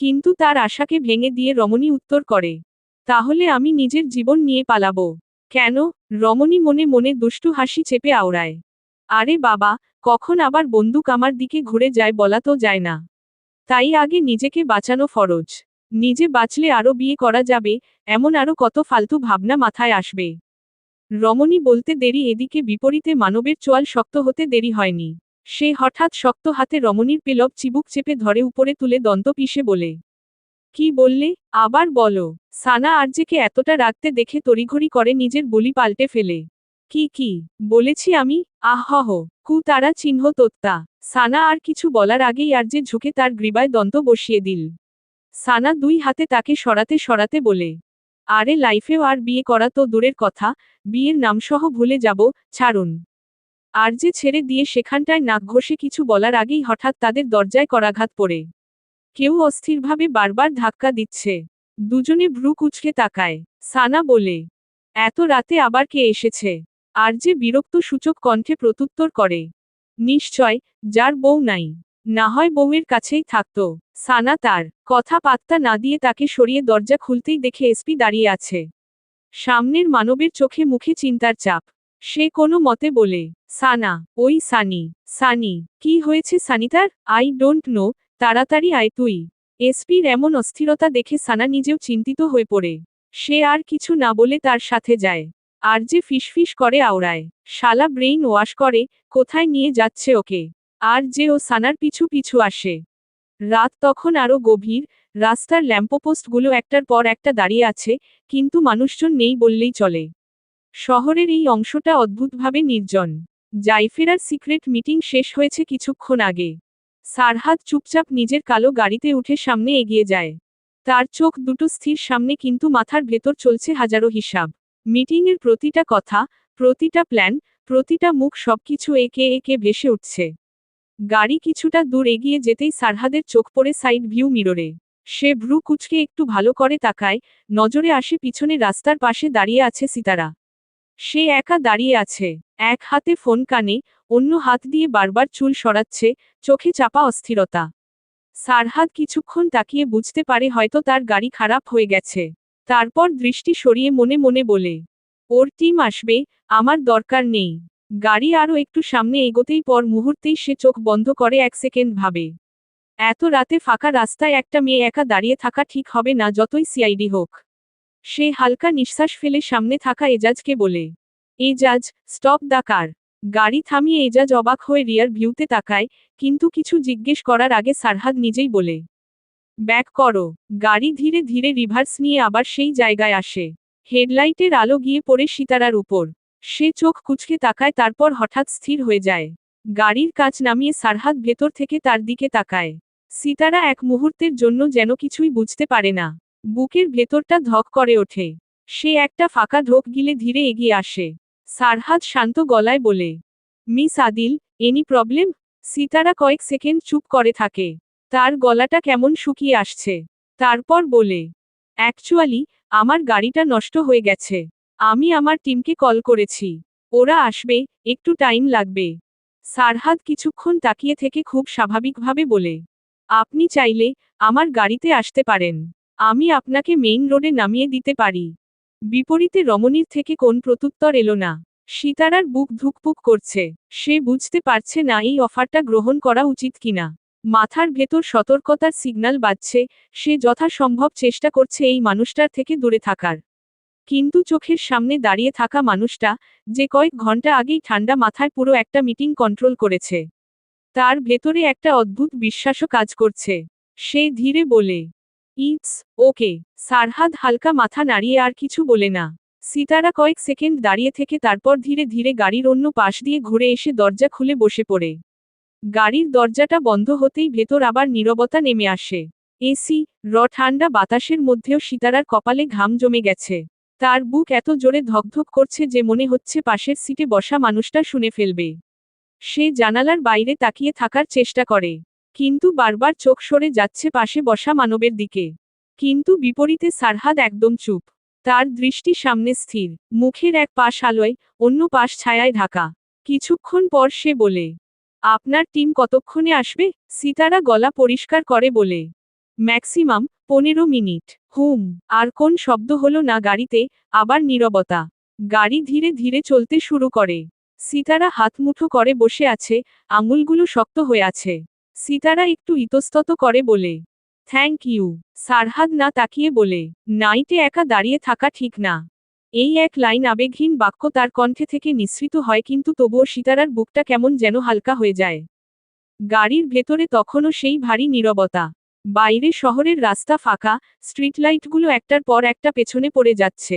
কিন্তু তার আশাকে ভেঙে দিয়ে রমণী উত্তর করে, তাহলে আমি নিজের জীবন নিয়ে পালাবো। কেন? রমণী মনে মনে দুষ্টু হাসি চেপে আওড়ায়। আরে বাবা, কখন আবার বন্দুক আমার দিকে ঘুরে যায় বলা তো যায় না। তাই আগে নিজেকে বাঁচানো ফরজ। নিজে বাঁচলে আরো বিয়ে করা যাবে, এমন আরো কত ফালতু ভাবনা মাথায় আসবে। রমণী বলতে দেরি এদিকে বিপরীতে মানবের চোয়াল শক্ত হতে দেরি হয়নি। সে হঠাৎ শক্ত হাতে রমণীর পেলব চিবুক চেপে ধরে উপরে তুলে দন্ত পিষে বলে, কি বললে? আবার বলো। সানা আরজেকে এতটা রাখতে দেখে তড়িঘড়ি করে নিজের বুলি পাল্টে ফেলে। কি বলেছি আমি? আহহ, তারা চিহ্ন তোত্তা। সানা আর কিছু বলার আগেই আরজে ঝুঁকে তার গ্রীবায় দন্ত বসিয়ে দিল। সানা দুই হাতে তাকে সরাতে সরাতে বলে, আরে লাইফেও আর বিয়ে করা তো দূরের কথা, বিয়ের নামসহ ভুলে যাব, ছাড়ুন। আরজে ছেড়ে দিয়ে সেখানটায় নাক ঘষে কিছু বলার আগেই হঠাৎ তাদের দরজায় করাঘাত পড়ে। কেউ অস্থিরভাবে বারবার ধাক্কা দিচ্ছে। দুজনে ভ্রু কুঁচকে তাকায়। সানা বলে, এত রাতে আবার কে এসেছে? আরজে বিরক্ত সূচক কণ্ঠে প্রত্যুত্তর করে, নিশ্চয়, যার বউ নাই। না হয় বউয়ের কাছেই থাকতো। সানা তার কথা পাত্তা না দিয়ে তাকে সরিয়ে দরজা খুলতেই দেখে এসপি দাঁড়িয়ে আছে। সামনের মানবের চোখে মুখে চিন্তার চাপ। সে কোনো মতে বলে, সানা, ওই সানি, কি হয়েছে সানিতার? আই ডোন্ট নো, তাড়াতাড়ি আয় তুই। এসপির এমন অস্থিরতা দেখে সানা নিজেও চিন্তিত হয়ে পড়ে। সে আর কিছু না বলে তার সাথে যায়। আর যে ফিসফিস করে আওড়ায়, শালা ব্রেইন ওয়াশ করে, কোথায় নিয়ে যাচ্ছে ওকে। আর যে ও সানার পিছু পিছু আসে। রাত তখন আরো গভীর, রাস্তার ল্যাম্পপোস্টগুলো একটার পর একটা দাঁড়িয়ে আছে, কিন্তু মানুষজন নেই বললেই চলে। শহরের এই অংশটা অদ্ভুতভাবে নির্জন। জাইফেরার সিক্রেট মিটিং শেষ হয়েছে কিছুক্ষণ আগে। সারহাদ চুপচাপ নিজের কালো গাড়িতে উঠে সামনে এগিয়ে যায়। তার চোখ দুটো স্থির সামনে, কিন্তু মাথার ভেতর চলছে হাজারো হিসাব। মিটিংয়ের প্রতিটা কথা, প্রতিটা প্ল্যান, প্রতিটা মুখ, সবকিছু একে একে ভেসে উঠছে। গাড়ি কিছুটা দূর এগিয়ে যেতেই সারহাদের চোখ পড়ে সাইড ভিউ মিররে। সে ভ্রু কুচকে একটু ভালো করে তাকায়, নজরে আসে পিছনে রাস্তার পাশে দাঁড়িয়ে আছে সিতারা। সে একা দাঁড়িয়ে আছে, এক হাতে ফোন কানে, অন্য হাত দিয়ে বারবার চুল সরাচ্ছে, চোখে চাপা অস্থিরতা। সারহাদ কিছুক্ষণ তাকিয়ে বুঝতে পারে হয়তো তার গাড়ি খারাপ হয়ে গেছে। তারপর দৃষ্টি সরিয়ে মনে মনে বলে, ওর টিম আসবে, আমার দরকার নেই। গাড়ি আরও একটু সামনে এগোতেই পর মুহূর্তেই সে চোখ বন্ধ করে 1 সেকেন্ড ভাবে। এত রাতে ফাঁকা রাস্তায় একটা মেয়ে একা দাঁড়িয়ে থাকা ঠিক হবে না, যতই সিআইডি হোক। সে হালকা নিঃশ্বাস ফেলে সামনে থাকা এজাজকে বলে, এজাজ, স্টপ দ্য কার। গাড়ি থামিয়ে এজাজ অবাক হয়ে রিয়ার ভিউতে তাকায়, কিন্তু কিছু জিজ্ঞেস করার আগে সারহাদ নিজেই বলে, ব্যাক করো। গাড়ি ধীরে ধীরে রিভার্স নিয়ে আবার সেই জায়গায় আসে। হেডলাইটের আলো গিয়ে পড়ে সিতারার উপর। সে চোখ কুঁচকে তাকায়, তারপর হঠাৎ স্থির হয়ে যায়। গাড়ির কাঁচ নামিয়ে সারহাদ ভেতর থেকে তার দিকে তাকায়। সিতারা এক মুহূর্তের জন্য যেন কিছুই বুঝতে পারে না। বুকের ভেতরটা ধক করে ওঠে। সে একটা ফাঁকা ঢোক গিলে ধীরে এগিয়ে আসে। সারহাদ শান্ত গলায় বলে, miss Adil, any problem? Sitara কয়েক সেকেন্ড চুপ করে থাকে। তার গলাটা কেমন শুকিয়ে আসছে। তারপর বলে, অ্যাকচুয়ালি, আমার গাড়িটা নষ্ট হয়ে গেছে। আমি আমার টিমকে কল করেছি। ওরা আসবে, একটু টাইম লাগবে। সারহাদ কিছুক্ষণ তাকিয়ে থেকে খুব স্বাভাবিকভাবে বলে, আপনি চাইলে আমার গাড়িতে আসতে পারেন। আমি আপনাকে মেইন রোডে নামিয়ে দিতে পারি। বিপরীতে রমণীর থেকে কোন প্রত্যুত্তর এলো না। সিতারার বুক ধুকপুক করছে। সে বুঝতে পারছে না এই অফারটা গ্রহণ করা উচিত কিনা। মাথার ভেতর সতর্কতার সিগন্যাল বাজছে, সে যথাসম্ভব চেষ্টা করছে এই মানুষটার থেকে দূরে থাকার। কিন্তু চোখের সামনে দাঁড়িয়ে থাকা মানুষটা, যে কয়েক ঘন্টা আগেই ঠান্ডা মাথায় পুরো একটা মিটিং কন্ট্রোল করেছে। তার ভেতরে একটা অদ্ভুত বিশ্বাসও কাজ করছে। সে ধীরে বলে, ইটস ওকে। সারহাদ হালকা মাথা নাড়িয়ে আর কিছু বলে না। সিতারা কয়েক সেকেন্ড দাঁড়িয়ে থেকে তারপর ধীরে ধীরে গাড়ির অন্য পাশ দিয়ে ঘুরে এসে দরজা খুলে বসে পড়ে। গাড়ির দরজাটা বন্ধ হতেই ভেতর আবার নীরবতা নেমে আসে। এসি, ঠান্ডা বাতাসের মধ্যেও সিতারার কপালে ঘাম জমে গেছে। তার বুক এত জোরে ধকধক করছে যে মনে হচ্ছে পাশের সিটে বসা মানুষটা শুনে ফেলবে। সে জানালার বাইরে তাকিয়ে থাকার চেষ্টা করে, কিন্তু বারবার চোখ সরে যাচ্ছে পাশে বসা মানবের দিকে। কিন্তু বিপরীতে সারহাদ একদম চুপ। তার দৃষ্টি সামনে স্থির, মুখের এক পাশ আলোয়, অন্য পাশ ছায়ায় ঢাকা। কিছুক্ষণ পর সে বলে, আপনার টিম কতক্ষণে আসবে? সিতারা গলা পরিষ্কার করে বলে, ম্যাক্সিমাম 15 মিনিট। আর কোন শব্দ হলো না গাড়িতে। আবার নীরবতা। গাড়ি ধীরে ধীরে চলতে শুরু করে। সিতারা হাত মুঠো করে বসে আছে, আঙুলগুলো শক্ত হয়ে আছে। সিতারা একটু ইতস্তত করে বলে, থ্যাংক ইউ। সারহাদ না তাকিয়ে বলে, নাইটে একা দাঁড়িয়ে থাকা ঠিক না। এই এক লাইন আবেগহীন বাক্য তার কণ্ঠে থেকে নিঃসৃত হয়, কিন্তু তবুও সিতারার বুকটা কেমন যেন হালকা হয়ে যায়। গাড়ির ভেতরে তখনও সেই ভারী নীরবতা। বাইরে শহরের রাস্তা ফাঁকা, স্ট্রিটলাইটগুলো একটার পর একটা পেছনে পড়ে যাচ্ছে।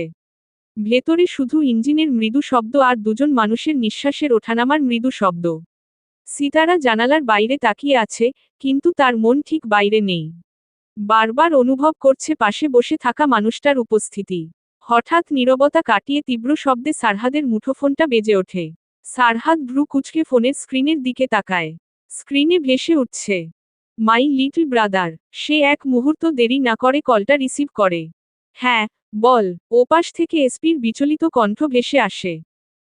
ভেতরে শুধু ইঞ্জিনের মৃদু শব্দ আর দুজন মানুষের নিঃশ্বাসের ওঠানামার মৃদু শব্দ। সিতারা জানালার বাইরে তাকিয়ে আছে, কিন্তু তার মন ঠিক বাইরে নেই। বারবার অনুভব করছে পাশে বসে থাকা মানুষটার উপস্থিতি। হঠাৎ নীরবতা কাটিয়ে তীব্র শব্দে সারহাদের মুঠোফোনটা বেজে ওঠে। সারহাদ ভ্রু কুঁচকে ফোনের স্ক্রিনের দিকে তাকায়। স্ক্রিনে ভেসে উঠছে, মাই লিটল ব্রাদার। সে এক মুহূর্ত দেরি না করে কলটা রিসিভ করে। হ্যাঁ, বল। ওপাশ থেকে এসপির বিচলিত কণ্ঠ ভেসে আসে।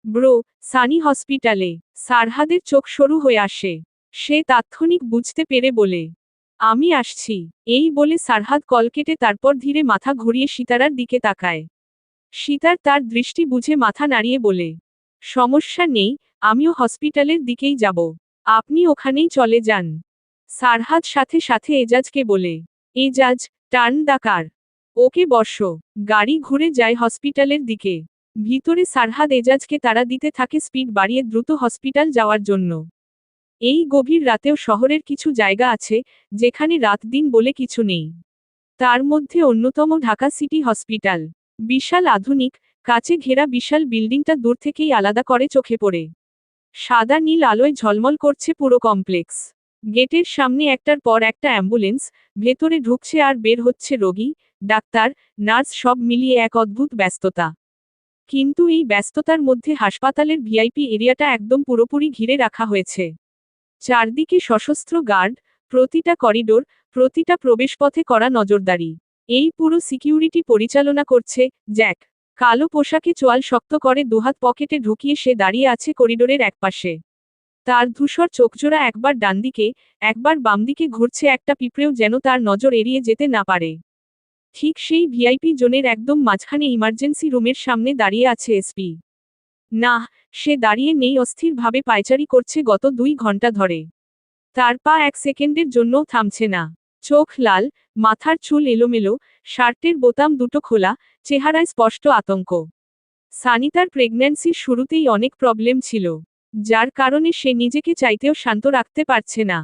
ব্রো, সানি হসপিটালে। সারহাদের চোখ সরু হয়ে আসে। সে তাৎক্ষণিক বুঝতে পেরে বলে, আমি আসছি। এই বলে সারহাদ কল কেটে তারপর ধীরে মাথা ঘুরিয়ে সিতারার দিকে তাকায়। সিতার তার দৃষ্টি বুঝে মাথা নাড়িয়ে বলে, সমস্যা নেই, আমিও হসপিটালের দিকেই যাব। আপনি ওখানেই চলে যান। সারহাদ সাথে সাথে এজাজকে বলে, এজাজ, টার্ন দ্য কার। ওকে বসো। গাড়ি ঘুরে যায় হসপিটালের দিকে। ভিতরে সারহাদ এজাজকে তাড়া দিতে থাকে স্পিড বাড়িয়ে দ্রুত হসপিটাল যাওয়ার জন্য। এই গভীর রাতেও শহরের কিছু জায়গা আছে যেখানে রাত দিন বলে কিছু নেই। তার মধ্যে অন্যতম ঢাকা সিটি হসপিটাল। বিশাল আধুনিক, কাচে ঘেরা বিশাল বিল্ডিংটা দূর থেকেই আলাদা করে চোখে পড়ে। সাদা নীল আলোয় ঝলমল করছে পুরো কমপ্লেক্স। গেটের সামনে একটার পর একটা অ্যাম্বুলেন্স, ভেতরে ঢুকছে আর বের হচ্ছে রোগী, ডাক্তার, নার্স সব মিলিয়ে এক অদ্ভুত ব্যস্ততা। কিন্তু এই ব্যস্ততার মধ্যে হাসপাতালের ভিআইপি এরিয়াটা একদম পুরোপুরি ঘিরে রাখা হয়েছে। চারদিকে সশস্ত্র গার্ড, প্রতিটা করিডোর, প্রতিটা প্রবেশপথে করা নজরদারি। এই পুরো সিকিউরিটি পরিচালনা করছে জ্যাক। কালো পোশাকে চোয়াল শক্ত করে দুহাত পকেটে ঢুকিয়ে সে দাঁড়িয়ে আছে করিডোরের একপাশে। তার ধূসর চোখজোড়া একবার ডানদিকে, একবার বামদিকে ঘুরছে, একটা পিঁপড়েও যেন তার নজর এড়িয়ে যেতে না পারে। ঠিক সেই ভিআইপি জোনের একদম মাঝখানে ইমার্জেন্সি রুমের সামনে দাঁড়িয়ে আছে এসপি। না, সে দাঁড়িয়ে নেই, অস্থিরভাবে পায়চারি করছে গত 2 ঘন্টা ধরে। তার পা এক সেকেন্ডের জন্যও থামছে না। চোখ লাল, মাথার চুল এলোমেলো, শার্টের বোতাম দুটো খোলা, চেহারায় স্পষ্ট আতঙ্ক। সানিতার প্রেগন্যান্সির শুরুতেই অনেক প্রবলেম ছিল, যার কারণে সে নিজেকে চাইতেও শান্ত রাখতে পারছে না।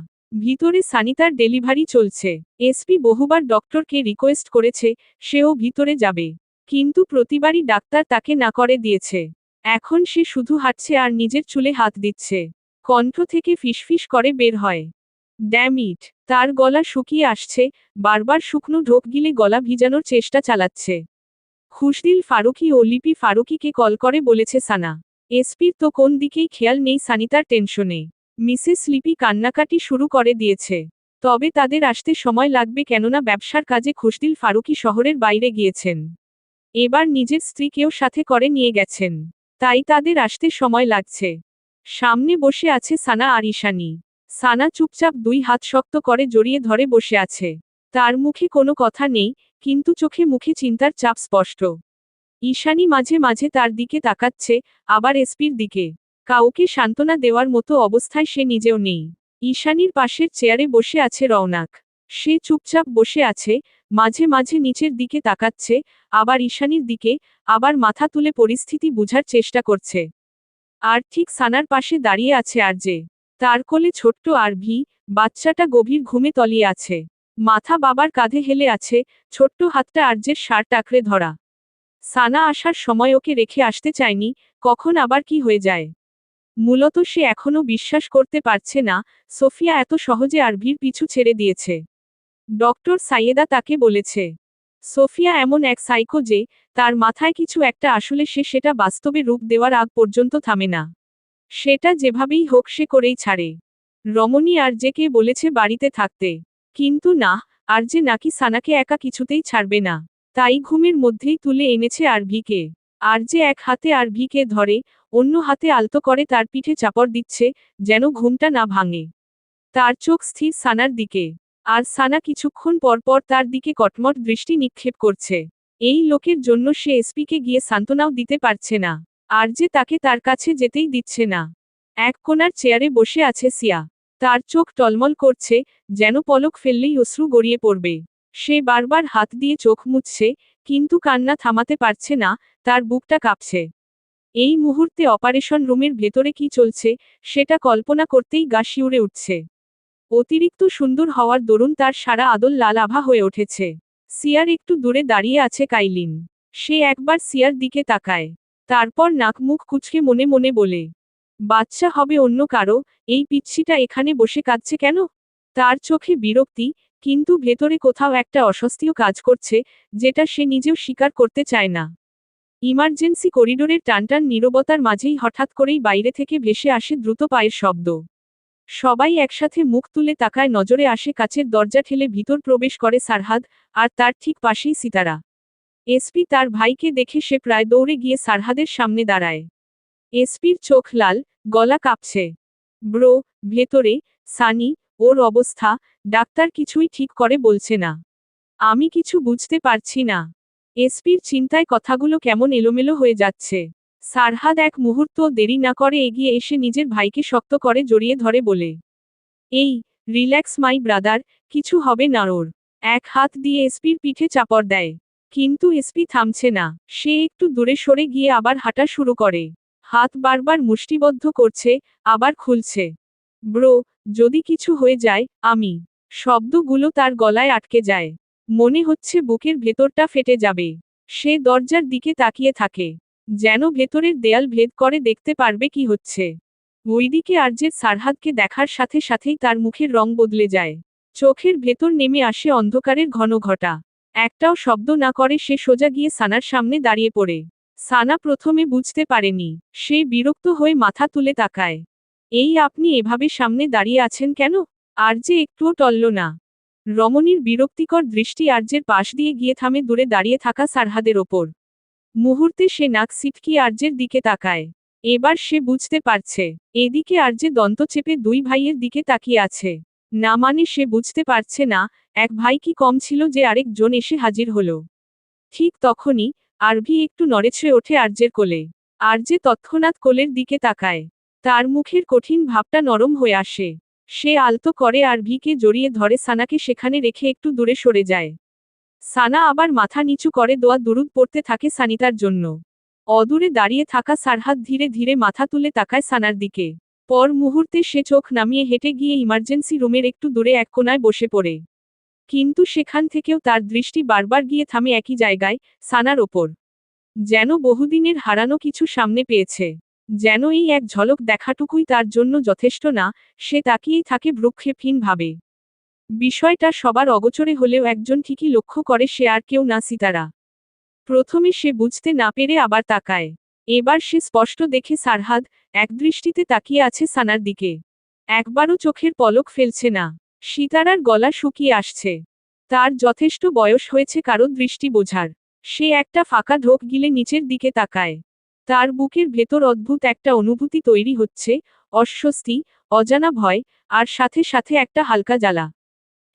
ভিতরে সানিতার ডেলিভারি চলছে। এসপি বহুবার ডক্টরকে রিকোয়েস্ট করেছে সেও ভিতরে যাবে, কিন্তু প্রতিবারই ডাক্তার তাকে না করে দিয়েছে। এখন সে শুধু হাঁটছে আর নিজের চুলে হাত দিচ্ছে। কণ্ঠ থেকে ফিসফিস করে বের হয়, ড্যাম ইট। তার গলা শুকিয়ে আসছে, বারবার শুকনো ঢোক গিলে গলা ভিজানোর চেষ্টা চালাচ্ছে। খুশদিল ফারুকী ও লিপি ফারুকীকে কল করে বলেছে সানা। এসপির তো কোন দিকেই খেয়াল নেই সানিতার টেনশনে। মিসেস লিপি কান্নাকাটি শুরু করে দিয়েছে। তবে তাদের আসতে সময় লাগবে, কেননা ব্যবসার কাজে খুশদিল ফারুকী শহরের বাইরে গিয়েছেন। এবার নিজের স্ত্রীকেও সাথে করে নিয়ে গেছেন, তাই তাদের আসতে সময় লাগছে। সামনে বসে আছে সানা আর ঈশানী। সানা চুপচাপ 2 হাত শক্ত করে জড়িয়ে ধরে বসে আছে। তার মুখে কোনো কথা নেই, কিন্তু চোখে মুখে চিন্তার চাপ স্পষ্ট। ঈশানী মাঝে মাঝে তার দিকে তাকাচ্ছে, আবার এসপির দিকে। কাউকে সান্ত্বনা দেওয়ার মতো অবস্থায় সে নিজেও নেই। ঈশানীর পাশের চেয়ারে বসে আছে রওনাক। সে চুপচাপ বসে আছে, মাঝে মাঝে নিচের দিকে তাকাচ্ছে, আবার ঈশানীর দিকে, আবার মাথা তুলে পরিস্থিতি বুঝার চেষ্টা করছে। আর ঠিক সানার পাশে দাঁড়িয়ে আছে আরজে। তার কোলে ছোট্ট আরভি, বাচ্চাটা গভীর ঘুমে তলিয়ে আছে। মাথা বাবার কাঁধে হেলে আছে, ছোট্ট হাতটা আরজের শার্ট আঁকড়ে ধরা। সানা আসার সময় ওকে রেখে আসতে চায়নি, কখন আবার কি হয়ে যায়। মূলত সে এখনো বিশ্বাস করতে পারছে না সোফিয়া এত সহজে আরভির পিছু ছেড়ে দিয়েছে। ডক্টর সাইয়েদা তাকে বলেছে সোফিয়া এমন এক সাইকো যে তার মাথায় কিছু একটা আসলে সে সেটা বাস্তবে রূপ দেওয়ার আগ পর্যন্ত থামে না। সেটা যেভাবেই হোক সে করেই ছাড়ে। রমণী আরজেকে বলেছে বাড়িতে থাকতে, কিন্তু না, আরজে নাকি সানাকে একা কিছুতেই ছাড়বে না। তাই ঘুমের মধ্যেই তুলে এনেছে আরভিকে। আরজে এক হাতে আরভিকে ধরে, অন্য হাতে আলতো করে তার পিঠে চাপড় দিচ্ছে, যেন ঘুমটা না ভাঙে। তার চোখ স্থির সানার দিকে, আর সানা কিছুক্ষণ পর পর তার দিকে কটমট দৃষ্টি নিক্ষেপ করছে। এই লোকের জন্য সে এসপিকে গিয়ে সান্ত্বনাও দিতে পারছে না, আরজে তাকে তার কাছে যেতেই দিচ্ছে না। এক কোণার চেয়ারে বসে আছে সিয়া। তার চোখ টলমল করছে, যেন পলক ফেললেই অশ্রু গড়িয়ে পড়বে। সে বারবার হাত দিয়ে চোখ মুছছে, কিন্তু কান্না থামাতে পারছে না, তার বুকটা কাঁপছে। এই মুহূর্তে অপারেশন রুমের ভেতরে কি চলছে সেটা কল্পনা করতেই গা শিউরে উঠছে। অতিরিক্ত সুন্দর হওয়ার দরুন তার সারা আদল লাল আভা হয়ে উঠেছে। সিয়ার একটু দূরে দাঁড়িয়ে আছে কাইলিন। সে একবার সিয়ার দিকে তাকায়, তারপর নাক মুখ কুঁচকে মনে মনে বলে, বাচ্চা হবে অন্য কারো, এই পিচ্ছিটা এখানে বসে কাঁদছে কেন? তার চোখে বিরক্তি, কিন্তু ভেতরে কোথাও একটা অস্বস্তিও কাজ করছে, যেটা সে নিজেও স্বীকার করতে চায় না। ইমার্জেন্সি করিডোরের টানটান নীরবতার মাঝেই হঠাৎ করেই বাইরে থেকে ভেসে আসে দ্রুত পায়ের শব্দ। সবাই একসাথে মুখ তুলে তাকায়, নজরে আসে কাচের দরজা ঠেলে ভিতর প্রবেশ করে সারহাদ, আর তার ঠিক পাশেই সিতারা। এসপি তার ভাইকে দেখে সে প্রায় দৌড়ে গিয়ে সারহাদের সামনে দাঁড়ায়। এসপির চোখ লাল, গলা কাঁপছে। ব্রো, ভেতরে সানি, ওর অবস্থা, ডাক্তার কিছুই ঠিক করে বলছে না। আমি কিছু বুঝতে পারছি না। এসপির চিন্তায় কথাগুলো কেমন এলোমেলো হয়ে যাচ্ছে। সারহাদ এক মুহূর্ত দেরি না করে এগিয়ে এসে নিজের ভাইকে শক্ত করে জড়িয়ে ধরে বলে, এই, রিল্যাক্স মাই ব্রাদার, কিছু হবে না ওর। এক হাত দিয়ে এসপির পিঠে চাপড় দেয়। কিন্তু এসপি থামছে না। সে একটু দূরে সরে গিয়ে আবার হাঁটা শুরু করে। হাত বারবার মুষ্টিবদ্ধ করছে, আবার খুলছে। ব্রো, যদি কিছু হয়ে যায়, আমি। শব্দগুলো তার গলায় আটকে যায়। মনে হচ্ছে বুকের ভেতরটা ফেটে যাবে। সে দরজার দিকে তাকিয়ে থাকে, যেন ভেতরের দেয়াল ভেদ করে দেখতে পারবে কি হচ্ছে। ওইদিকে আরজের সারহাদকে দেখার সাথে সাথেই তার মুখের রং বদলে যায়। চোখের ভেতর নেমে আসে অন্ধকারের ঘন ঘটা। একটাও শব্দ না করে সে সোজা গিয়ে সানার সামনে দাঁড়িয়ে পড়ে। সানা প্রথমে বুঝতে পারেনি। সে বিরক্ত হয়ে মাথা তুলে তাকায়। এই আপনি এভাবে সামনে দাঁড়িয়ে আছেন কেন? আরজে একটুও টলল না। রমণীর বিরক্তিকর দৃষ্টি আরজের পাশ দিয়ে গিয়ে থামে দূরে দাঁড়িয়ে থাকা সারহাদের ওপর। মুহূর্তে সে নাক সিটকিয়ে আরজের দিকে তাকায়। এবার সে বুঝতে পারছে। এদিকে আরজে দন্ত চেপে দুই ভাইয়ের দিকে তাকিয়ে আছে। না মানে সে বুঝতে পারছে না, এক ভাই কি কম ছিল যে আরেক জন এসে হাজির হলো। ঠিক তখনই আরভি একটু নড়েচড়ে ওঠে আরজের কোলে। আরজে তৎক্ষণাৎ কোলের দিকে তাকায়। তার মুখের কঠিন ভাবটা নরম হয়ে আসে। সে আলতো করে আরভিকে জড়িয়ে ধরে সানাকে সেখানে রেখে একটু দূরে সরে যায়। সানা আবার মাথা নিচু করে দোয়া দুরুদ পড়তে থাকে সানিতার জন্য। অদূরে দাঁড়িয়ে থাকা সারহাদ ধীরে ধীরে মাথা তুলে তাকায় সানার দিকে। পর মুহূর্তে সে চোখ নামিয়ে হেঁটে গিয়ে ইমার্জেন্সি রুমের একটু দূরে এক কোণায় বসে পড়ে। কিন্তু সেখান থেকেও তার দৃষ্টি বারবার গিয়ে থামে একই জায়গায়, সানার ওপর। যেন বহুদিনের হারানো কিছু সামনে পেয়েছে। যেন এই এক ঝলক দেখাটুকুই তার জন্য যথেষ্ট না, সে তাকিয়েই থাকে ভ্রুক্ষেপহীন ভাবে। বিষয়টা সবার অগোচরে হলেও একজন ঠিকই লক্ষ্য করে, সে আর কেউ না সিতারা। প্রথমে সে বুঝতে না পেরে আবার তাকায়। এবার সে স্পষ্ট দেখে সারহাদ একদৃষ্টিতে তাকিয়ে আছে সানার দিকে। একবারও চোখের পলক ফেলছে না। সিতারার গলা শুকিয়ে আসছে। তার যথেষ্ট বয়স হয়েছে কারো দৃষ্টি বোঝার। সে একটা ফাঁকা ঢোক গিলে নিচের দিকে তাকায়। তার বুকের ভেতর অদ্ভুত একটা অনুভূতি তৈরি হচ্ছে, অস্বস্তি, অজানা ভয়, আর সাথে সাথে একটা হালকা জ্বালা।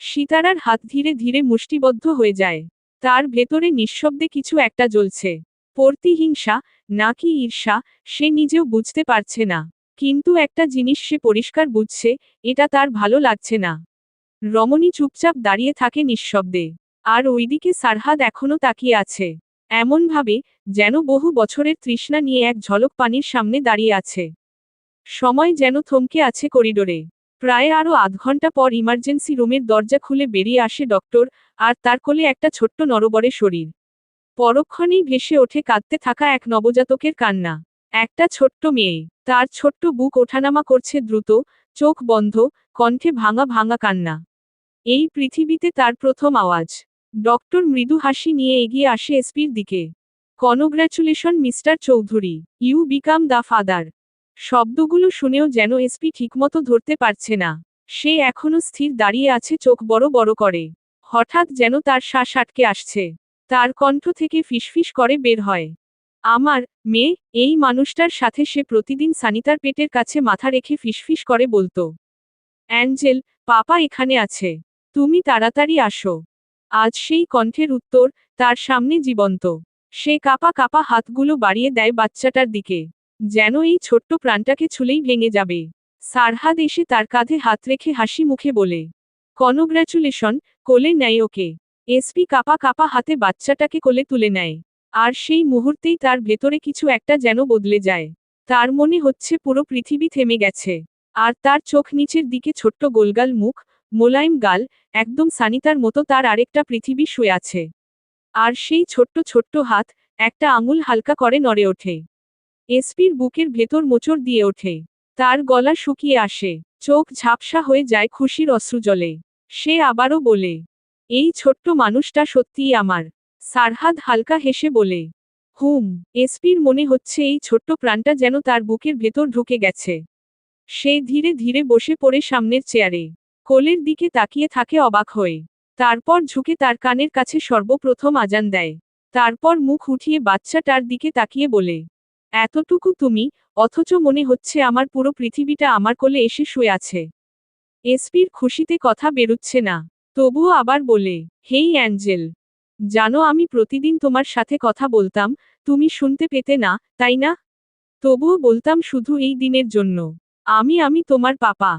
সিতারার হাত ধীরে ধীরে মুষ্টিবদ্ধ হয়ে যায়। তার ভেতরে নিঃশব্দে কিছু একটা জ্বলছে। প্রতিহিংসা, নাকি ঈর্ষা, সে নিজেও বুঝতে পারছে না। কিন্তু একটা জিনিস সে পরিষ্কার বুঝছে, এটা তার ভালো লাগছে না। রমণী চুপচাপ দাঁড়িয়ে থাকে নিঃশব্দে। আর ওইদিকে সারহাদ এখনো তাকিয়ে আছে। এমনভাবে, যেন বহু বছরের তৃষ্ণা নিয়ে এক ঝলক পানির সামনে দাঁড়িয়ে আছে। সময় যেন থমকে আছে করিডোরে। প্রায় আরও আধ ঘন্টা পর ইমার্জেন্সি রুমের দরজা খুলে বেরিয়ে আসে ডক্টর, আর তার কোলে একটা ছোট্ট নরবরে শরীর। পরক্ষণেই ভেসে ওঠে কাঁদতে থাকা এক নবজাতকের কান্না। একটা ছোট্ট মেয়ে। তার ছোট্ট বুক ওঠানামা করছে দ্রুত, চোখ বন্ধ, কণ্ঠে ভাঙা ভাঙা কান্না। এই পৃথিবীতে তার প্রথম আওয়াজ। ডক্টর মৃদু হাসি নিয়ে এগিয়ে আসে এসপির দিকে। Congratulation mister Chowdhury, you become the father. শব্দগুলো শুনেও যেন এসপি ঠিকমতো ধরতে পারছে না। সে এখনো স্থির দাঁড়িয়ে আছে, চোখ বড় বড় করে। হঠাৎ যেন তার শ্বাস আটকে আসছে। তার কণ্ঠ থেকে ফিসফিস করে বের হয়, আমার মেয়ে। এই মানুষটার সাথে সে প্রতিদিন সানিতার পেটের কাছে মাথা রেখে ফিসফিস করে বলতো, অ্যাঞ্জেল, পাপা এখানে আছে। তুমি তাড়াতাড়ি আসো। আজ সেই কণ্ঠের উত্তর তার সামনে জীবন্ত। সে কাঁপা কাঁপা হাতগুলো বাড়িয়ে দেয় বাচ্চাটার দিকে, যেন এই ছোট্ট প্রাণটাকে ছুলেই ভেঙে যাবে। সারহাদ এসে তার কাঁধে হাত রেখে হাসি মুখে বলে, কনগ্র্যাচুলেশন। কোলে নেয় ওকে। এসপি কাঁপা কাঁপা হাতে বাচ্চাটাকে কোলে তুলে নেয়। আর সেই মুহূর্তেই তার ভেতরে কিছু একটা যেন বদলে যায়। তার মনে হচ্ছে পুরো পৃথিবী থেমে গেছে। আর তার চোখ নিচের দিকে ছোট্ট গোলগাল মুখ, মোলায়েম গাল, একদম সানিতার মতো তার আরেকটা পৃথিবী শুয়ে আছে। আর সেই ছোট্ট ছোট্ট হাত, একটা আঙুল হালকা করে নড়ে ওঠে। এসপির বুকের ভেতর মোচড় দিয়ে ওঠে। তার গলা শুকিয়ে আসে। চোখ ঝাপসা হয়ে যায় খুশির অশ্রুজলে। সে আবারও বলে, এই ছোট্ট মানুষটা সত্যিই আমার। সারহাদ হালকা হেসে বলে, হুম। এসপির মনে হচ্ছে এই ছোট্ট প্রাণটা যেন তার বুকের ভেতর ঢুকে গেছে। সে ধীরে ধীরে বসে পড়ে সামনের চেয়ারে। কোলের দিকে তাকিয়ে থাকে অবাক হয়ে। তারপর ঝুঁকে তার কানের কাছে সর্বপ্রথম আজান দেয়। তারপর মুখ উঠিয়ে বাচ্চাটার দিকে তাকিয়ে বলে, এতটুকু তুমি, অথচ মনে হচ্ছে আমার পুরো পৃথিবীটা আমার কোলে এসে শুয়ে আছে। এসপির খুশিতে কথা বেরুচ্ছে না। তবুও আবার বলে, হেই অ্যাঞ্জেল, জানো আমি প্রতিদিন তোমার সাথে কথা বলতাম, তুমি শুনতে পেতে না, তাই না? তবুও বলতাম শুধু এই দিনের জন্য। আমি তোমার পাপা।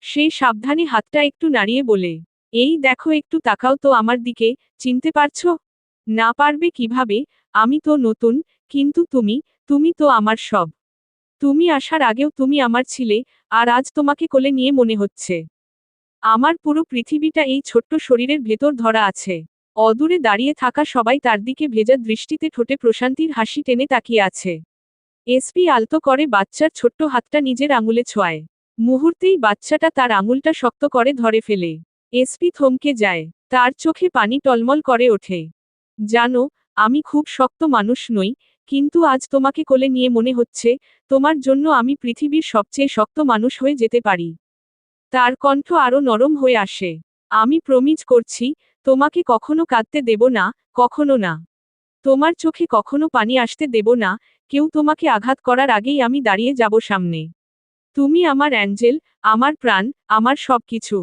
সে সাবধানে হাতটা একটু নাড়িয়ে বলে, এই দেখো, একটু তাকাও তো আমার দিকে, চিনতে পারছো? না পারবে কিভাবে, আমি তো নতুন, কিন্তু তুমি তো আমার সব। তুমি আসার আগেও তুমি আমার ছিলে, আর আজ তোমাকে কোলে নিয়ে মনে হচ্ছে আমার পুরো পৃথিবীটা এই ছোট্ট শরীরের ভেতর ধরা আছে। অদূরে দাঁড়িয়ে থাকা সবাই তার দিকে ভেজা দৃষ্টিতে ঠোঁটে প্রশান্তির হাসি টেনে তাকিয়ে আছে। এসপি আলতো করে বাচ্চার ছোট্ট হাতটা নিজের আঙুলে ছোঁয়ায়। মুহূর্তেই বাচ্চাটা তার আঙুলটা শক্ত করে ধরে ফেলে। এসপি থমকে যায়। তার চোখে পানি টলমল করে ওঠে। জানো, আমি খুব শক্ত মানুষ নই, কিন্তু আজ তোমাকে কোলে নিয়ে মনে হচ্ছে তোমার জন্য আমি পৃথিবীর সবচেয়ে শক্ত মানুষ হয়ে যেতে পারি। তার কণ্ঠ আরো নরম হয়ে আসে। আমি প্রমিজ করছি, তোমাকে কখনো কাঁদতে দেব না, কখনো না। তোমার চোখে কখনো পানি আসতে দেব না, কেউ তোমাকে আঘাত করার আগেই আমি দাঁড়িয়ে যাব সামনে। তুমি আমার অ্যাঞ্জেল, আমার প্রাণ, আমার সবকিছু।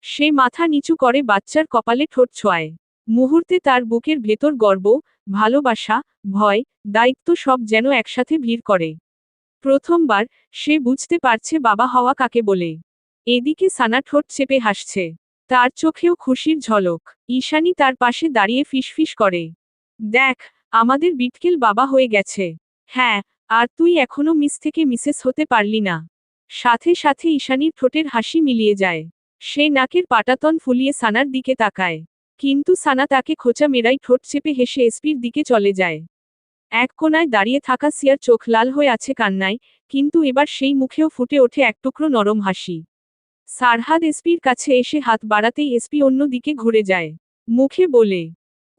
সে মাথা নিচু করে বাচ্চার কপালে ঠোঁট ছোঁয়ায়। মুহূর্তে তার বুকের ভেতর গর্ব, ভালোবাসা, ভয়, দায়িত্ব সব যেন একসাথে ভিড় করে। প্রথমবার সে বুঝতে পারছে বাবা হওয়া কাকে বলে। এদিকে সানা ঠোঁট চেপে হাসছে। তার চোখেও খুশির ঝলক। ঈশানী তার পাশে দাঁড়িয়ে ফিসফিস করে, দেখ, আমাদের বিটকেল বাবা হয়ে গেছে। হ্যাঁ, আর তুই এখনো মিস থেকে মিসেস হতে পারলি না। সাথে সাথে ঈশানীর ঠোঁটের হাসি মিলিয়ে যায়। সে নাকের পাটাতন ফুলিয়ে সানার দিকে তাকায়। কিন্তু সানা তাকে খোঁচা মেরাই ঠোঁট চেপে হেসে এসপির দিকে চলে যায়। এক কোনায় দাঁড়িয়ে থাকা সিয়ার চোখ লাল হয়ে আছে কান্নায়, কিন্তু এবার সেই মুখেও ফুটে ওঠে এক টুকরো নরম হাসি। সারহাদ এসপির কাছে এসে হাত বাড়াতেই এসপি অন্য দিকে ঘুরে যায়। মুখে বলে,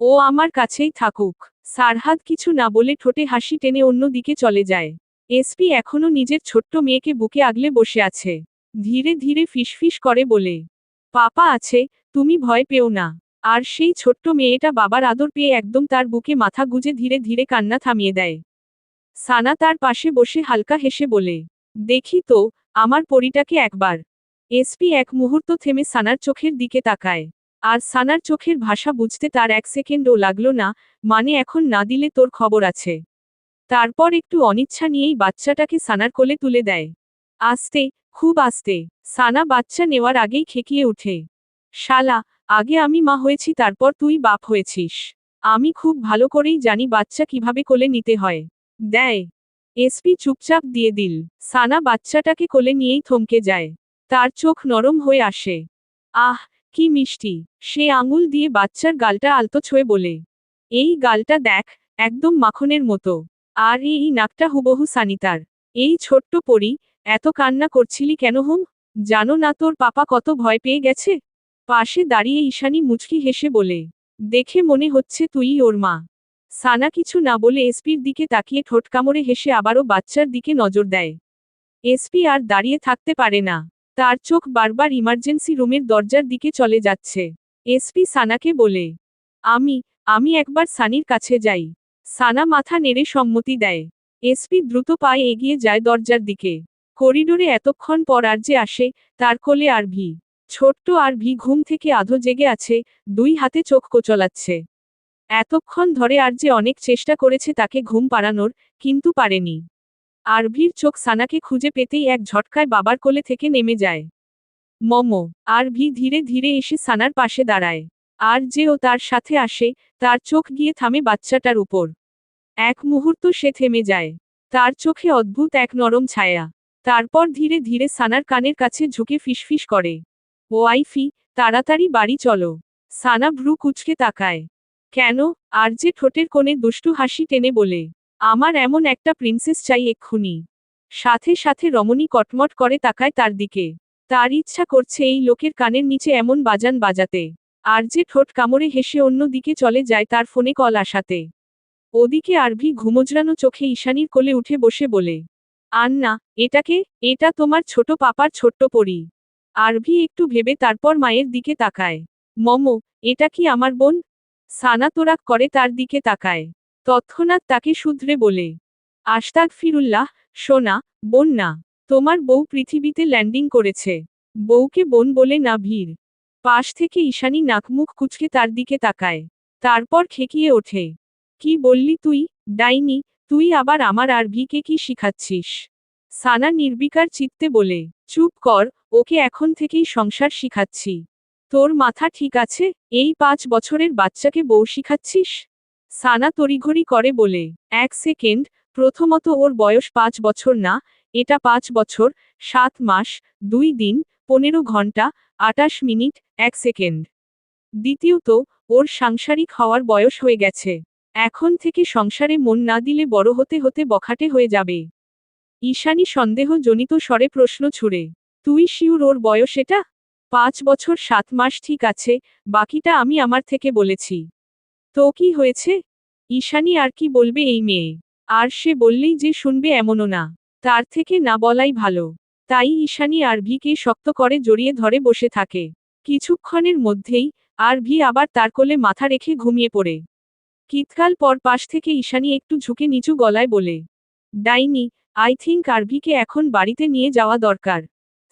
ও আমার কাছেই থাকুক। সারহাদ কিছু না বলে ঠোঁটে হাসি টেনে অন্য দিকে চলে যায়। এসপি এখনো নিজের ছোট্ট মেয়েকে বুকে আগলে বসে আছে। ধীরে ধীরে ফিসফিস করে বলে, পাপা আছে, তুমি ভয় পেও না। আর সেই ছোট্ট মেয়েটা বাবার আদর পেয়ে একদম তার বুকে মাথা গুজে ধীরে ধীরে কান্না থামিয়ে দেয়। সানা তার পাশে বসে হালকা হেসে বলে, দেখি তো, আমার পরীটাকে একবার। এসপি এক মুহূর্ত থেমে সানার চোখের দিকে তাকায়। আর সানার চোখের ভাষা বুঝতে তার এক সেকেন্ডও লাগলো না, মানে এখন না দিলে তোর খবর আছে। তারপর একটু অনিচ্ছা নিয়েই বাচ্চাটাকে সানার কোলে তুলে দেয়। আস্তে, খুব আস্তে। সানা বাচ্চা নেওয়ার আগেই খেকিয়ে উঠে, শালা, আগে আমি মা হয়েছি তারপর তুই বাপ হয়েছিস। আমি খুব ভালো করেই জানি বাচ্চা কিভাবে কোলে নিতে হয়। দেয়। এসপি চুপচাপ দিয়ে দিল। সানা বাচ্চাটাকে কোলে নিয়েই থমকে যায়। তার চোখ নরম হয়ে আসে। আহ, কি মিষ্টি। সে আঙুল দিয়ে বাচ্চার গালটা আলতো ছুঁয়ে বলে, এই গালটা দেখ, একদম মাখনের মতো। আর এই নাকটা হুবহু সানিতার। এই ছোট্ট পরি, এত কান্না করছিলি কেন হুম? জানো না তোর পাপা কত ভয় পেয়ে গেছে? পাশে দাঁড়িয়ে ঈশানী মুচকি হেসে বলে, দেখে মনে হচ্ছে তুই ওর মা। সানা কিছু না বলে এসপির দিকে তাকিয়ে ঠোঁট কামড়ে হেসে আবারও বাচ্চার দিকে নজর দেয়। এসপি আর দাঁড়িয়ে থাকতে পারে না। তার চোখ বারবার ইমার্জেন্সি রুমের দরজার দিকে চলে যাচ্ছে। এসপি সানাকে বলে, আমি আমি একবার সানির কাছে যাই। সানা মাথা নেড়ে সম্মতি দেয়। এসপি দ্রুত পায়ে এগিয়ে যায় দরজার দিকে। করিডোরে এতক্ষণ পর আরজে আসে, তার কোলে আরভি। ছোট্ট আরভি ঘুম থেকে আধো জেগে আছে, দুই হাতে চোখ কোচলাচ্ছে। এতক্ষণ ধরে আরজে অনেক চেষ্টা করেছে তাকে ঘুম পাড়ানোর, কিন্তু পারেনি। আরভির চোখ সানাকে খুঁজে পেতেই এক ঝটকায় বাবার কোলে থেকে নেমে যায়। মমো। আরভি ধীরে ধীরে এসে সানার পাশে দাঁড়ায়। আর যে ও তার সাথে আসে, তার চোখ গিয়ে থামে বাচ্চাটার উপর। এক মুহূর্ত সে থেমে যায়। তার চোখে অদ্ভুত এক নরম ছায়া। তারপর ধীরে ধীরে সানার কানের কাছে ঝুঁকে ফিসফিস করে, ওয়াইফি, তাড়াতাড়ি বাড়ি চলো। সানা ভ্রু কুঁচকে তাকায়। কেন? আর যে ঠোঁটের কোণে দুষ্টু হাসি টেনে বলে, আমার এমন একটা প্রিন্সেস চাই এক্ষুনি। সাথে সাথে রমণী কটমট করে তাকায় তার দিকে। তার ইচ্ছা করছে এই লোকের কানের নিচে এমন বাজান বাজাতে। আর যে ঠোঁট কামড়ে হেসে অন্য দিকে চলে যায় তার ফোনে কল আসাতে। ওদিকে আরভি ঘুমোজড়ানো চোখে ঈশানীর কোলে উঠে বসে বলে, আন্না, এটাকে, এটা তোমার ছোট পাপার ছোট্ট পরী। আরভি একটু ভেবে তারপর মায়ের দিকে তাকায়। মমো, এটা কি আমার বোন? সানা তোরাক করে তার দিকে তাকায়। তৎক্ষণাৎ তাকে শুধরে বলে, আস্তাগফিরুল্লাহ, সোনা, বোন না। তোমার বউ পৃথিবীতে ল্যান্ডিং করেছে। বউকে বোন বলে না ভিড়। পাশ থেকে ঈশানী নাকমুখ কুঁচকে তার দিকে তাকায়। তারপর খেকিয়ে ওঠে, কি বললি তুই, ডাইনি? তুই আবার আমার আরভিকে কি শিখাচ্ছিস? সানা নির্বিকার চিত্তে বলে, চুপ কর, ওকে এখন থেকেই সংসার শিখাচ্ছি। তোর মাথা ঠিক আছে? এই 5 বছরের বাচ্চাকে বউ শিখাচ্ছিস? সানা তড়িঘড়ি করে বলে, 1 সেকেন্ড, প্রথমত ওর বয়স 5 বছর না, এটা 5 বছর, 7 মাস, 2 দিন, 15 ঘন্টা, 28 মিনিট, 1 সেকেন্ড। দ্বিতীয়ত, ওর সাংসারিক হওয়ার বয়স হয়ে গেছে। এখন থেকে সংসারে মন না দিলে বড় হতে হতে বখাটে হয়ে যাবে। ঈশানী সন্দেহজনিত স্বরে প্রশ্ন ছুড়ে, তুই শিওর ওর বয়স এটা? 5 বছর 7 মাস ঠিক আছে, বাকিটা আমি আমার থেকে বলেছি। তো কি হয়েছে? ঈশানী আর কি বলবে এই মেয়ে? আর সে বললেই যে শুনবে এমনও না। তার থেকে না বলাই ভালো। তাই ঈশানী আরভিকে শক্ত করে জড়িয়ে ধরে বসে থাকে। কিছুক্ষণের মধ্যেই আরভি আবার তার কোলে মাথা রেখে ঘুমিয়ে পড়ে। কিতকাল পর পাশ থেকে ঈশানী একটু ঝুঁকে নিচু গলায় বলে, ডাইনি, আই থিঙ্ক আরভিকে এখন বাড়িতে নিয়ে যাওয়া দরকার।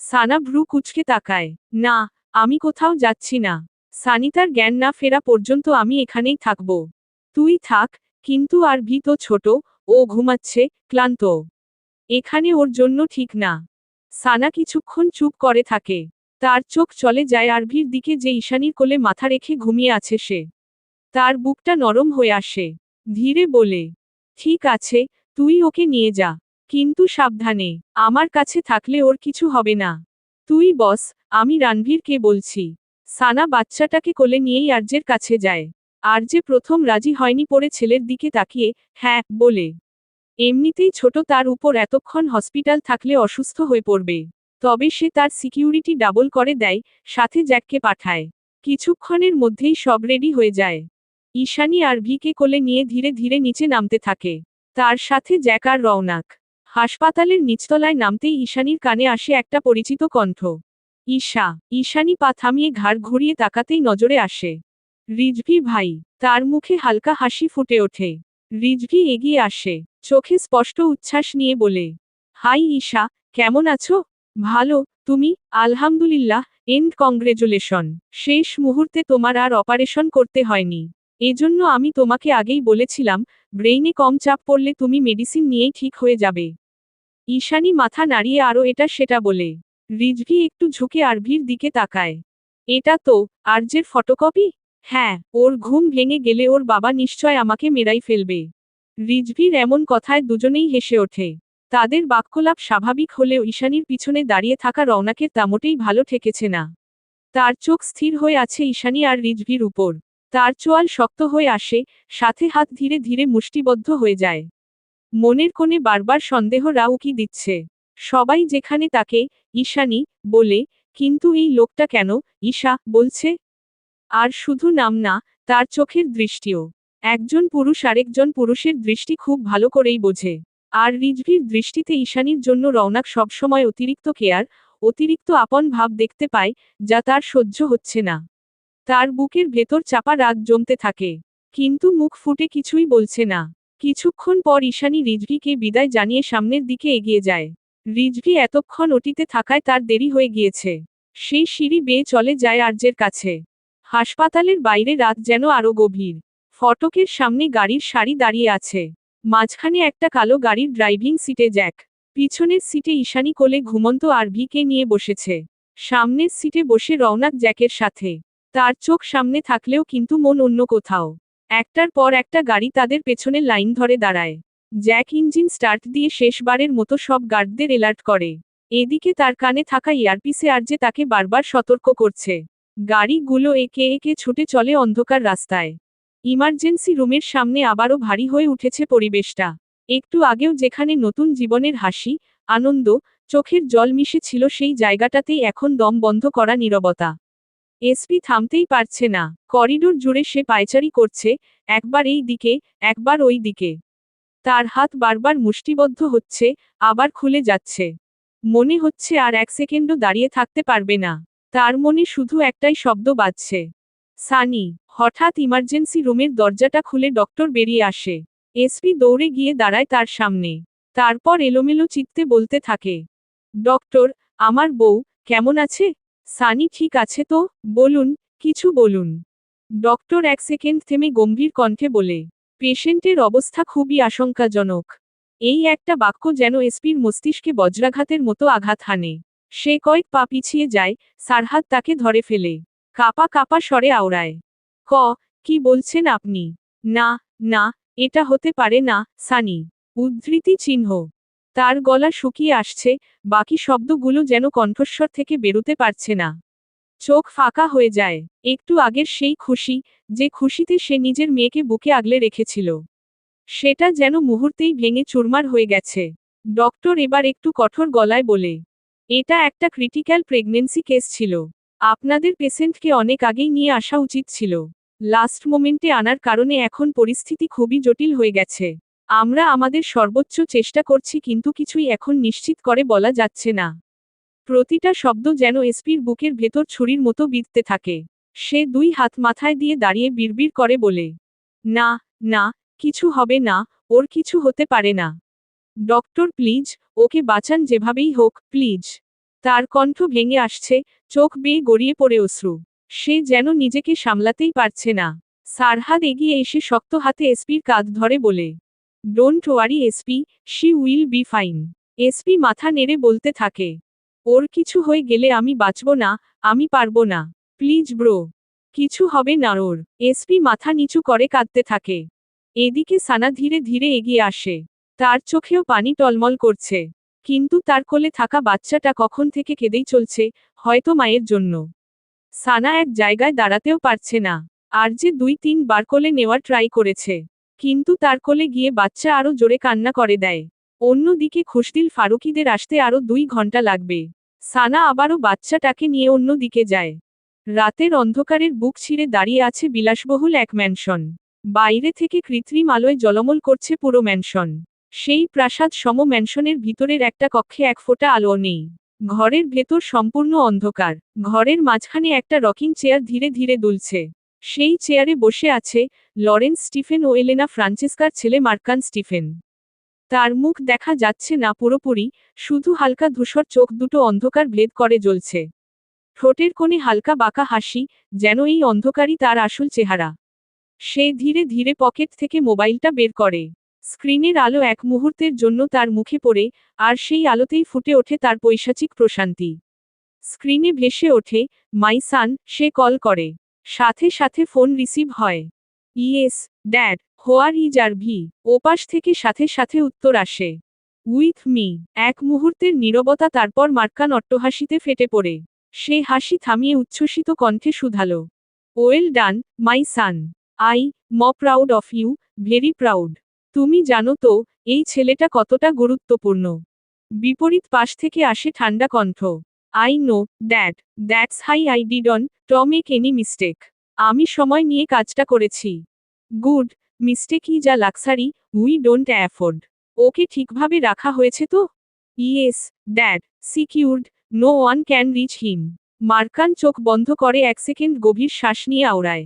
সানা ভ্রু কুঁচকে তাকায়, না, আমি কোথাও যাচ্ছি না। সানিতার জ্ঞান না ফেরা পর্যন্ত আমি এখানেই থাকব। তুই থাক, কিন্তু আরভি তো ছোট, ও ঘুমাচ্ছে, ক্লান্ত। এখানে ওর জন্য ঠিক না। সানা কিছুক্ষণ চুপ করে থাকে। তার চোখ চলে যায় আরভির দিকে যে ঈশানীর কোলে মাথা রেখে ঘুমিয়ে আছে সে। তার বুকটা নরম হয়ে আসে। ধীরে বলে, ঠিক আছে, তুই ওকে নিয়ে যা। কিন্তু সাবধানে, আমার কাছে থাকলে ওর কিছু হবে না। তুই বস, আমি রণভীরকে বলছি। সানা বাচ্চাটাকে কোলে নিয়েই আর্যের কাছে যায়। আর্যে প্রথম রাজি হয়নি পড়ে ছেলের দিকে তাকিয়ে, হ্যাঁ, বলে। এমনিতেই ছোট তার উপর এতক্ষণ হসপিটাল থাকলে অসুস্থ হয়ে পড়বে। তবে সে তার সিকিউরিটি ডাবল করে দেয়, সাথে জ্যাককে পাঠায়। কিছুক্ষণের মধ্যেই সব রেডি হয়ে যায়। ঈশানী আরভিকে কোলে নিয়ে ধীরে ধীরে নিচে নামতে থাকে। তার সাথে জ্যাক আর রওনাক। হাসপাতালের নিচতলায় নামতেই ঈশানীর কানে আসে একটা পরিচিত কণ্ঠ। ঈশা। ঈশানী পা থামিয়ে ঘাড় ঘুরিয়ে তাকাতেই নজরে আসে রিজভি ভাই। তার মুখে হালকা হাসি ফুটে ওঠে। রিজভি এগিয়ে আসে, চোখে স্পষ্ট উচ্ছ্বাস নিয়ে বলে, হাই ঈশা, কেমন আছো? ভালো, তুমি? আলহামদুলিল্লাহ, এন্ড কংগ্রেচুলেশন। শেষ মুহূর্তে তোমার আর অপারেশন করতে হয়নি। এজন্য আমি তোমাকে আগেই বলেছিলাম, ব্রেইনে কম চাপ পড়লে তুমি মেডিসিন নিয়েই ঠিক হয়ে যাবে। ঈশানী মাথা নাড়িয়ে আরও এটা সেটা বলে। রিজভি একটু ঝুঁকে আরভির দিকে তাকায়। এটা তো আর্যের ফটোকপি? হ্যাঁ, ওর ঘুম ভেঙে গেলে ওর বাবা নিশ্চয় আমাকে মেরাই ফেলবে। রিজভির এমন কথায় দুজনেই হেসে ওঠে। তাদের বাক্যলাপ স্বাভাবিক হলেও ঈশানীর পিছনে দাঁড়িয়ে থাকা রওনাকের তা মোটেই ভালো ঠেকেছে না। তার চোখ স্থির হয়ে আছে ঈশানী আর রিজভির উপর। তার চোয়াল শক্ত হয়ে আসে, সাথে হাত ধীরে ধীরে মুষ্টিবদ্ধ হয়ে যায়। মনের কোণে বারবার সন্দেহ রাউকি দিচ্ছে। সবাই যেখানে তাকে ঈশানী বলে, কিন্তু এই লোকটা কেন ঈশা বলছে? আর শুধু নাম না, তার চোখের দৃষ্টিও। একজন পুরুষ আরেকজন পুরুষের দৃষ্টি খুব ভালো করেই বোঝে। আর রিজভির দৃষ্টিতে ঈশানীর জন্য রওনাক সবসময় অতিরিক্ত কেয়ার, অতিরিক্ত আপন ভাব দেখতে পায়, যা তার সহ্য হচ্ছে না। তার বুকের ভেতর চাপা রাগ জমতে থাকে। কিন্তু মুখ ফুটে কিছুই বলছে না। কিছুক্ষণ পর ঈশানী রিজভিকে বিদায় জানিয়ে সামনের দিকে এগিয়ে যায়। রিজভি এতক্ষণ ওটিতে থাকায় তার দেরি হয়ে গিয়েছে। সেই সিঁড়ি বেয়ে চলে যায় আর্যের কাছে। হাসপাতালের বাইরে রাত যেন আরো গভীর। ফটকের সামনে গাড়ির সারি দাঁড়িয়ে আছে। মাঝখানে একটা কালো গাড়ির ড্রাইভিং সিটে জ্যাক। পিছনের সিটে ঈশানী কোলে ঘুমন্ত আরভিকে নিয়ে বসেছে। সামনের সিটে বসে রওনাক জ্যাকের সাথে। তার চোখ সামনে থাকলেও কিন্তু মন অন্য কোথাও। একটার পর একটা গাড়ি তাদের পেছনে লাইন ধরে দাঁড়ায়। জ্যাক ইঞ্জিন স্টার্ট দিয়ে শেষবারের মতো সব গার্ডদের এলার্ট করে। এদিকে তার কানে থাকা ইয়ারপিসে আর্যে তাকে বারবার সতর্ক করছে। গাড়িগুলো একে একে ছুটে চলে অন্ধকার রাস্তায়। ইমার্জেন্সি রুমের সামনে আবারও ভারী হয়ে উঠেছে পরিবেশটা। একটু আগেও যেখানে নতুন জীবনের হাসি, আনন্দ, চোখের জল মিশে ছিল সেই জায়গাটাতেই এখন দম বন্ধ করা নীরবতা। এসপি থামতেই পারছে না। করিডোর জুড়ে সে পায়চারি করছে, একবার এই দিকে, একবার ওই দিকে। তার হাত বারবার মুষ্টিবদ্ধ হচ্ছে, আবার খুলে যাচ্ছে। মনে হচ্ছে আর 1 সেকেন্ডও দাঁড়িয়ে থাকতে পারবে না। তার মনে শুধু একটাই শব্দ বাজছে, সানি। হঠাৎ ইমার্জেন্সি রুমের দরজাটা খুলে ডক্টর বেরিয়ে আসে। এসপি দৌড়ে গিয়ে দাঁড়ায় তার সামনে। তারপর এলোমেলো চিত্তে বলতে থাকে, ডক্টর, আমার বউ কেমন আছে? সানি ঠিক আছে তো? বলুন, কিছু বলুন। ডক্টর 1 সেকেন্ড থেমে গম্ভীর কণ্ঠে বলে, পেশেন্টের অবস্থা খুবই আশঙ্কাজনক। এই একটা বাক্য যেন এসপির মস্তিষ্কে বজ্রাঘাতের মতো আঘাত হানে। সে কয়েক পা পিছিয়ে যায়, সারহাত তাকে ধরে ফেলে। কাপা কাপা স্বরে আওড়ায়, কি বলছেন আপনি? না, না, এটা হতে পারে না, সানি। উদ্ধৃতি চিহ্ন। তার গলা শুকিয়ে আসছে, বাকি শব্দগুলো যেন কণ্ঠস্বর থেকে বেরোতে পারছে না। চোখ ফাঁকা হয়ে যায়। একটু আগের সেই খুশি, যে খুশিতে সে নিজের মেয়েকে বুকে আগলে রেখেছিল, সেটা যেন মুহূর্তেই ভেঙে চুরমার হয়ে গেছে। ডক্টর এবার একটু কঠোর গলায় বলে, এটা একটা ক্রিটিক্যাল প্রেগনেন্সি কেস ছিল। আপনাদের পেশেন্টকে অনেক আগেই নিয়ে আসা উচিত ছিল। লাস্ট মোমেন্টে আনার কারণে এখন পরিস্থিতি খুবই জটিল হয়ে গেছে। আমরা আমাদের সর্বোচ্চ চেষ্টা করছি, কিন্তু কিছুই এখন নিশ্চিত করে বলা যাচ্ছে না। প্রতিটা শব্দ যেন এসপির বুকের ভেতর ছুরির মতো বিঁধতে থাকে। সে দুই হাত মাথায় দিয়ে দাঁড়িয়ে বিড়বিড় করে বলে, না, না, কিছু হবে না, ওর কিছু হতে পারে না। ডক্টর প্লিজ, ওকে বাঁচান যেভাবেই হোক, প্লিজ। তার কণ্ঠ ভেঙে আসছে, চোখ বেয়ে গড়িয়ে পড়ে অশ্রু। সে যেন নিজেকে সামলাতেই পারছে না। সারহাদ এগিয়ে এসে শক্ত হাতে এসপির কাঁধ ধরে বলে, don't worry SP, she will be fine. SP মাথা নেড়ে বলতে থাকে, ওর কিছু হয়ে গেলে আমি বাঁচব না, আমি পারবো না। প্লিজ ব্রো, কিছু হবে না ওর। এসপি মাথা নিচু করে কাঁদতে থাকে। এদিকে সানা ধীরে ধীরে এগিয়ে আসে। তার চোখেও পানি টলমল করছে। কিন্তু তার কোলে থাকা বাচ্চাটা কখন থেকে কেঁদেই চলছে, হয়তো মায়ের জন্য। সানা এক জায়গায় দাঁড়াতেও পারছে না। আর যে 2-3 বার কোলে নেওয়ার ট্রাই করেছে, কিন্তু তার কোলে গিয়ে বাচ্চা আরও জোরে কান্না করে দেয়। অন্যদিকে খুশদিল ফারুকিদের আসতে আরও 2 ঘন্টা লাগবে। সানা আবারও বাচ্চাটাকে নিয়ে অন্য দিকে যায়। রাতের অন্ধকারের বুক ছিঁড়ে দাঁড়িয়ে আছে বিলাসবহুল এক ম্যানশন। বাইরে থেকে কৃত্রিম আলোয় ঝলমল করছে পুরো ম্যানশন। সেই প্রাসাদ সম ম্যানশনের ভিতরের একটা কক্ষে এক ফোঁটা আলো নেই। ঘরের ভেতর সম্পূর্ণ অন্ধকার। ঘরের মাঝখানে একটা রকিং চেয়ার ধীরে ধীরে দুলছে। সেই চেয়ারে বসে আছে লরেন্স স্টিফেন ও এলেনা ফ্রান্সিসকার ছেলে মার্কান স্টিফেন। তার মুখ দেখা যাচ্ছে না পুরোপুরি, শুধু হালকা ধূসর চোখ দুটো অন্ধকার ভেদ করে জ্বলছে। ঠোঁটের কোণে হালকা বাঁকা হাসি, যেন এই অন্ধকারই তার আসল চেহারা। সে ধীরে ধীরে পকেট থেকে মোবাইলটা বের করে। স্ক্রিনের আলো এক মুহূর্তের জন্য তার মুখে পড়ে, আর সেই আলোতেই ফুটে ওঠে তার পৈশাচিক প্রশান্তি। স্ক্রিনে ভেসে ওঠে, মাই সান, সে কল করে। সাথে সাথে ফোন রিসিভ হয়। Yes, dad, where is Aarvi? ওপাশ থেকে সাথে সাথে উত্তর আসে, উইথ মি। এক মুহূর্তের নীরবতা, তারপর মার্কান অট্টহাসিতে ফেটে পড়ে। সে হাসি থামিয়ে উচ্ছ্বসিত কণ্ঠে শুধালো, well done, my son. I proud of you, very proud. তুমি জানো তো, এই ছেলেটা কতটা গুরুত্বপূর্ণ। বিপরীত পাশ থেকে আসে ঠান্ডা কণ্ঠ, I know, dad, that's why I didn't make any mistake. আমি সময় নিয়ে কাজটা করেছি। Good, mistake is a luxury we don't afford. Okay ঠিকভাবে রাখা হয়েছে তো? Yes, dad, secured, no one can reach him. মার্কান চোখ বন্ধ করে 1 সেকেন্ড গভীর শ্বাস নিয়ে আওড়ায়।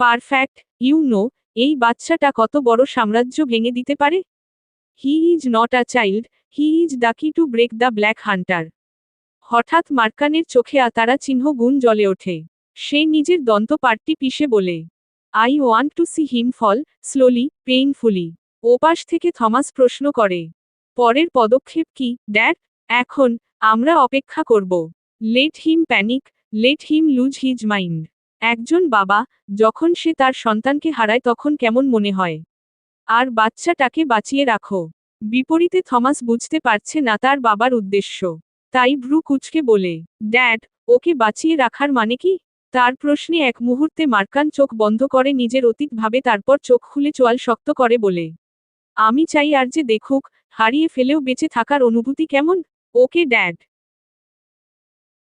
পারফেক্ট, ইউ নো, এই বাচ্চাটা কত বড় সাম্রাজ্য ভেঙে দিতে পারে। He is not a child, he is the key to break the black hunter. হঠাৎ মার্কানের চোখে আতারা চিহ্ন গুণ জ্বলে ওঠে। সে নিজের দন্ত পাটটি পিষে বলে, I want to see him fall, slowly, painfully. ওপাশ থেকে থমাস প্রশ্ন করে, পরের পদক্ষেপ কি, ড্যাড? এখন আমরা অপেক্ষা করব। Let him panic, let him loose his mind. একজন বাবা, যখন সে তার সন্তানকে হারায় তখন কেমন মনে হয়? আর বাচ্চাটাকে বাঁচিয়ে রাখো। বিপরীতে থমাস বুঝতে পারছে না তার বাবার উদ্দেশ্য। তাই ভ্রু কুঁচকে বলে, ড্যাড, ওকে বাঁচিয়ে রাখার মানে কি? তার প্রশ্নে এক মুহূর্তে মার্কান চোখ বন্ধ করে নিজের অতীত ভাবে, তারপর চোখ খুলে চোয়াল শক্ত করে বলে, আমি চাই আর যে দেখুক, হারিয়ে ফেলেও বেঁচে থাকার অনুভূতি কেমন। Okay dad.